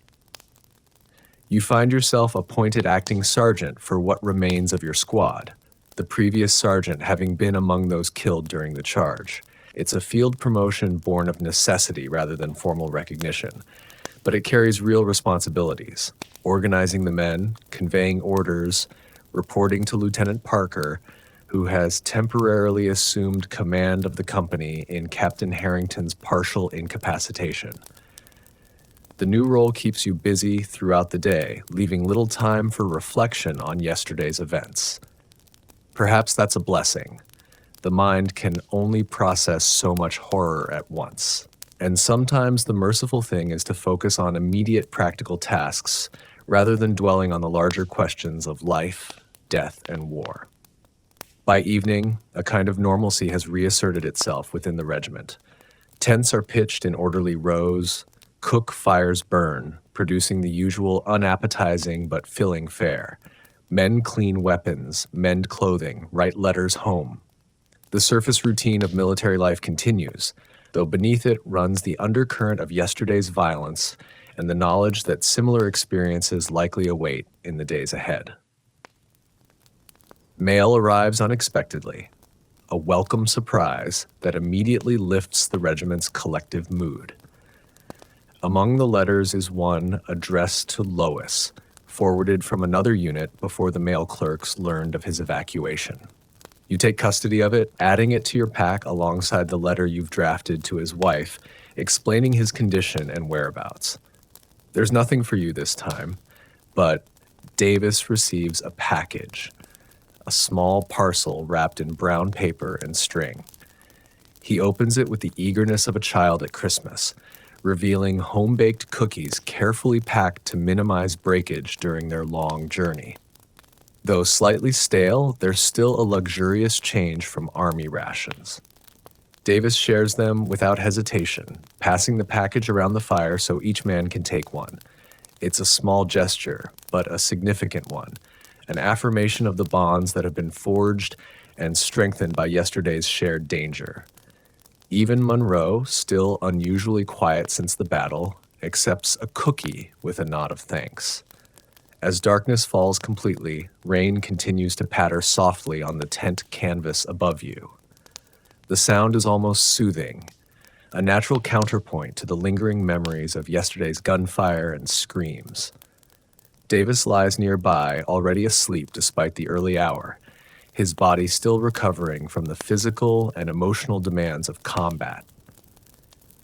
You find yourself appointed acting sergeant for what remains of your squad, the previous sergeant having been among those killed during the charge. It's a field promotion born of necessity rather than formal recognition, but it carries real responsibilities, organizing the men, conveying orders, reporting to Lieutenant Parker, who has temporarily assumed command of the company in Captain Harrington's partial incapacitation. The new role keeps you busy throughout the day, leaving little time for reflection on yesterday's events. Perhaps that's a blessing. The mind can only process so much horror at once. And sometimes the merciful thing is to focus on immediate practical tasks rather than dwelling on the larger questions of life, death, and war. By evening, a kind of normalcy has reasserted itself within the regiment. Tents are pitched in orderly rows, cook fires burn, producing the usual unappetizing but filling fare. Men clean weapons, mend clothing, write letters home. The surface routine of military life continues, though beneath it runs the undercurrent of yesterday's violence and the knowledge that similar experiences likely await in the days ahead. Mail arrives unexpectedly. a welcome surprise that immediately lifts the regiment's collective mood. Among the letters is one addressed to Lois, forwarded from another unit before the mail clerks learned of his evacuation. You take custody of it, adding it to your pack alongside the letter you've drafted to his wife, explaining his condition and whereabouts. There's nothing for you this time, but Davis receives a package, a small parcel wrapped in brown paper and string. He opens it with the eagerness of a child at Christmas, revealing home-baked cookies carefully packed to minimize breakage during their long journey. Though slightly stale, they're still a luxurious change from army rations. Davis shares them without hesitation, passing the package around the fire so each man can take one. It's a small gesture, but a significant one, an affirmation of the bonds that have been forged and strengthened by yesterday's shared danger. Even Monroe, still unusually quiet since the battle, accepts a cookie with a nod of thanks. As darkness falls completely, rain continues to patter softly on the tent canvas above you. The sound is almost soothing, a natural counterpoint to the lingering memories of yesterday's gunfire and screams. Davis lies nearby, already asleep despite the early hour, his body still recovering from the physical and emotional demands of combat.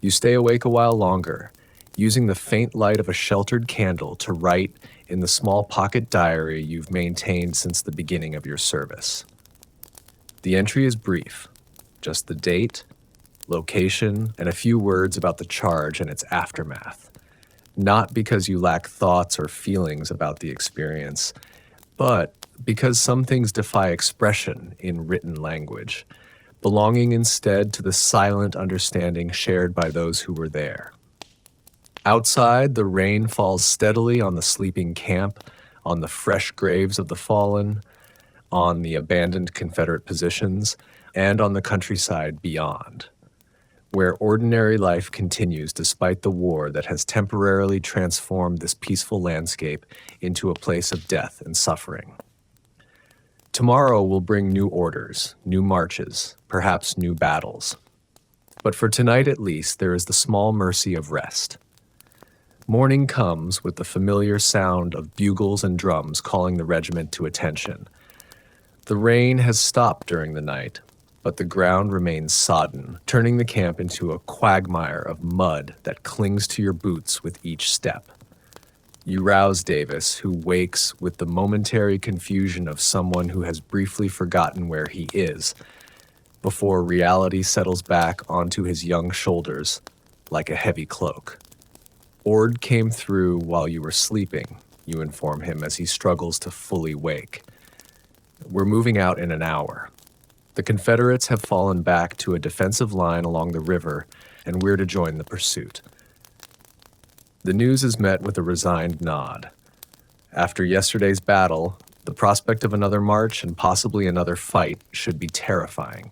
You stay awake a while longer, using the faint light of a sheltered candle to write in the small pocket diary you've maintained since the beginning of your service. The entry is brief, just the date, location, and a few words about the charge and its aftermath. Not because you lack thoughts or feelings about the experience, but because some things defy expression in written language, belonging instead to the silent understanding shared by those who were there. Outside, the rain falls steadily on the sleeping camp, on the fresh graves of the fallen, on the abandoned Confederate positions, and on the countryside beyond, where ordinary life continues despite the war that has temporarily transformed this peaceful landscape into a place of death and suffering. Tomorrow will bring new orders, new marches, perhaps new battles. But for tonight at least, there is the small mercy of rest. Morning comes with the familiar sound of bugles and drums calling the regiment to attention. The rain has stopped during the night, but the ground remains sodden, turning the camp into a quagmire of mud that clings to your boots with each step. You rouse Davis, who wakes with the momentary confusion of someone who has briefly forgotten where he is, before reality settles back onto his young shoulders like a heavy cloak. Ord came through while you were sleeping, you inform him as he struggles to fully wake. We're moving out in an hour. The Confederates have fallen back to a defensive line along the river, and we're to join the pursuit. The news is met with a resigned nod. After yesterday's battle, the prospect of another march and possibly another fight should be terrifying.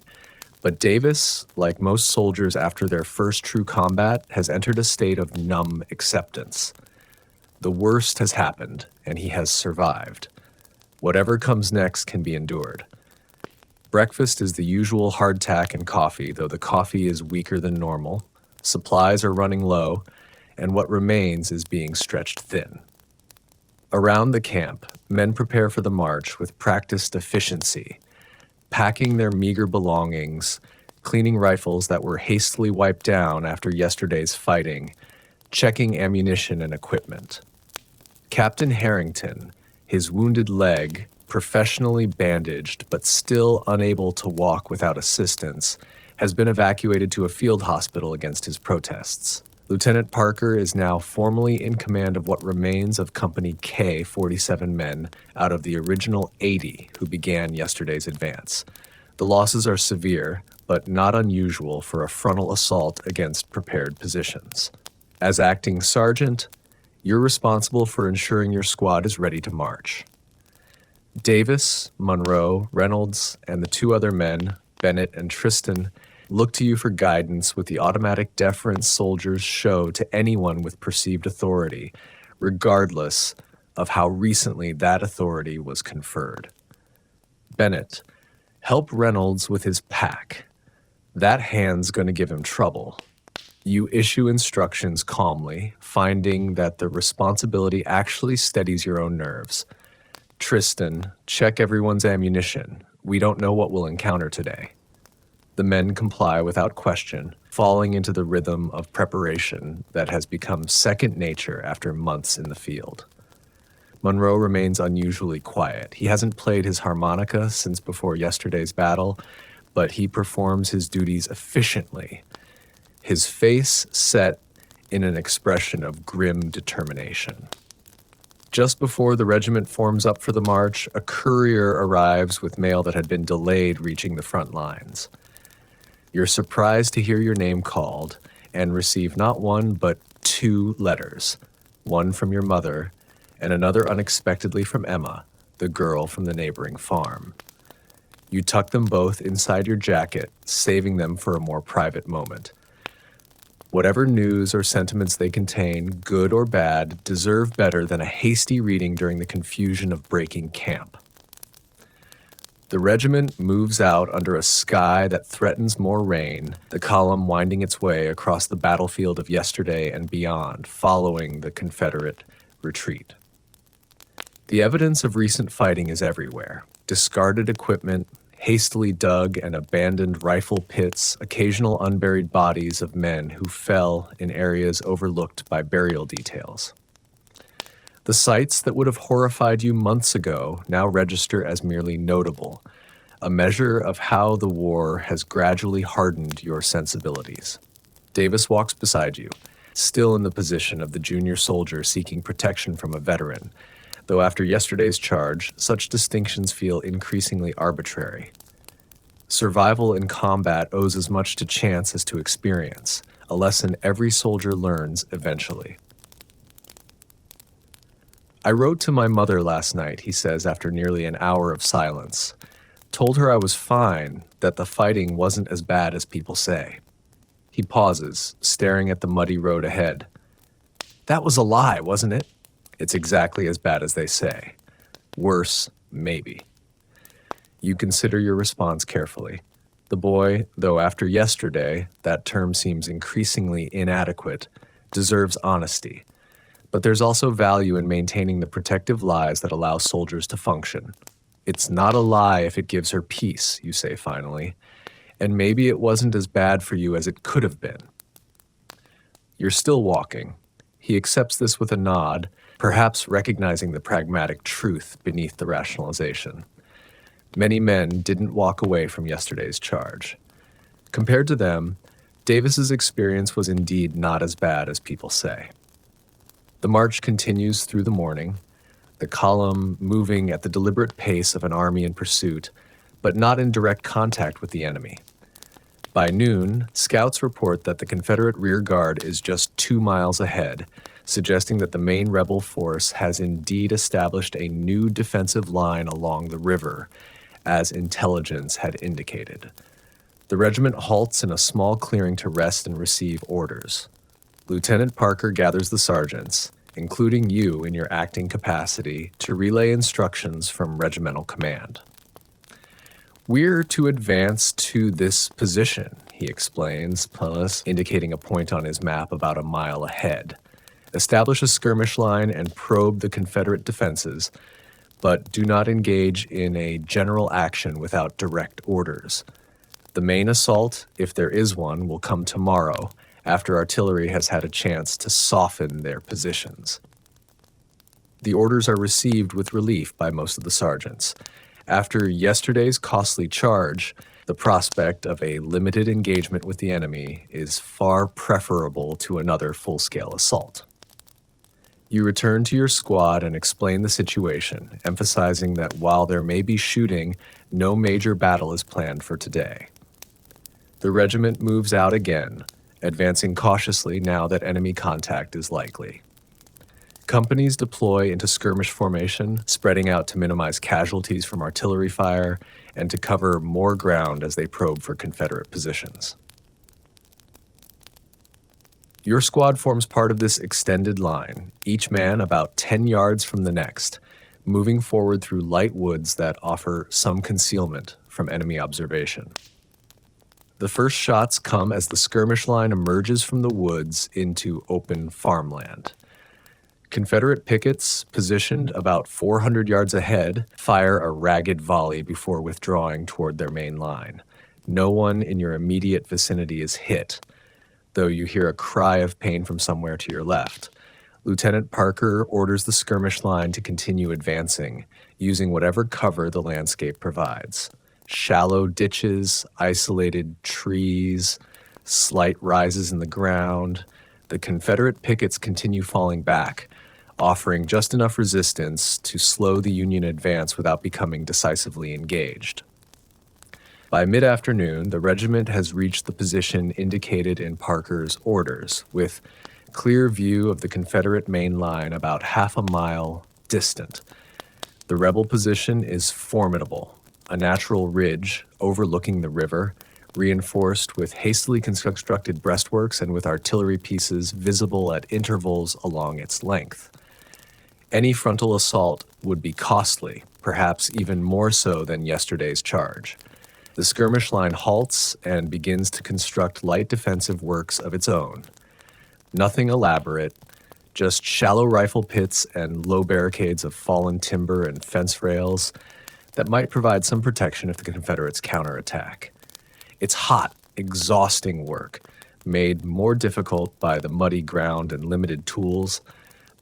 But Davis, like most soldiers after their first true combat, has entered a state of numb acceptance. The worst has happened, and he has survived. Whatever comes next can be endured. Breakfast is the usual hardtack and coffee, though the coffee is weaker than normal. Supplies are running low, and what remains is being stretched thin. Around the camp, men prepare for the march with practiced efficiency, packing their meager belongings, cleaning rifles that were hastily wiped down after yesterday's fighting, checking ammunition and equipment. Captain Harrington, his wounded leg professionally bandaged but still unable to walk without assistance, has been evacuated to a field hospital against his protests. Lieutenant Parker is now formally in command of what remains of Company K, 47 men out of the original 80 who began yesterday's advance. The losses are severe, but not unusual for a frontal assault against prepared positions. As acting sergeant, you're responsible for ensuring your squad is ready to march. Davis, Monroe, Reynolds, and the two other men, Bennett and Tristan, look to you for guidance with the automatic deference soldiers show to anyone with perceived authority, regardless of how recently that authority was conferred. Bennett, Help Reynolds with his pack. That hand's going to give him trouble. You issue instructions calmly, finding that the responsibility actually steadies your own nerves. Tristan, check everyone's ammunition. We don't know what we'll encounter today. The men comply without question, falling into the rhythm of preparation that has become second nature after months in the field. Monroe remains unusually quiet. He hasn't played his harmonica since before yesterday's battle, but he performs his duties efficiently, his face set in an expression of grim determination. Just before the regiment forms up for the march, a courier arrives with mail that had been delayed reaching the front lines. You're surprised to hear your name called and receive not one but 2 letters, one from your mother and another unexpectedly from Emma, the girl from the neighboring farm. You tuck them both inside your jacket, saving them for a more private moment. Whatever news or sentiments they contain, good or bad, deserve better than a hasty reading during the confusion of breaking camp. The regiment moves out under a sky that threatens more rain, the column winding its way across the battlefield of yesterday and beyond, following the Confederate retreat. The evidence of recent fighting is everywhere. Discarded equipment, hastily dug and abandoned rifle pits, occasional unburied bodies of men who fell in areas overlooked by burial details. The sights that would have horrified you months ago now register as merely notable, a measure of how the war has gradually hardened your sensibilities. Davis walks beside you, still in the position of the junior soldier seeking protection from a veteran, though after yesterday's charge, such distinctions feel increasingly arbitrary. Survival in combat owes as much to chance as to experience, a lesson every soldier learns eventually. I wrote to my mother last night, he says after nearly an hour of silence. Told her I was fine, that the fighting wasn't as bad as people say. He pauses, staring at the muddy road ahead. That was a lie, wasn't it? It's exactly as bad as they say. Worse, maybe. You consider your response carefully. The boy, though after yesterday, that term seems increasingly inadequate, deserves honesty. But there's also value in maintaining the protective lies that allow soldiers to function. It's not a lie if it gives her peace, you say finally, and maybe it wasn't as bad for you as it could have been. You're still walking. He accepts this with a nod, perhaps recognizing the pragmatic truth beneath the rationalization. Many men didn't walk away from yesterday's charge. Compared to them, Davis's experience was indeed not as bad as people say. The march continues through the morning, the column moving at the deliberate pace of an army in pursuit, but not in direct contact with the enemy. By noon, scouts report that the Confederate rear guard is just 2 miles ahead, suggesting that the main rebel force has indeed established a new defensive line along the river, as intelligence had indicated. The regiment halts in a small clearing to rest and receive orders. Lieutenant Parker gathers the sergeants, including you in your acting capacity, to relay instructions from regimental command. We're to advance to this position, he explains, indicating a point on his map about a mile ahead. Establish a skirmish line and probe the Confederate defenses, but do not engage in a general action without direct orders. The main assault, if there is one, will come tomorrow, after artillery has had a chance to soften their positions. The orders are received with relief by most of the sergeants. After yesterday's costly charge, the prospect of a limited engagement with the enemy is far preferable to another full-scale assault. You return to your squad and explain the situation, emphasizing that while there may be shooting, no major battle is planned for today. The regiment moves out again, advancing cautiously now that enemy contact is likely. Companies deploy into skirmish formation, spreading out to minimize casualties from artillery fire and to cover more ground as they probe for Confederate positions. Your squad forms part of this extended line, each man about 10 yards from the next, moving forward through light woods that offer some concealment from enemy observation. The first shots come as the skirmish line emerges from the woods into open farmland. Confederate pickets, positioned about 400 yards ahead, fire a ragged volley before withdrawing toward their main line. No one in your immediate vicinity is hit, though you hear a cry of pain from somewhere to your left. Lieutenant Parker orders the skirmish line to continue advancing, using whatever cover the landscape provides. Shallow ditches, isolated trees, slight rises in the ground. The Confederate pickets continue falling back, offering just enough resistance to slow the Union advance without becoming decisively engaged. By mid-afternoon, the regiment has reached the position indicated in Parker's orders, with clear view of the Confederate main line about half a mile distant. The rebel position is formidable, a natural ridge overlooking the river, reinforced with hastily constructed breastworks and with artillery pieces visible at intervals along its length. Any frontal assault would be costly, perhaps even more so than yesterday's charge. The skirmish line halts and begins to construct light defensive works of its own. Nothing elaborate, just shallow rifle pits and low barricades of fallen timber and fence rails that might provide some protection if the Confederates counterattack. It's hot, exhausting work, made more difficult by the muddy ground and limited tools,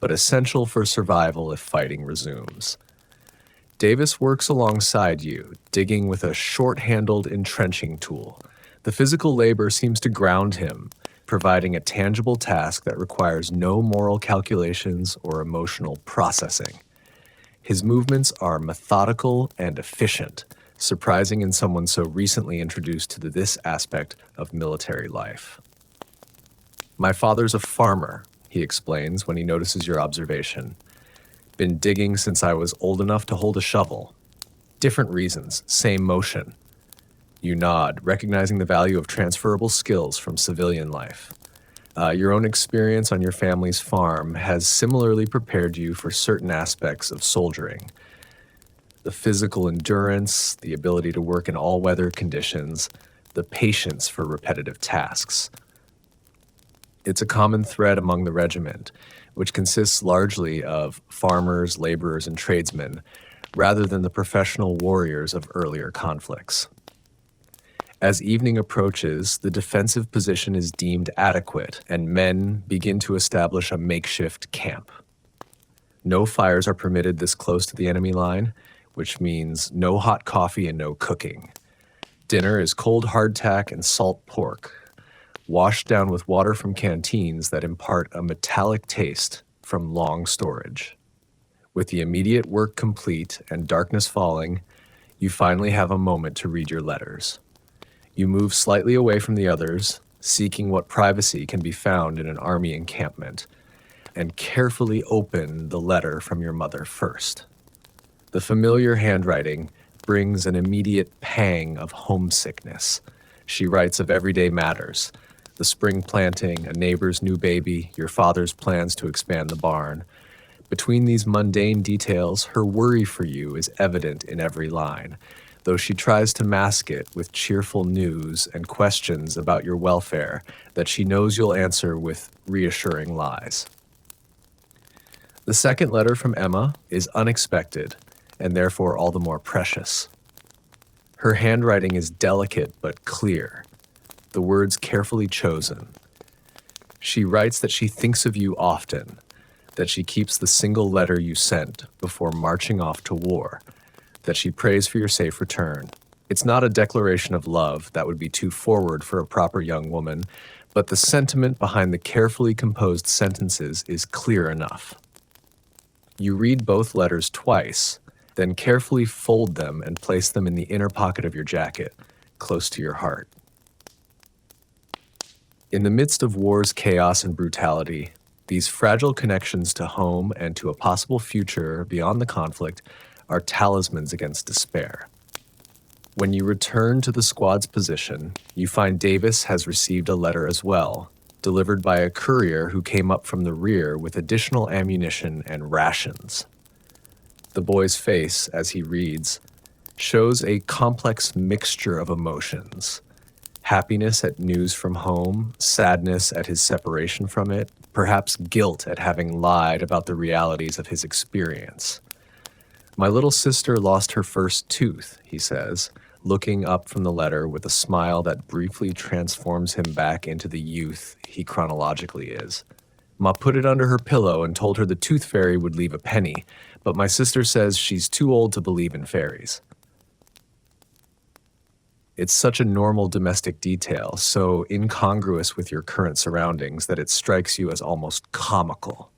but essential for survival if fighting resumes. Davis works alongside you, digging with a short-handled entrenching tool. The physical labor seems to ground him, providing a tangible task that requires no moral calculations or emotional processing. His movements are methodical and efficient, surprising in someone so recently introduced to this aspect of military life. "My father's a farmer," he explains when he notices your observation. "Been digging since I was old enough to hold a shovel. Different reasons, same motion." You nod, recognizing the value of transferable skills from civilian life. Your own experience on your family's farm has similarly prepared you for certain aspects of soldiering. The physical endurance, the ability to work in all weather conditions, the patience for repetitive tasks. It's a common thread among the regiment, which consists largely of farmers, laborers, and tradesmen, rather than the professional warriors of earlier conflicts. As evening approaches, the defensive position is deemed adequate, and men begin to establish a makeshift camp. No fires are permitted this close to the enemy line, which means no hot coffee and no cooking. Dinner is cold hardtack and salt pork, washed down with water from canteens that impart a metallic taste from long storage. With the immediate work complete and darkness falling, you finally have a moment to read your letters. You move slightly away from the others, seeking what privacy can be found in an army encampment, and carefully open the letter from your mother first. The familiar handwriting brings an immediate pang of homesickness. She writes of everyday matters: the spring planting, a neighbor's new baby, your father's plans to expand the barn. Between these mundane details, her worry for you is evident in every line, though she tries to mask it with cheerful news and questions about your welfare that she knows you'll answer with reassuring lies. The second letter from Emma is unexpected, and therefore all the more precious. Her handwriting is delicate but clear, the words carefully chosen. She writes that she thinks of you often, that she keeps the single letter you sent before marching off to war, that she prays for your safe return. It's not a declaration of love that would be too forward for a proper young woman, but the sentiment behind the carefully composed sentences is clear enough. You read both letters twice, then carefully fold them and place them in the inner pocket of your jacket, close to your heart. In the midst of war's chaos and brutality, these fragile connections to home and to a possible future beyond the conflict are talismans against despair. When you return to the squad's position, you find Davis has received a letter as well, delivered by a courier who came up from the rear with additional ammunition and rations. The boy's face, as he reads, shows a complex mixture of emotions. Happiness at news from home, sadness at his separation from it, perhaps guilt at having lied about the realities of his experience. My little sister lost her first tooth, he says, looking up from the letter with a smile that briefly transforms him back into the youth he chronologically is. Ma put it under her pillow and told her the tooth fairy would leave a penny, but my sister says she's too old to believe in fairies. It's such a normal domestic detail, so incongruous with your current surroundings that it strikes you as almost comical.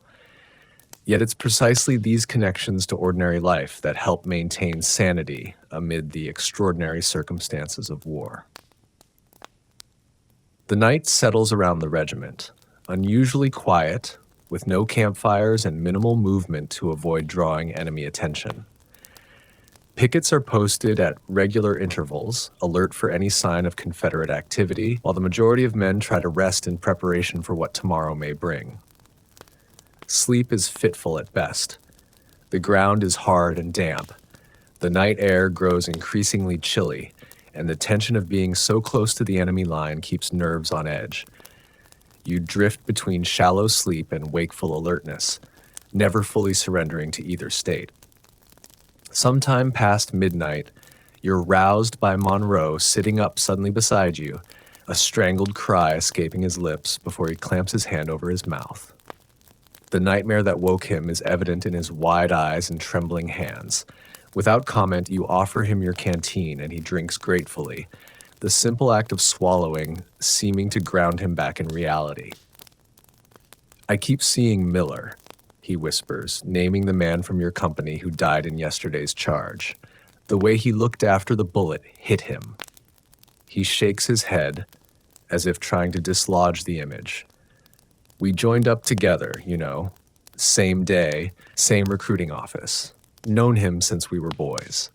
Yet it's precisely these connections to ordinary life that help maintain sanity amid the extraordinary circumstances of war. The night settles around the regiment, unusually quiet, with no campfires and minimal movement to avoid drawing enemy attention. Pickets are posted at regular intervals, alert for any sign of Confederate activity, while the majority of men try to rest in preparation for what tomorrow may bring. Sleep is fitful at best. The ground is hard and damp. The night air grows increasingly chilly, and the tension of being so close to the enemy line keeps nerves on edge. You drift between shallow sleep and wakeful alertness, never fully surrendering to either state. Sometime past midnight, you're roused by Monroe sitting up suddenly beside you, a strangled cry escaping his lips before he clamps his hand over his mouth. The nightmare that woke him is evident in his wide eyes and trembling hands. Without comment, you offer him your canteen and he drinks gratefully, the simple act of swallowing seeming to ground him back in reality. "I keep seeing Miller," he whispers, naming the man from your company who died in yesterday's charge. The way he looked after the bullet hit him. He shakes his head, as if trying to dislodge the image. "We joined up together, you know. Same day, same recruiting office. Known him since we were boys."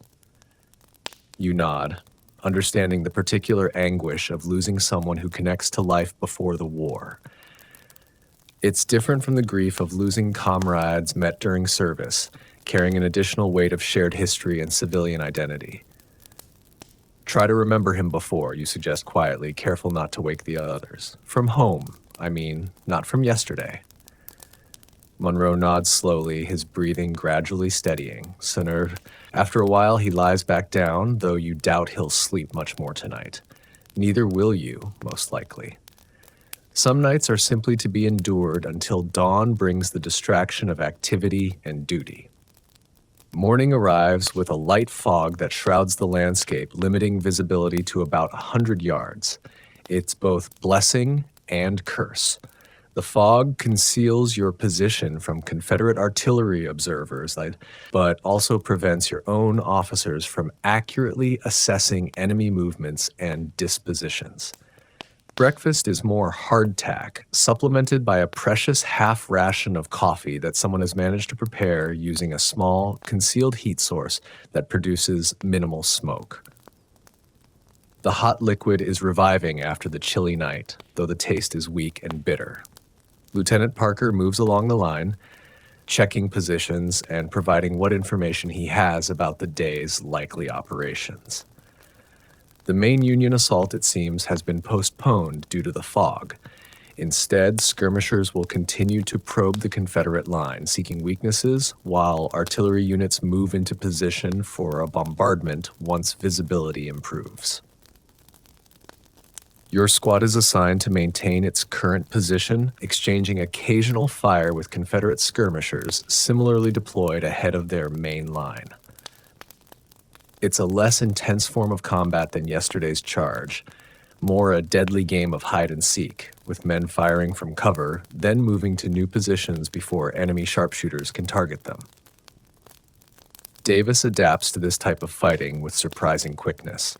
You nod, understanding the particular anguish of losing someone who connects to life before the war. It's different from the grief of losing comrades met during service, carrying an additional weight of shared history and civilian identity. "Try to remember him before," you suggest quietly, careful not to wake the others. "From home, I mean, not from yesterday." Monroe nods slowly, his breathing gradually steadying. After a while, he lies back down, though you doubt he'll sleep much more tonight. Neither will you, most likely. Some nights are simply to be endured until dawn brings the distraction of activity and duty. Morning arrives with a light fog that shrouds the landscape, limiting visibility to about 100 yards. It's both blessing and curse. The fog conceals your position from Confederate artillery observers, but also prevents your own officers from accurately assessing enemy movements and dispositions. Breakfast is more hardtack, supplemented by a precious half ration of coffee that someone has managed to prepare using a small, concealed heat source that produces minimal smoke. The hot liquid is reviving after the chilly night, though the taste is weak and bitter. Lieutenant Parker moves along the line, checking positions and providing what information he has about the day's likely operations. The main Union assault, it seems, has been postponed due to the fog. Instead, skirmishers will continue to probe the Confederate line, seeking weaknesses, while artillery units move into position for a bombardment once visibility improves. Your squad is assigned to maintain its current position, exchanging occasional fire with Confederate skirmishers similarly deployed ahead of their main line. It's a less intense form of combat than yesterday's charge, more a deadly game of hide and seek, with men firing from cover, then moving to new positions before enemy sharpshooters can target them. Davis adapts to this type of fighting with surprising quickness.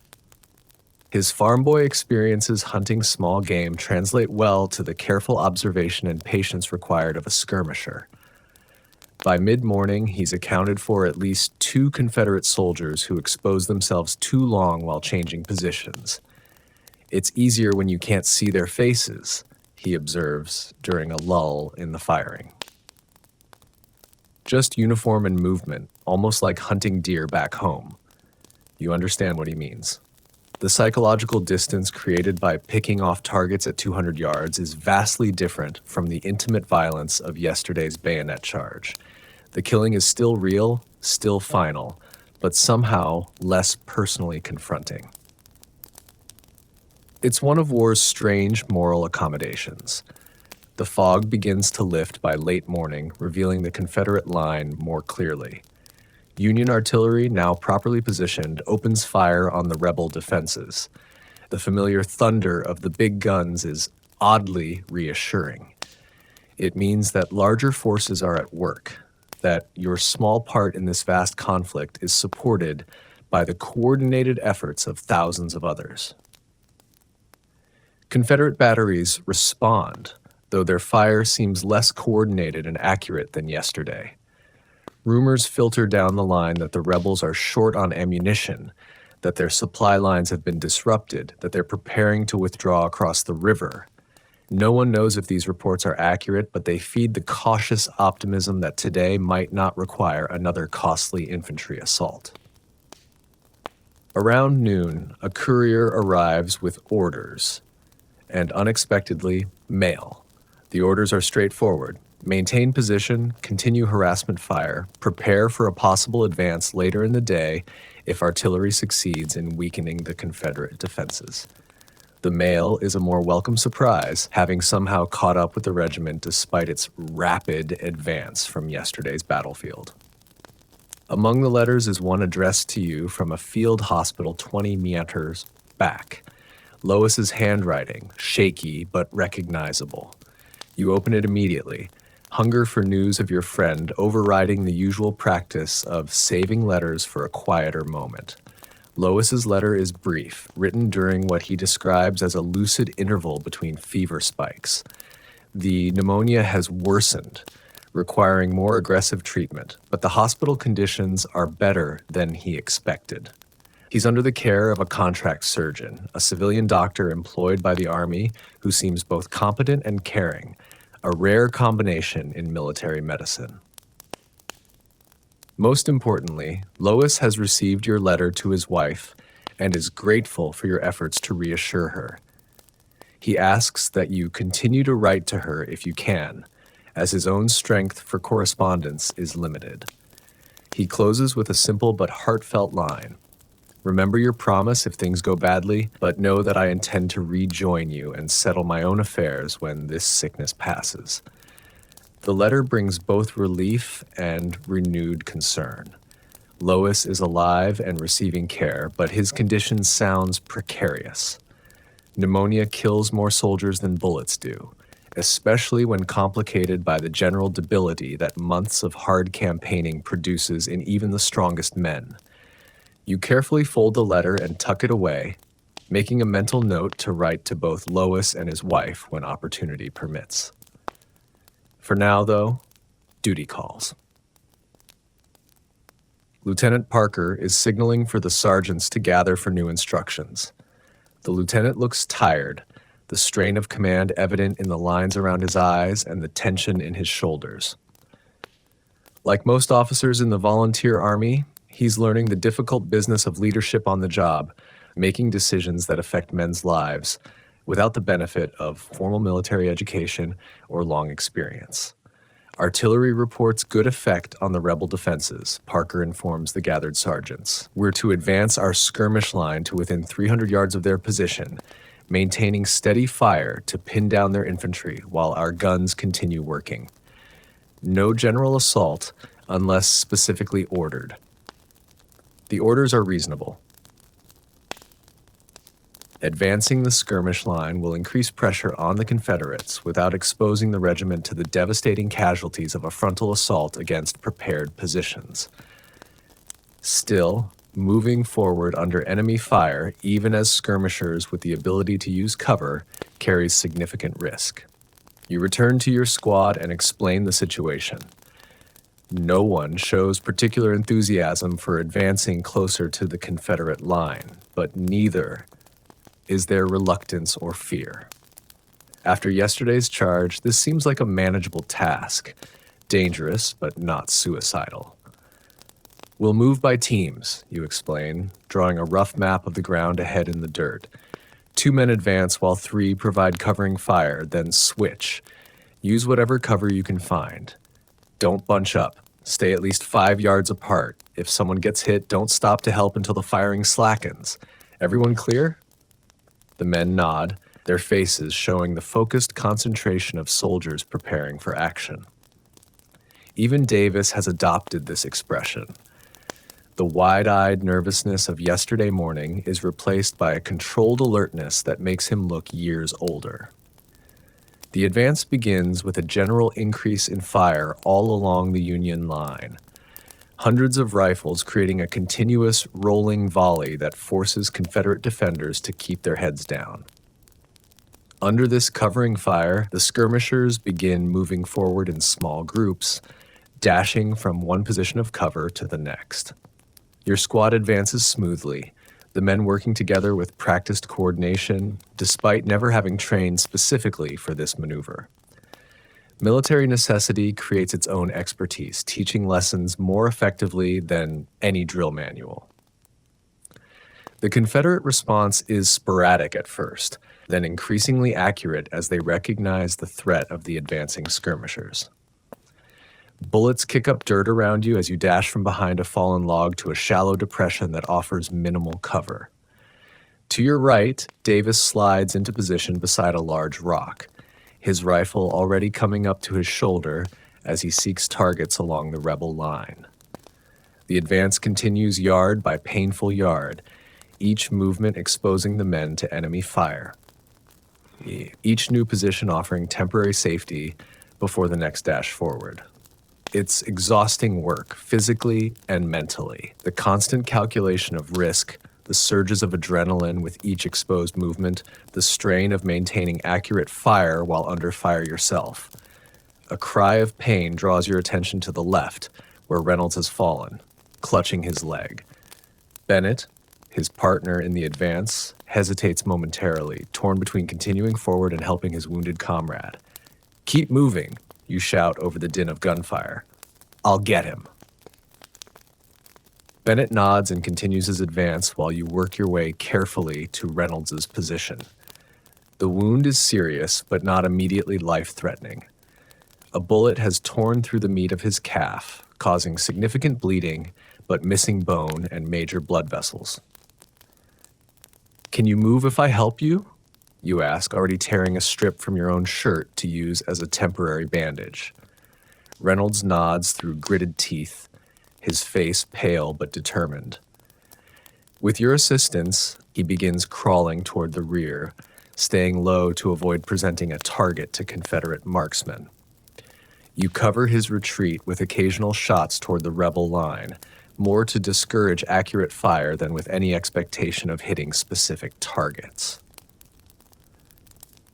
His farm boy experiences hunting small game translate well to the careful observation and patience required of a skirmisher. By mid-morning, he's accounted for at least 2 Confederate soldiers who expose themselves too long while changing positions. "It's easier when you can't see their faces," he observes during a lull in the firing. Just uniform and movement, almost like hunting deer back home. You understand what he means. The psychological distance created by picking off targets at 200 yards is vastly different from the intimate violence of yesterday's bayonet charge. The killing is still real, still final, but somehow less personally confronting. It's one of war's strange moral accommodations. The fog begins to lift by late morning, revealing the Confederate line more clearly. Union artillery, now properly positioned, opens fire on the rebel defenses. The familiar thunder of the big guns is oddly reassuring. It means that larger forces are at work, that your small part in this vast conflict is supported by the coordinated efforts of thousands of others. Confederate batteries respond, though their fire seems less coordinated and accurate than yesterday. Rumors filter down the line that the rebels are short on ammunition, that their supply lines have been disrupted, that they're preparing to withdraw across the river. No one knows if these reports are accurate, but they feed the cautious optimism that today might not require another costly infantry assault. Around noon, a courier arrives with orders, and unexpectedly, mail. The orders are straightforward. Maintain position, continue harassment fire, prepare for a possible advance later in the day if artillery succeeds in weakening the Confederate defenses. The mail is a more welcome surprise, having somehow caught up with the regiment despite its rapid advance from yesterday's battlefield. Among the letters is one addressed to you from a field hospital 20 meters back. Lois's handwriting, shaky but recognizable. You open it immediately, hunger for news of your friend overriding the usual practice of saving letters for a quieter moment. Lois's letter is brief, written during what he describes as a lucid interval between fever spikes. The pneumonia has worsened, requiring more aggressive treatment, but the hospital conditions are better than he expected. He's under the care of a contract surgeon, a civilian doctor employed by the Army who seems both competent and caring, a rare combination in military medicine. Most importantly, Lois has received your letter to his wife and is grateful for your efforts to reassure her. He asks that you continue to write to her if you can, as his own strength for correspondence is limited. He closes with a simple but heartfelt line. Remember your promise if things go badly, but know that I intend to rejoin you and settle my own affairs when this sickness passes. The letter brings both relief and renewed concern. Lois is alive and receiving care, but his condition sounds precarious. Pneumonia kills more soldiers than bullets do, especially when complicated by the general debility that months of hard campaigning produces in even the strongest men. You carefully fold the letter and tuck it away, making a mental note to write to both Lois and his wife when opportunity permits. For now, though, duty calls. Lieutenant Parker is signaling for the sergeants to gather for new instructions. The lieutenant looks tired, the strain of command evident in the lines around his eyes and the tension in his shoulders. Like most officers in the volunteer army, he's learning the difficult business of leadership on the job, making decisions that affect men's lives without the benefit of formal military education or long experience. Artillery reports good effect on the rebel defenses, Parker informs the gathered sergeants. We're to advance our skirmish line to within 300 yards of their position, maintaining steady fire to pin down their infantry while our guns continue working. No general assault unless specifically ordered. The orders are reasonable. Advancing the skirmish line will increase pressure on the Confederates without exposing the regiment to the devastating casualties of a frontal assault against prepared positions. Still, moving forward under enemy fire, even as skirmishers with the ability to use cover, carries significant risk. You return to your squad and explain the situation. No one shows particular enthusiasm for advancing closer to the Confederate line, but neither is there reluctance or fear. After yesterday's charge, this seems like a manageable task, dangerous but not suicidal. We'll move by teams, you explain, drawing a rough map of the ground ahead in the dirt. 2 men advance while 3 provide covering fire, then switch. Use whatever cover you can find. Don't bunch up. Stay at least 5 yards apart. If someone gets hit, don't stop to help until the firing slackens. Everyone clear? The men nod, their faces showing the focused concentration of soldiers preparing for action. Even Davis has adopted this expression. The wide-eyed nervousness of yesterday morning is replaced by a controlled alertness that makes him look years older. The advance begins with a general increase in fire all along the Union line. Hundreds of rifles creating a continuous rolling volley that forces Confederate defenders to keep their heads down. Under this covering fire, the skirmishers begin moving forward in small groups, dashing from one position of cover to the next. Your squad advances smoothly, the men working together with practiced coordination, despite never having trained specifically for this maneuver. Military necessity creates its own expertise, teaching lessons more effectively than any drill manual. The Confederate response is sporadic at first, then increasingly accurate as they recognize the threat of the advancing skirmishers. Bullets kick up dirt around you as you dash from behind a fallen log to a shallow depression that offers minimal cover. To your right, Davis slides into position beside a large rock, his rifle already coming up to his shoulder as he seeks targets along the rebel line. The advance continues yard by painful yard, each movement exposing the men to enemy fire, each new position offering temporary safety before the next dash forward. It's exhausting work, physically and mentally. The constant calculation of risk, the surges of adrenaline with each exposed movement, the strain of maintaining accurate fire while under fire yourself. A cry of pain draws your attention to the left, where Reynolds has fallen, clutching his leg. Bennett, his partner in the advance, hesitates momentarily, torn between continuing forward and helping his wounded comrade. "Keep moving," you shout over the din of gunfire. "I'll get him." Bennett nods and continues his advance while you work your way carefully to Reynolds' position. The wound is serious, but not immediately life-threatening. A bullet has torn through the meat of his calf, causing significant bleeding, but missing bone and major blood vessels. "Can you move if I help you?" you ask, already tearing a strip from your own shirt to use as a temporary bandage. Reynolds nods through gritted teeth, his face pale but determined. With your assistance, he begins crawling toward the rear, staying low to avoid presenting a target to Confederate marksmen. You cover his retreat with occasional shots toward the rebel line, more to discourage accurate fire than with any expectation of hitting specific targets.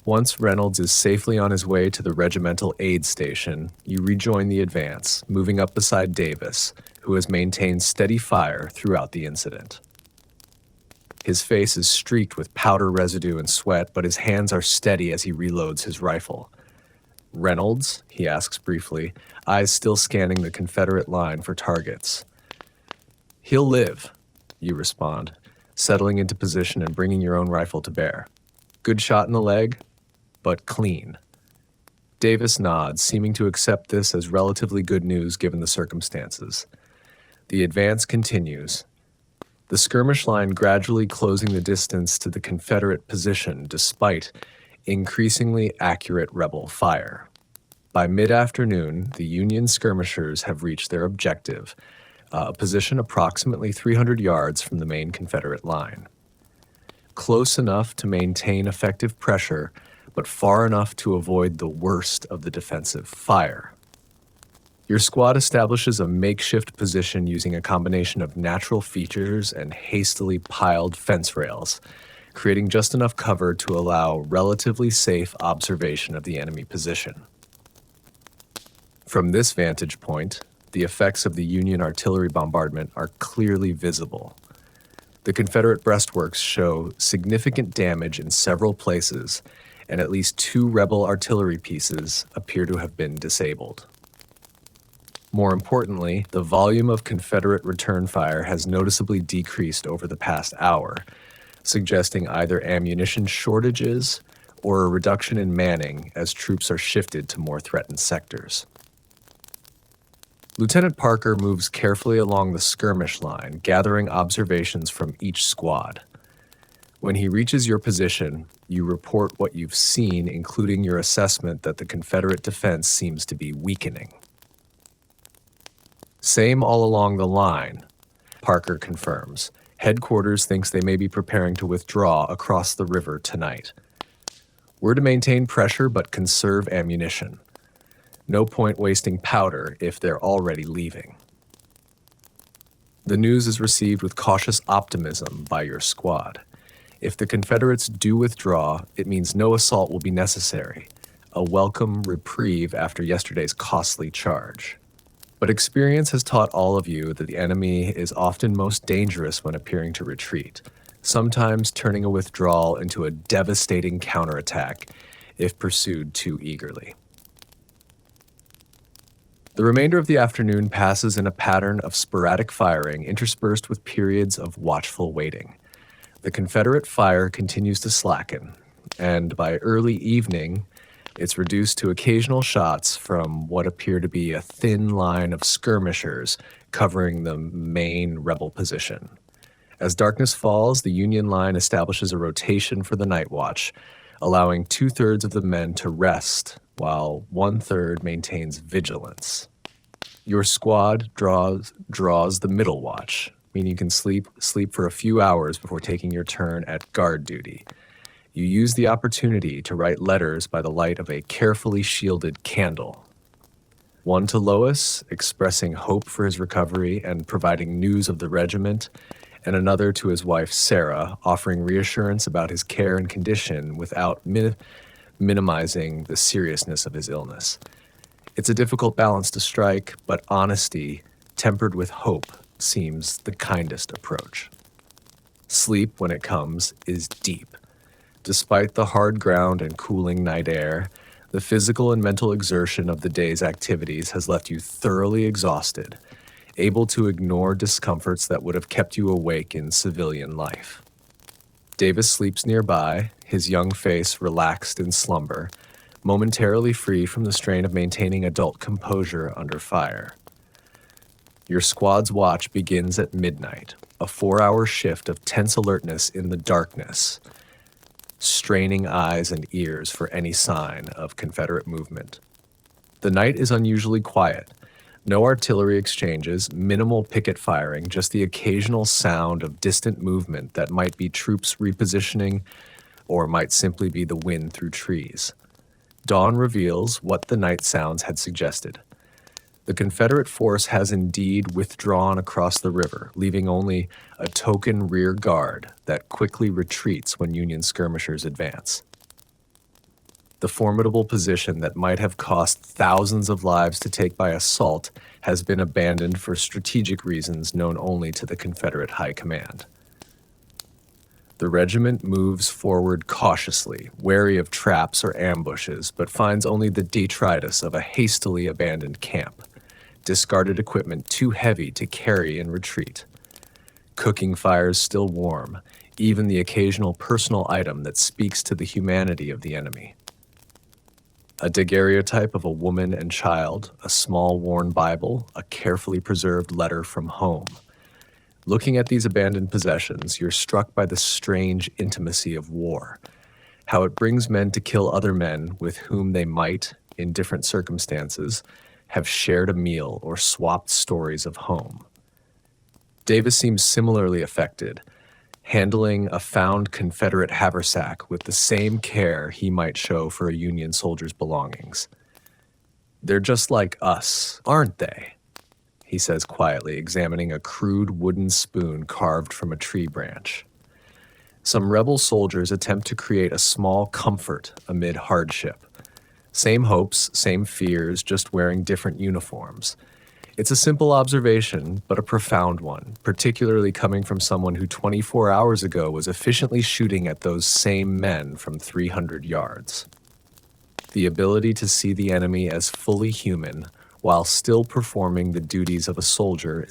Once Reynolds is safely on his way to the regimental aid station, you rejoin the advance, moving up beside Davis, who has maintained steady fire throughout the incident. His face is streaked with powder residue and sweat, but his hands are steady as he reloads his rifle. "Reynolds?" he asks briefly, eyes still scanning the Confederate line for targets. "He'll live," you respond, settling into position and bringing your own rifle to bear. "Good shot in the leg, but clean." Davis nods, seeming to accept this as relatively good news given the circumstances. The advance continues, the skirmish line gradually closing the distance to the Confederate position despite increasingly accurate rebel fire. By mid-afternoon, the Union skirmishers have reached their objective, a position approximately 300 yards from the main Confederate line. Close enough to maintain effective pressure, but far enough to avoid the worst of the defensive fire. Your squad establishes a makeshift position using a combination of natural features and hastily piled fence rails, creating just enough cover to allow relatively safe observation of the enemy position. From this vantage point, the effects of the Union artillery bombardment are clearly visible. The Confederate breastworks show significant damage in several places, and at least 2 rebel artillery pieces appear to have been disabled. More importantly, the volume of Confederate return fire has noticeably decreased over the past hour, suggesting either ammunition shortages or a reduction in manning as troops are shifted to more threatened sectors. Lieutenant Parker moves carefully along the skirmish line, gathering observations from each squad. When he reaches your position, you report what you've seen, including your assessment that the Confederate defense seems to be weakening. Same all along the line, Parker confirms. Headquarters thinks they may be preparing to withdraw across the river tonight. We're to maintain pressure but conserve ammunition. No point wasting powder if they're already leaving. The news is received with cautious optimism by your squad. If the Confederates do withdraw, it means no assault will be necessary, a welcome reprieve after yesterday's costly charge. But experience has taught all of you that the enemy is often most dangerous when appearing to retreat, sometimes turning a withdrawal into a devastating counterattack if pursued too eagerly. The remainder of the afternoon passes in a pattern of sporadic firing interspersed with periods of watchful waiting. The Confederate fire continues to slacken, and by early evening, it's reduced to occasional shots from what appear to be a thin line of skirmishers covering the main rebel position. As darkness falls, the Union line establishes a rotation for the night watch, allowing 2/3 of the men to rest while 1/3 maintains vigilance. Your squad draws the middle watch, meaning you can sleep for a few hours before taking your turn at guard duty. You use the opportunity to write letters by the light of a carefully shielded candle. One to Lois, expressing hope for his recovery and providing news of the regiment, and another to his wife Sarah, offering reassurance about his care and condition without minimizing the seriousness of his illness. It's a difficult balance to strike, but honesty, tempered with hope, seems the kindest approach. Sleep, when it comes, is deep. Despite the hard ground and cooling night air, the physical and mental exertion of the day's activities has left you thoroughly exhausted, able to ignore discomforts that would have kept you awake in civilian life. Davis sleeps nearby, his young face relaxed in slumber, momentarily free from the strain of maintaining adult composure under fire. Your squad's watch begins at midnight, a 4-hour shift of tense alertness in the darkness, straining eyes and ears for any sign of Confederate movement. The night is unusually quiet. No artillery exchanges, minimal picket firing, just the occasional sound of distant movement that might be troops repositioning or might simply be the wind through trees. Dawn reveals what the night sounds had suggested. The Confederate force has indeed withdrawn across the river, leaving only a token rear guard that quickly retreats when Union skirmishers advance. The formidable position that might have cost thousands of lives to take by assault has been abandoned for strategic reasons known only to the Confederate High Command. The regiment moves forward cautiously, wary of traps or ambushes, but finds only the detritus of a hastily abandoned camp, discarded equipment too heavy to carry in retreat. Cooking fires still warm, even the occasional personal item that speaks to the humanity of the enemy. A daguerreotype of a woman and child, a small worn Bible, a carefully preserved letter from home. Looking at these abandoned possessions, you're struck by the strange intimacy of war, how it brings men to kill other men with whom they might, in different circumstances, have shared a meal or swapped stories of home. Davis seems similarly affected, handling a found Confederate haversack with the same care he might show for a Union soldier's belongings. "They're just like us, aren't they?" he says quietly, examining a crude wooden spoon carved from a tree branch. Some rebel soldiers attempt to create a small comfort amid hardship. Same hopes, same fears, just wearing different uniforms. It's a simple observation, but a profound one, particularly coming from someone who 24 hours ago was efficiently shooting at those same men from 300 yards. The ability to see the enemy as fully human, while still performing the duties of a soldier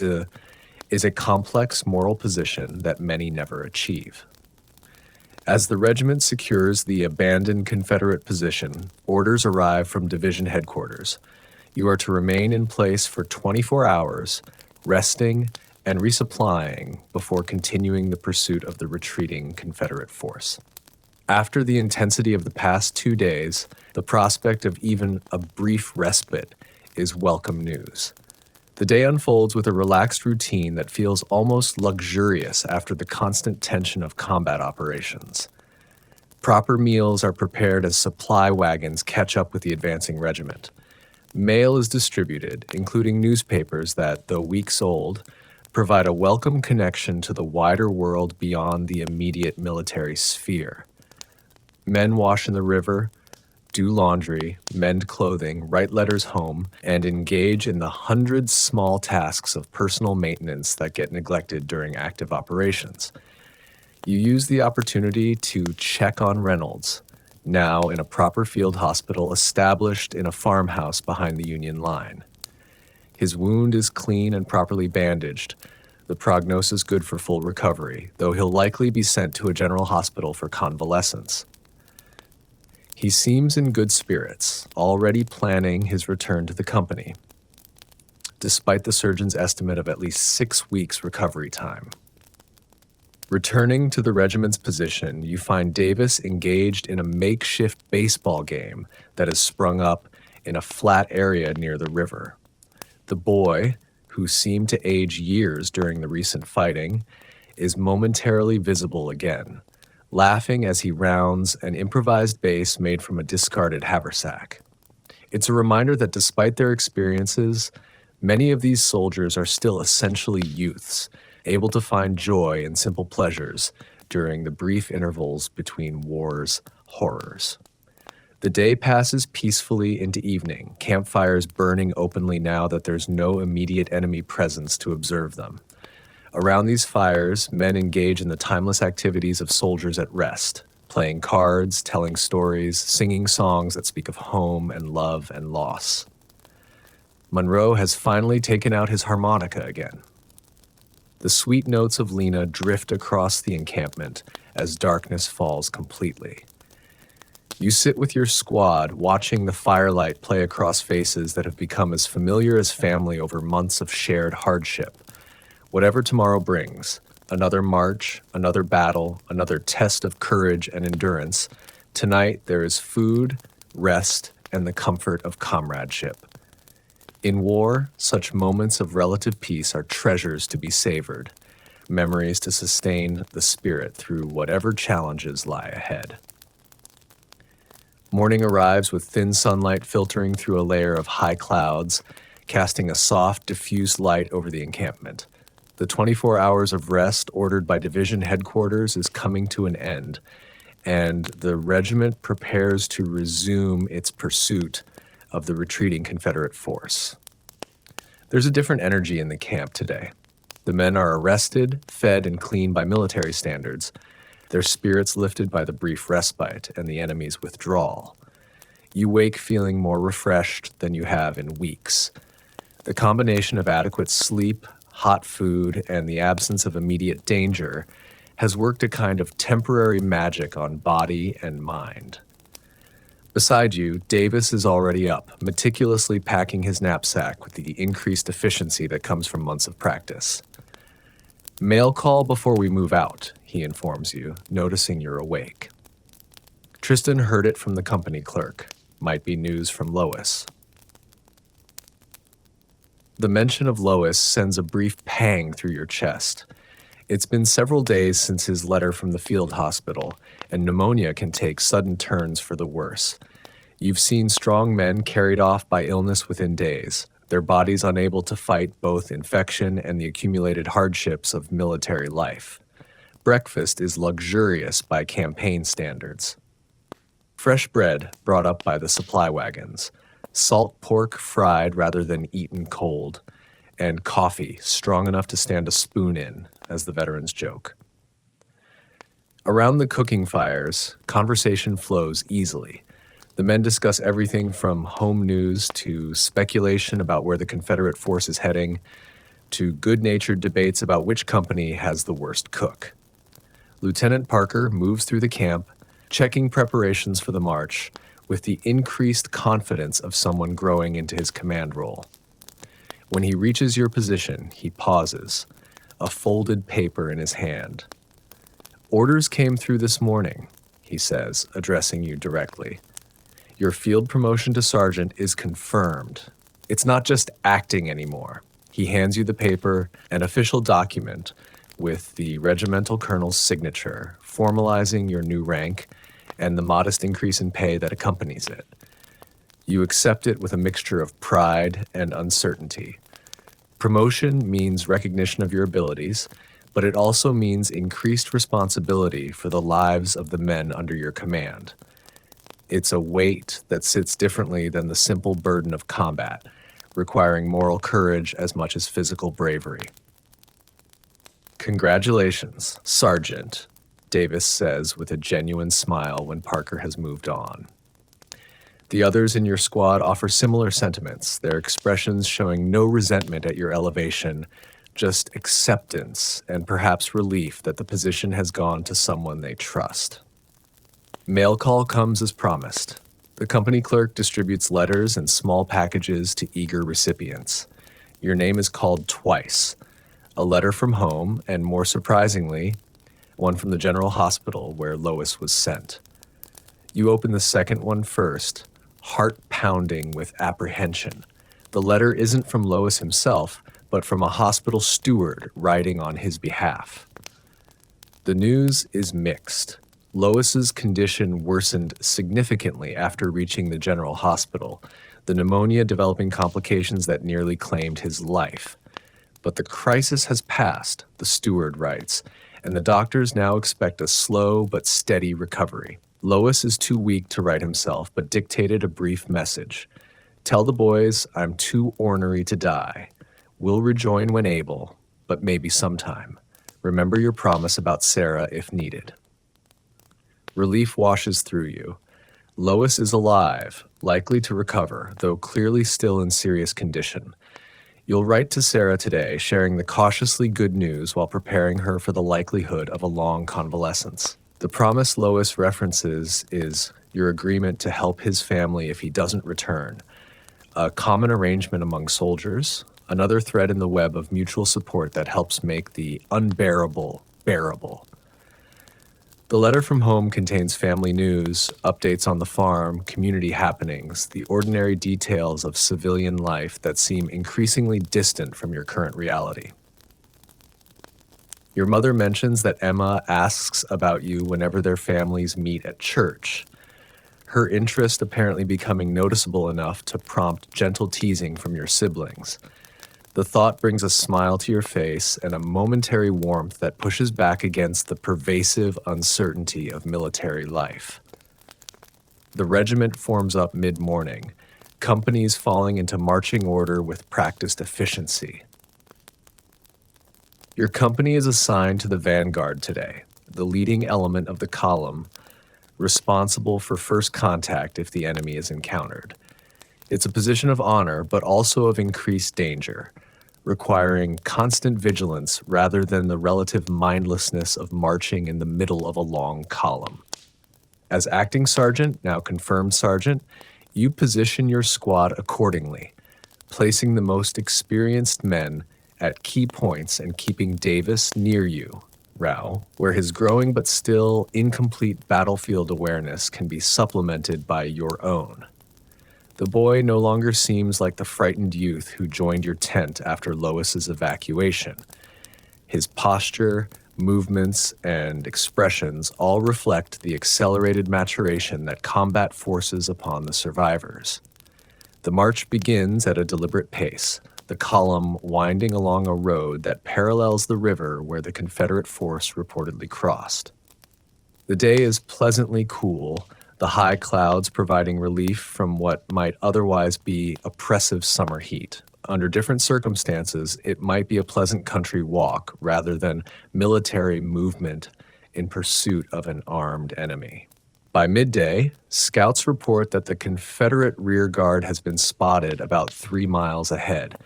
is a complex moral position that many never achieve. As the regiment secures the abandoned Confederate position, orders arrive from division headquarters. You are to remain in place for 24 hours, resting and resupplying before continuing the pursuit of the retreating Confederate force. After the intensity of the past 2 days, the prospect of even a brief respite is welcome news. The day unfolds with a relaxed routine that feels almost luxurious after the constant tension of combat operations. Proper meals are prepared as supply wagons catch up with the advancing regiment. Mail is distributed, including newspapers that, though weeks old, provide a welcome connection to the wider world beyond the immediate military sphere. Men wash in the river, do laundry, mend clothing, write letters home, and engage in the hundreds small tasks of personal maintenance that get neglected during active operations. You use the opportunity to check on Reynolds, now in a proper field hospital established in a farmhouse behind the Union line. His wound is clean and properly bandaged. The prognosis good for full recovery, though he'll likely be sent to a general hospital for convalescence. He seems in good spirits, already planning his return to the company, despite the surgeon's estimate of at least 6 weeks recovery time. Returning to the regiment's position, you find Davis engaged in a makeshift baseball game that has sprung up in a flat area near the river. The boy, who seemed to age years during the recent fighting, is momentarily visible again, laughing as he rounds an improvised base made from a discarded haversack. It's a reminder that despite their experiences, many of these soldiers are still essentially youths, able to find joy in simple pleasures during the brief intervals between war's horrors. The day passes peacefully into evening, campfires burning openly now that there's no immediate enemy presence to observe them. Around these fires, men engage in the timeless activities of soldiers at rest, playing cards, telling stories, singing songs that speak of home and love and loss. Monroe has finally taken out his harmonica again. The sweet notes of Lena drift across the encampment as darkness falls completely. You sit with your squad, watching the firelight play across faces that have become as familiar as family over months of shared hardship. Whatever tomorrow brings, another march, another battle, another test of courage and endurance, tonight there is food, rest, and the comfort of comradeship. In war, such moments of relative peace are treasures to be savored, memories to sustain the spirit through whatever challenges lie ahead. Morning arrives with thin sunlight filtering through a layer of high clouds, casting a soft, diffuse light over the encampment. The 24 hours of rest ordered by division headquarters is coming to an end, and the regiment prepares to resume its pursuit of the retreating Confederate force. There's a different energy in the camp today. The men are arrested, fed, and cleaned by military standards, their spirits lifted by the brief respite and the enemy's withdrawal. You wake feeling more refreshed than you have in weeks. The combination of adequate sleep, hot food, and the absence of immediate danger has worked a kind of temporary magic on body and mind. Beside you, Davis is already up, meticulously packing his knapsack with the increased efficiency that comes from months of practice. Mail call before we move out, he informs you, noticing you're awake. Tristan heard it from the company clerk. Might be news from Lois. The mention of Lois sends a brief pang through your chest. It's been several days since his letter from the field hospital, and pneumonia can take sudden turns for the worse. You've seen strong men carried off by illness within days, their bodies unable to fight both infection and the accumulated hardships of military life. Breakfast is luxurious by campaign standards. Fresh bread brought up by the supply wagons, salt pork fried rather than eaten cold, and coffee strong enough to stand a spoon in, as the veterans joke. Around the cooking fires, conversation flows easily. The men discuss everything from home news to speculation about where the Confederate force is heading to good-natured debates about which company has the worst cook. Lieutenant Parker moves through the camp, checking preparations for the march with the increased confidence of someone growing into his command role. When he reaches your position, he pauses, a folded paper in his hand. "Orders came through this morning," he says, addressing you directly. "Your field promotion to sergeant is confirmed. It's not just acting anymore." He hands you the paper, an official document with the regimental colonel's signature, formalizing your new rank and the modest increase in pay that accompanies it. You accept it with a mixture of pride and uncertainty. Promotion means recognition of your abilities, but it also means increased responsibility for the lives of the men under your command. It's a weight that sits differently than the simple burden of combat, requiring moral courage as much as physical bravery. "Congratulations, Sergeant," Davis says with a genuine smile when Parker has moved on. The others in your squad offer similar sentiments, their expressions showing no resentment at your elevation, just acceptance and perhaps relief that the position has gone to someone they trust. Mail call comes as promised. The company clerk distributes letters and small packages to eager recipients. Your name is called twice. A letter from home, and more surprisingly, one from the General Hospital where Lois was sent. You open the second one first, heart pounding with apprehension. The letter isn't from Lois himself, but from a hospital steward writing on his behalf. The news is mixed. Lois's condition worsened significantly after reaching the General Hospital, the pneumonia developing complications that nearly claimed his life. But the crisis has passed, the steward writes, and the doctors now expect a slow but steady recovery. Lois is too weak to write himself, but dictated a brief message. "Tell the boys I'm too ornery to die. We'll rejoin when able, but maybe sometime. Remember your promise about Sarah if needed." Relief washes through you. Lois is alive, likely to recover, though clearly still in serious condition. You'll write to Sarah today, sharing the cautiously good news while preparing her for the likelihood of a long convalescence. The promise Lois references is your agreement to help his family if he doesn't return, a common arrangement among soldiers, another thread in the web of mutual support that helps make the unbearable bearable. The letter from home contains family news, updates on the farm, community happenings, the ordinary details of civilian life that seem increasingly distant from your current reality. Your mother mentions that Emma asks about you whenever their families meet at church, her interest apparently becoming noticeable enough to prompt gentle teasing from your siblings. The thought brings a smile to your face and a momentary warmth that pushes back against the pervasive uncertainty of military life. The regiment forms up mid-morning, companies falling into marching order with practiced efficiency. Your company is assigned to the vanguard today, the leading element of the column, responsible for first contact if the enemy is encountered. It's a position of honor, but also of increased danger, requiring constant vigilance rather than the relative mindlessness of marching in the middle of a long column. As acting sergeant, now confirmed sergeant, you position your squad accordingly, placing the most experienced men at key points and keeping Davis near you, Rao, where his growing but still incomplete battlefield awareness can be supplemented by your own. The boy no longer seems like the frightened youth who joined your tent after Lois's evacuation. His posture, movements, and expressions all reflect the accelerated maturation that combat forces upon the survivors. The march begins at a deliberate pace, the column winding along a road that parallels the river where the Confederate force reportedly crossed. The day is pleasantly cool, the high clouds providing relief from what might otherwise be oppressive summer heat. Under different circumstances, it might be a pleasant country walk rather than military movement in pursuit of an armed enemy. By midday, scouts report that the Confederate rear guard has been spotted about 3 miles ahead,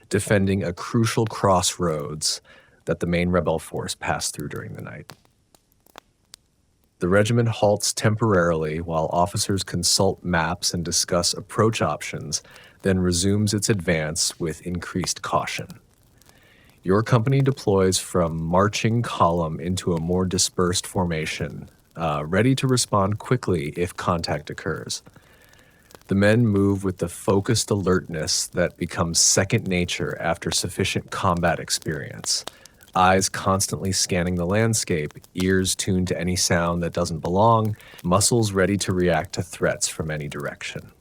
defending a crucial crossroads that the main rebel force passed through during the night. The regiment halts temporarily while officers consult maps and discuss approach options, then resumes its advance with increased caution. Your company deploys from marching column into a more dispersed formation, ready to respond quickly if contact occurs. The men move with the focused alertness that becomes second nature after sufficient combat experience. Eyes constantly scanning the landscape, ears tuned to any sound that doesn't belong, muscles ready to react to threats from any direction.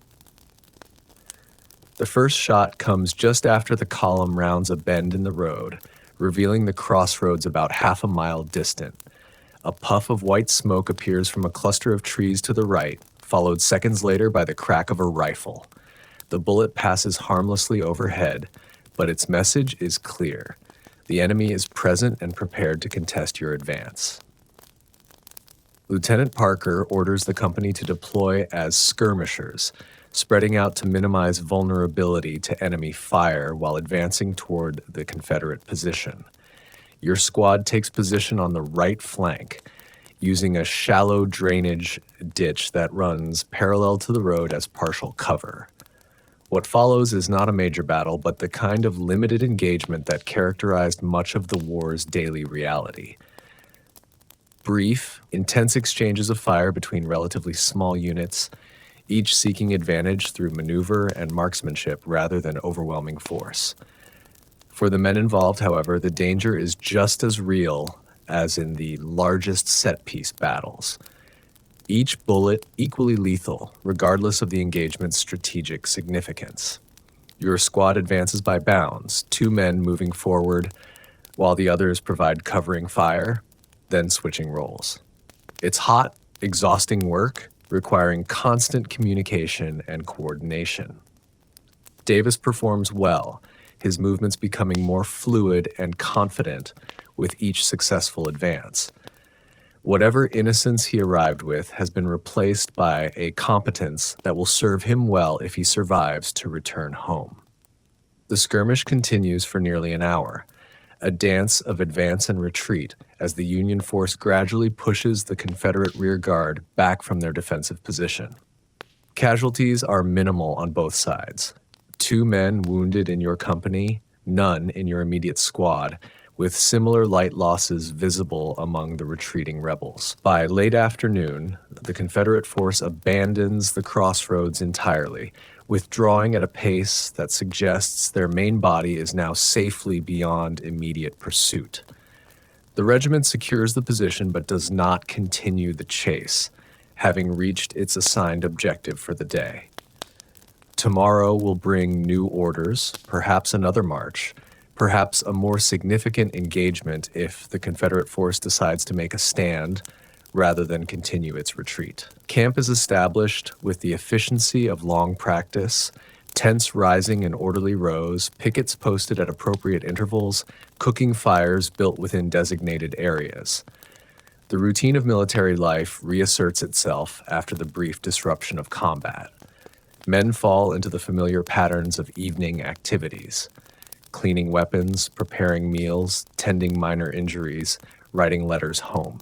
The first shot comes just after the column rounds a bend in the road, revealing the crossroads about half a mile distant. A puff of white smoke appears from a cluster of trees to the right, followed seconds later by the crack of a rifle. The bullet passes harmlessly overhead, but its message is clear. The enemy is present and prepared to contest your advance. Lieutenant Parker orders the company to deploy as skirmishers, spreading out to minimize vulnerability to enemy fire while advancing toward the Confederate position. Your squad takes position on the right flank, using a shallow drainage ditch that runs parallel to the road as partial cover. What follows is not a major battle, but the kind of limited engagement that characterized much of the war's daily reality. Brief, intense exchanges of fire between relatively small units, each seeking advantage through maneuver and marksmanship rather than overwhelming force. For the men involved, however, the danger is just as real as in the largest set-piece battles. Each bullet equally lethal, regardless of the engagement's strategic significance. Your squad advances by bounds, 2 men moving forward while the others provide covering fire, then switching roles. It's hot, exhausting work, requiring constant communication and coordination. Davis performs well, his movements becoming more fluid and confident with each successful advance. Whatever innocence he arrived with has been replaced by a competence that will serve him well if he survives to return home. The skirmish continues for nearly an hour, a dance of advance and retreat as the Union force gradually pushes the Confederate rear guard back from their defensive position. Casualties are minimal on both sides. 2 men wounded in your company, none in your immediate squad, with similar light losses visible among the retreating rebels. By late afternoon, the Confederate force abandons the crossroads entirely, withdrawing at a pace that suggests their main body is now safely beyond immediate pursuit. The regiment secures the position but does not continue the chase, having reached its assigned objective for the day. Tomorrow will bring new orders, perhaps another march, perhaps a more significant engagement if the Confederate force decides to make a stand rather than continue its retreat. Camp is established with the efficiency of long practice, tents rising in orderly rows, pickets posted at appropriate intervals, cooking fires built within designated areas. The routine of military life reasserts itself after the brief disruption of combat. Men fall into the familiar patterns of evening activities: cleaning weapons, preparing meals, tending minor injuries, writing letters home.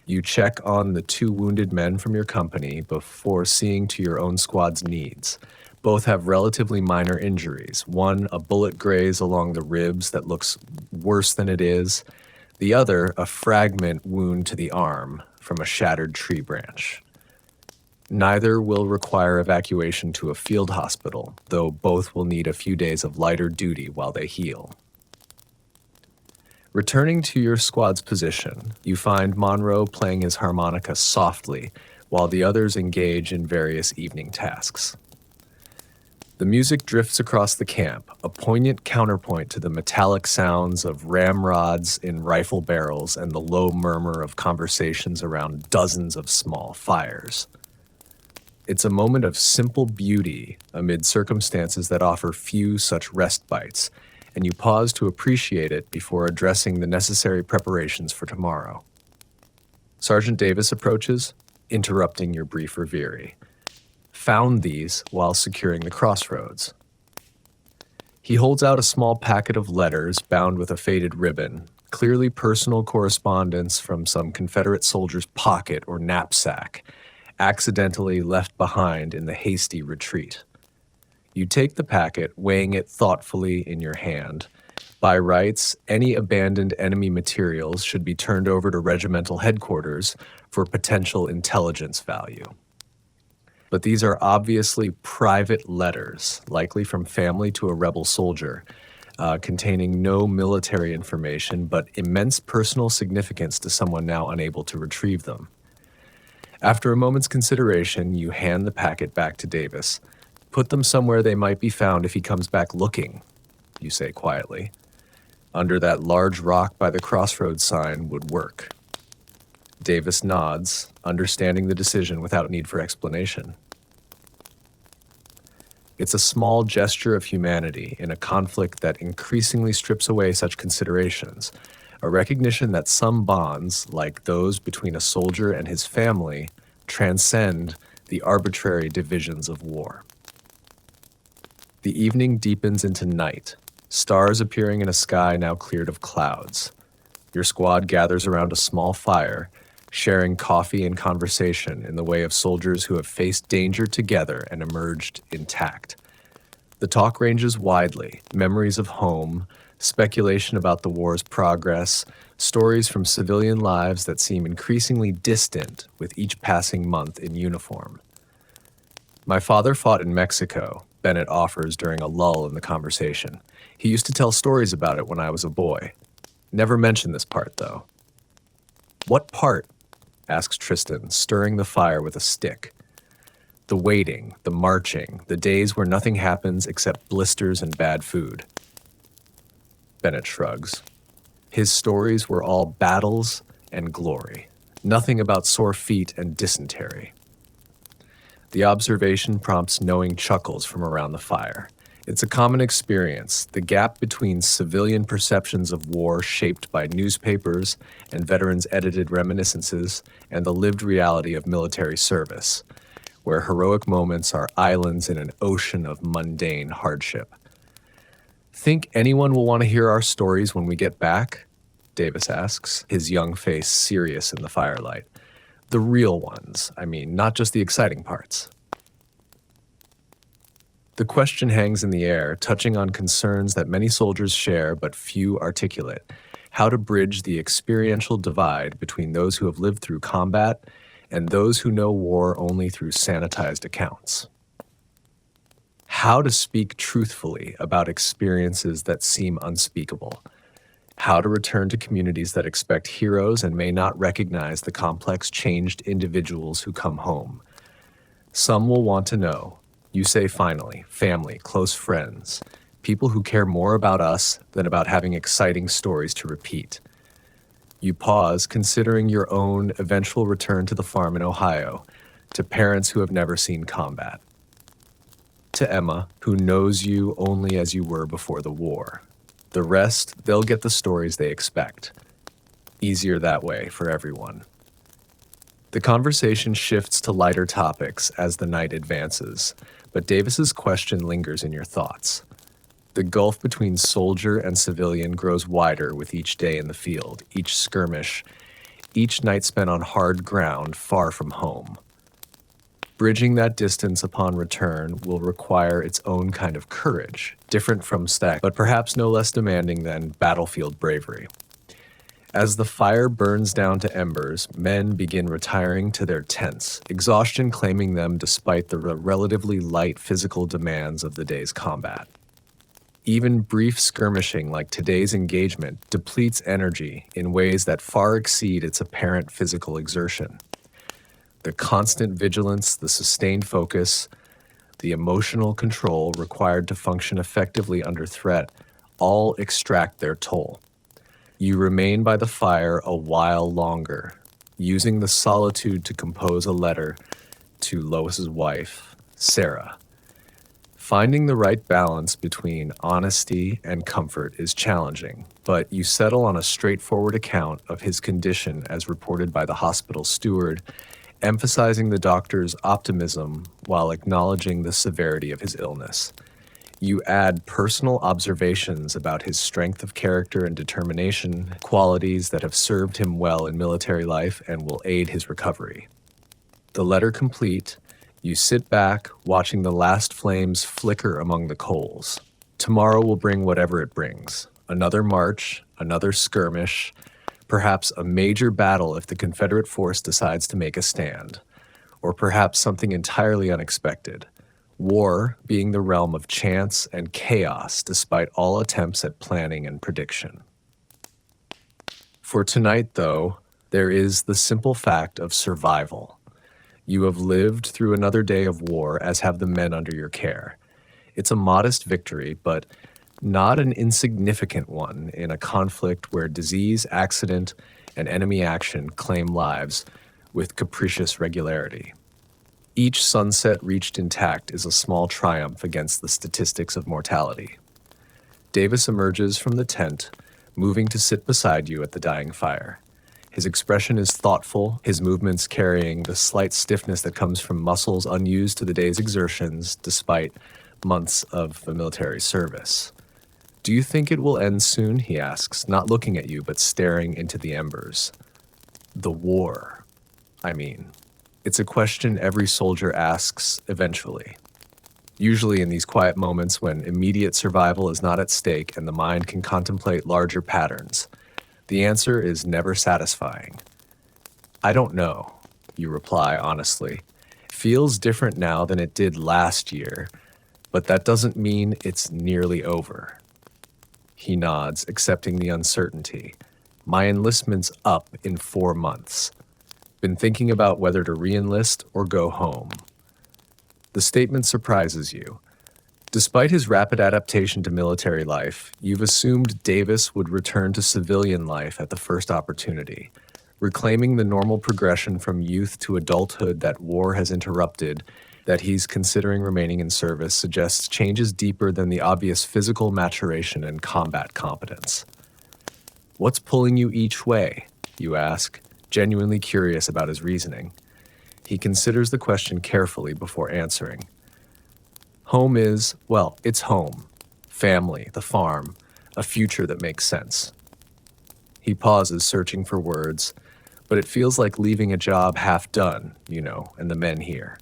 You check on the 2 wounded men from your company before seeing to your own squad's needs. Both have relatively minor injuries. One, a bullet graze along the ribs that looks worse than it is. The other, a fragment wound to the arm from a shattered tree branch. Neither will require evacuation to a field hospital, though both will need a few days of lighter duty while they heal. Returning to your squad's position, you find Monroe playing his harmonica softly while the others engage in various evening tasks. The music drifts across the camp, a poignant counterpoint to the metallic sounds of ramrods in rifle barrels and the low murmur of conversations around dozens of small fires. It's a moment of simple beauty amid circumstances that offer few such respites, and you pause to appreciate it before addressing the necessary preparations for tomorrow. Sergeant Davis approaches. interrupting your brief reverie. Found these while securing the crossroads. He holds out a small packet of letters bound with a faded ribbon, clearly personal correspondence from some Confederate soldier's pocket or knapsack, accidentally left behind in the hasty retreat. You take the packet, weighing it thoughtfully in your hand. By rights, any abandoned enemy materials should be turned over to regimental headquarters for potential intelligence value. But these are obviously private letters, likely from family to a rebel soldier, containing no military information but immense personal significance to someone now unable to retrieve them. After a moment's consideration, you hand the packet back to Davis. Put them somewhere they might be found if he comes back looking, you say quietly. Under that large rock by the crossroads sign would work. Davis nods, understanding the decision without need for explanation. It's a small gesture of humanity in a conflict that increasingly strips away such considerations, a recognition that some bonds, like those between a soldier and his family, transcend the arbitrary divisions of war. The evening deepens into night, stars appearing in a sky now cleared of clouds. Your squad gathers around a small fire, sharing coffee and conversation in the way of soldiers who have faced danger together and emerged intact. The talk ranges widely, memories of home, speculation about the war's progress, stories from civilian lives that seem increasingly distant with each passing month in uniform. My father fought in Mexico, Bennett offers during a lull in the conversation. He used to tell stories about it when I was a boy. Never mentioned this part, though. What part? Asks Tristan, stirring the fire with a stick. The waiting, the marching, the days where nothing happens except blisters and bad food. Bennett shrugs. His stories were all battles and glory, nothing about sore feet and dysentery. The observation prompts knowing chuckles from around the fire. It's a common experience, the gap between civilian perceptions of war shaped by newspapers and veterans' edited reminiscences and the lived reality of military service, where heroic moments are islands in an ocean of mundane hardship. Think anyone will want to hear our stories when we get back? Davis asks, his young face serious in the firelight. The real ones, I mean, not just the exciting parts. The question hangs in the air, touching on concerns that many soldiers share but few articulate: how to bridge the experiential divide between those who have lived through combat and those who know war only through sanitized accounts. How to speak truthfully about experiences that seem unspeakable. How to return to communities that expect heroes and may not recognize the complex, changed individuals who come home. Some will want to know. You say finally, family, close friends, people who care more about us than about having exciting stories to repeat. You pause, considering your own eventual return to the farm in Ohio, to parents who have never seen combat. To Emma, who knows you only as you were before the war. The rest, they'll get the stories they expect. Easier that way for everyone. The conversation shifts to lighter topics as the night advances, but Davis's question lingers in your thoughts. The gulf between soldier and civilian grows wider with each day in the field, each skirmish, each night spent on hard ground far from home. Bridging that distance upon return will require its own kind of courage, different from stack, but perhaps no less demanding than battlefield bravery. As the fire burns down to embers, men begin retiring to their tents, exhaustion claiming them despite the relatively light physical demands of the day's combat. Even brief skirmishing like today's engagement depletes energy in ways that far exceed its apparent physical exertion. The constant vigilance, the sustained focus, the emotional control required to function effectively under threat all extract their toll. You remain by the fire a while longer, using the solitude to compose a letter to Lois's wife, Sarah. Finding the right balance between honesty and comfort is challenging, but you settle on a straightforward account of his condition as reported by the hospital steward emphasizing the doctor's optimism while acknowledging the severity of his illness. You add personal observations about his strength of character and determination, qualities that have served him well in military life and will aid his recovery. The letter complete, you sit back, watching the last flames flicker among the coals. Tomorrow will bring whatever it brings. Another march, another skirmish, perhaps a major battle if the Confederate force decides to make a stand, or perhaps something entirely unexpected. War being the realm of chance and chaos despite all attempts at planning and prediction. For tonight, though, there is the simple fact of survival. You have lived through another day of war, as have the men under your care. It's a modest victory, but not an insignificant one in a conflict where disease, accident, and enemy action claim lives with capricious regularity. Each sunset reached intact is a small triumph against the statistics of mortality. Davis emerges from the tent, moving to sit beside you at the dying fire. His expression is thoughtful, his movements carrying the slight stiffness that comes from muscles unused to the day's exertions despite months of military service. "Do you think it will end soon?" he asks, not looking at you but staring into the embers. "The war, I mean." It's a question every soldier asks eventually. Usually in these quiet moments when immediate survival is not at stake and the mind can contemplate larger patterns. The answer is never satisfying. "I don't know," you reply honestly. "Feels different now than it did last year, but that doesn't mean it's nearly over." He nods, accepting the uncertainty. "My enlistment's up in 4 months. Been thinking about whether to re-enlist or go home." The statement surprises you. Despite his rapid adaptation to military life, you've assumed Davis would return to civilian life at the first opportunity, reclaiming the normal progression from youth to adulthood that war has interrupted. That he's considering remaining in service suggests changes deeper than the obvious physical maturation and combat competence. "What's pulling you each way?" you ask, genuinely curious about his reasoning. He considers the question carefully before answering. "Home is, well, it's home. Family, the farm, a future that makes sense." He pauses, searching for words, but it feels like leaving a job half done, and the men here.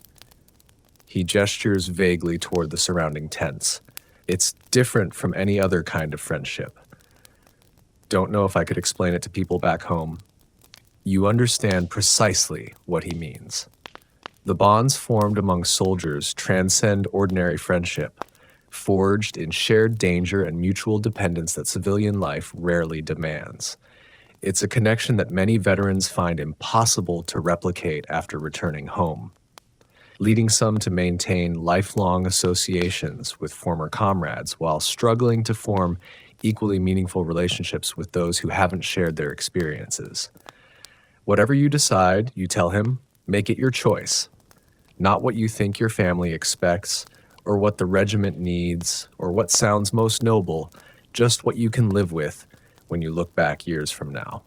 He gestures vaguely toward the surrounding tents. "It's different from any other kind of friendship. Don't know if I could explain it to people back home." You understand precisely what he means. The bonds formed among soldiers transcend ordinary friendship, forged in shared danger and mutual dependence that civilian life rarely demands. It's a connection that many veterans find impossible to replicate after returning home, leading some to maintain lifelong associations with former comrades while struggling to form equally meaningful relationships with those who haven't shared their experiences. Whatever you decide, you tell him, make it your choice. Not what you think your family expects, or what the regiment needs, or what sounds most noble, just what you can live with when you look back years from now.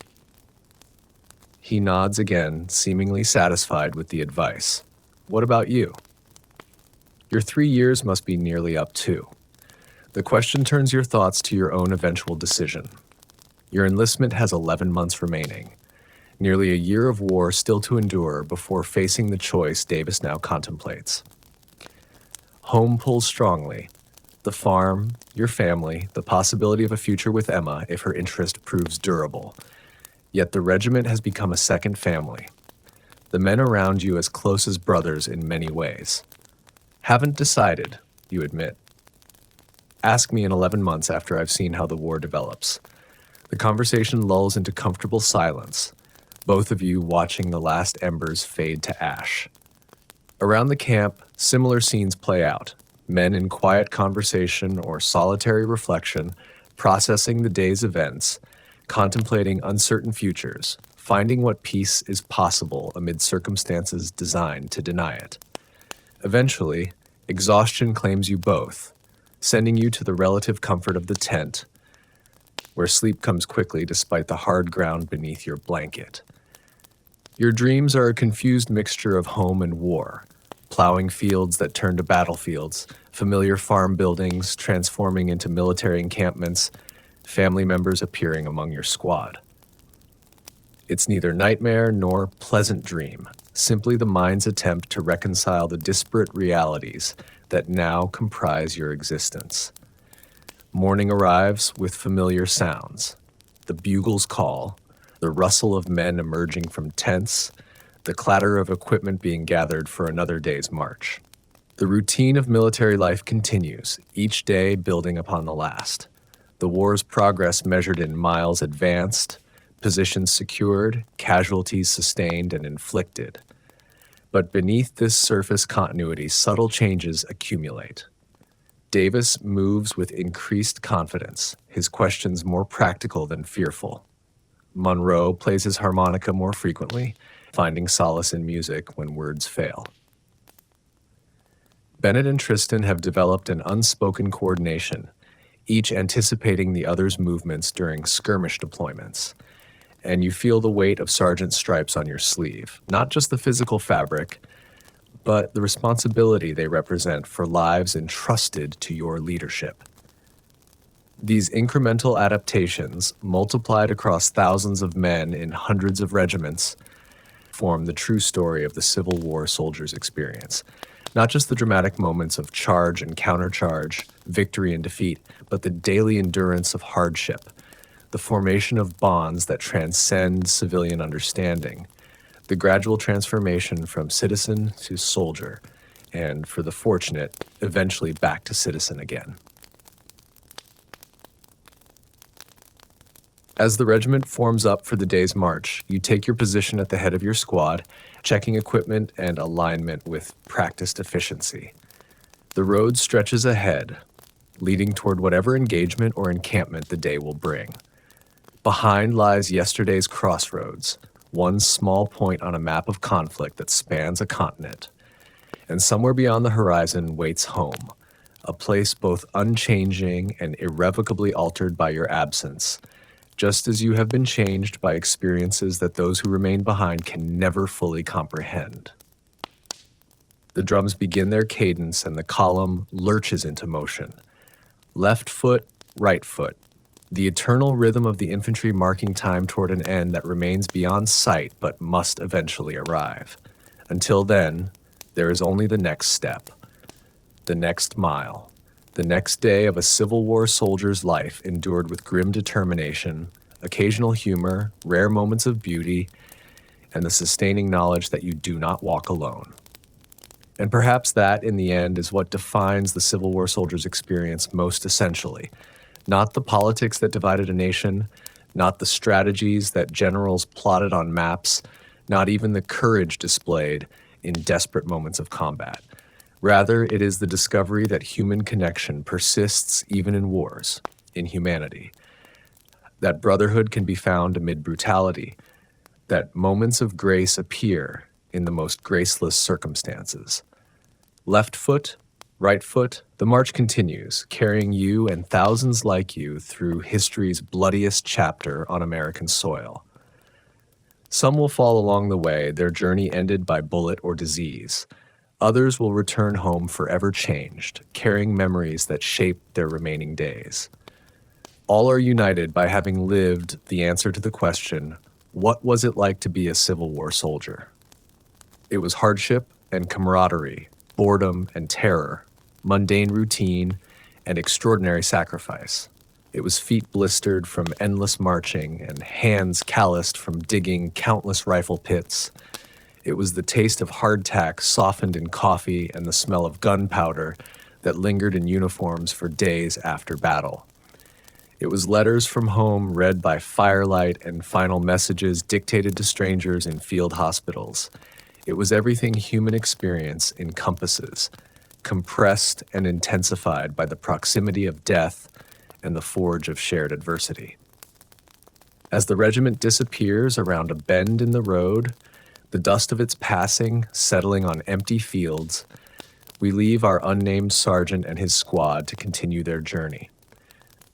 He nods again, seemingly satisfied with the advice. What about you? Your 3 years must be nearly up too. The question turns your thoughts to your own eventual decision. Your enlistment has 11 months remaining. Nearly a year of war still to endure before facing the choice Davis now contemplates. Home pulls strongly. The farm, your family, the possibility of a future with Emma if her interest proves durable. Yet the regiment has become a second family. The men around you as close as brothers in many ways. Haven't decided, you admit. Ask me in 11 months after I've seen how the war develops. The conversation lulls into comfortable silence, both of you watching the last embers fade to ash. Around the camp, similar scenes play out. Men in quiet conversation or solitary reflection, processing the day's events, contemplating uncertain futures, finding what peace is possible amid circumstances designed to deny it. Eventually, exhaustion claims you both, sending you to the relative comfort of the tent, where sleep comes quickly despite the hard ground beneath your blanket. Your dreams are a confused mixture of home and war, plowing fields that turn to battlefields, familiar farm buildings transforming into military encampments, family members appearing among your squad. It's neither nightmare nor pleasant dream, simply the mind's attempt to reconcile the disparate realities that now comprise your existence. Morning arrives with familiar sounds: the bugle's call, the rustle of men emerging from tents, the clatter of equipment being gathered for another day's march. The routine of military life continues, each day building upon the last. The war's progress measured in miles advanced, positions secured, casualties sustained and inflicted. But beneath this surface continuity, subtle changes accumulate. Davis moves with increased confidence, his questions more practical than fearful. Monroe plays his harmonica more frequently, finding solace in music when words fail. Bennett and Tristan have developed an unspoken coordination, each anticipating the other's movements during skirmish deployments. And you feel the weight of sergeant stripes on your sleeve, not just the physical fabric, but the responsibility they represent for lives entrusted to your leadership. These incremental adaptations, multiplied across thousands of men in hundreds of regiments, form the true story of the Civil War soldier's experience. Not just the dramatic moments of charge and countercharge, victory and defeat, but the daily endurance of hardship, the formation of bonds that transcend civilian understanding, the gradual transformation from citizen to soldier, and for the fortunate, eventually back to citizen again. As the regiment forms up for the day's march, you take your position at the head of your squad, checking equipment and alignment with practiced efficiency. The road stretches ahead, leading toward whatever engagement or encampment the day will bring. Behind lies yesterday's crossroads, one small point on a map of conflict that spans a continent. And somewhere beyond the horizon waits home, a place both unchanging and irrevocably altered by your absence, just as you have been changed by experiences that those who remain behind can never fully comprehend. The drums begin their cadence and the column lurches into motion. Left foot, right foot, the eternal rhythm of the infantry marking time toward an end that remains beyond sight but must eventually arrive. Until then, there is only the next step, the next mile, the next day of a Civil War soldier's life endured with grim determination, occasional humor, rare moments of beauty, and the sustaining knowledge that you do not walk alone. And perhaps that, in the end, is what defines the Civil War soldier's experience most essentially. Not the politics that divided a nation, not the strategies that generals plotted on maps, not even the courage displayed in desperate moments of combat. Rather, it is the discovery that human connection persists even in wars, in humanity. That brotherhood can be found amid brutality, that moments of grace appear in the most graceless circumstances. Left foot, right foot, the march continues, carrying you and thousands like you through history's bloodiest chapter on American soil. Some will fall along the way, their journey ended by bullet or disease. Others will return home forever changed, carrying memories that shape their remaining days. All are united by having lived the answer to the question, what was it like to be a Civil War soldier? It was hardship and camaraderie, boredom and terror, mundane routine and extraordinary sacrifice. It was feet blistered from endless marching and hands calloused from digging countless rifle pits. It was the taste of hardtack softened in coffee and the smell of gunpowder that lingered in uniforms for days after battle. It was letters from home read by firelight and final messages dictated to strangers in field hospitals. It was everything human experience encompasses, compressed and intensified by the proximity of death and the forge of shared adversity. As the regiment disappears around a bend in the road, the dust of its passing settling on empty fields, we leave our unnamed sergeant and his squad to continue their journey.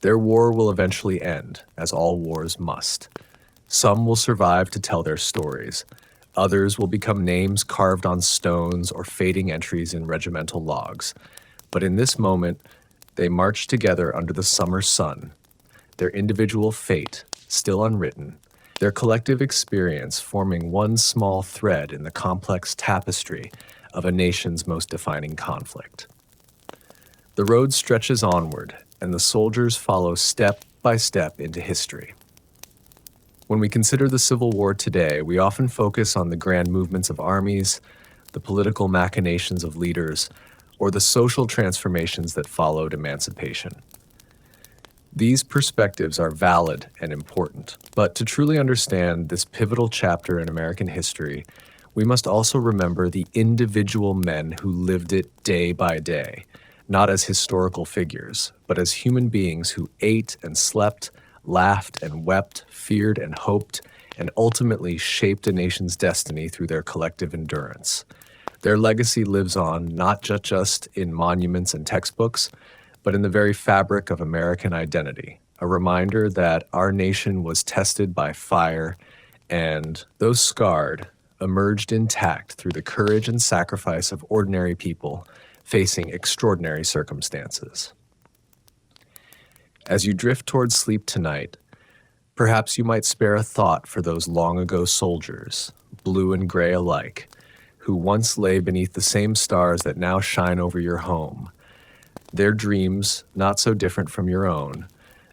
Their war will eventually end, as all wars must. Some will survive to tell their stories. Others will become names carved on stones or fading entries in regimental logs. But in this moment, they march together under the summer sun, their individual fate still unwritten, their collective experience forming one small thread in the complex tapestry of a nation's most defining conflict. The road stretches onward, and the soldiers follow step by step into history. When we consider the Civil War today, we often focus on the grand movements of armies, the political machinations of leaders, or the social transformations that followed emancipation. These perspectives are valid and important, but to truly understand this pivotal chapter in American history, we must also remember the individual men who lived it day by day, not as historical figures, but as human beings who ate and slept, laughed and wept, feared and hoped, and ultimately shaped a nation's destiny through their collective endurance. Their legacy lives on not just in monuments and textbooks, but in the very fabric of American identity, a reminder that our nation was tested by fire, and those scarred emerged intact through the courage and sacrifice of ordinary people facing extraordinary circumstances. As you drift towards sleep tonight, perhaps you might spare a thought for those long-ago soldiers, blue and gray alike, who once lay beneath the same stars that now shine over your home, their dreams not so different from your own,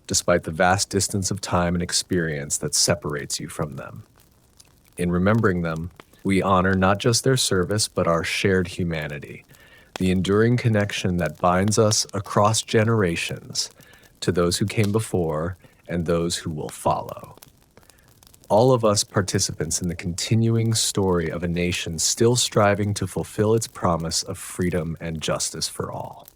despite the vast distance of time and experience that separates you from them. In remembering them, we honor not just their service, but our shared humanity, the enduring connection that binds us across generations to those who came before and those who will follow. All of us participants in the continuing story of a nation still striving to fulfill its promise of freedom and justice for all.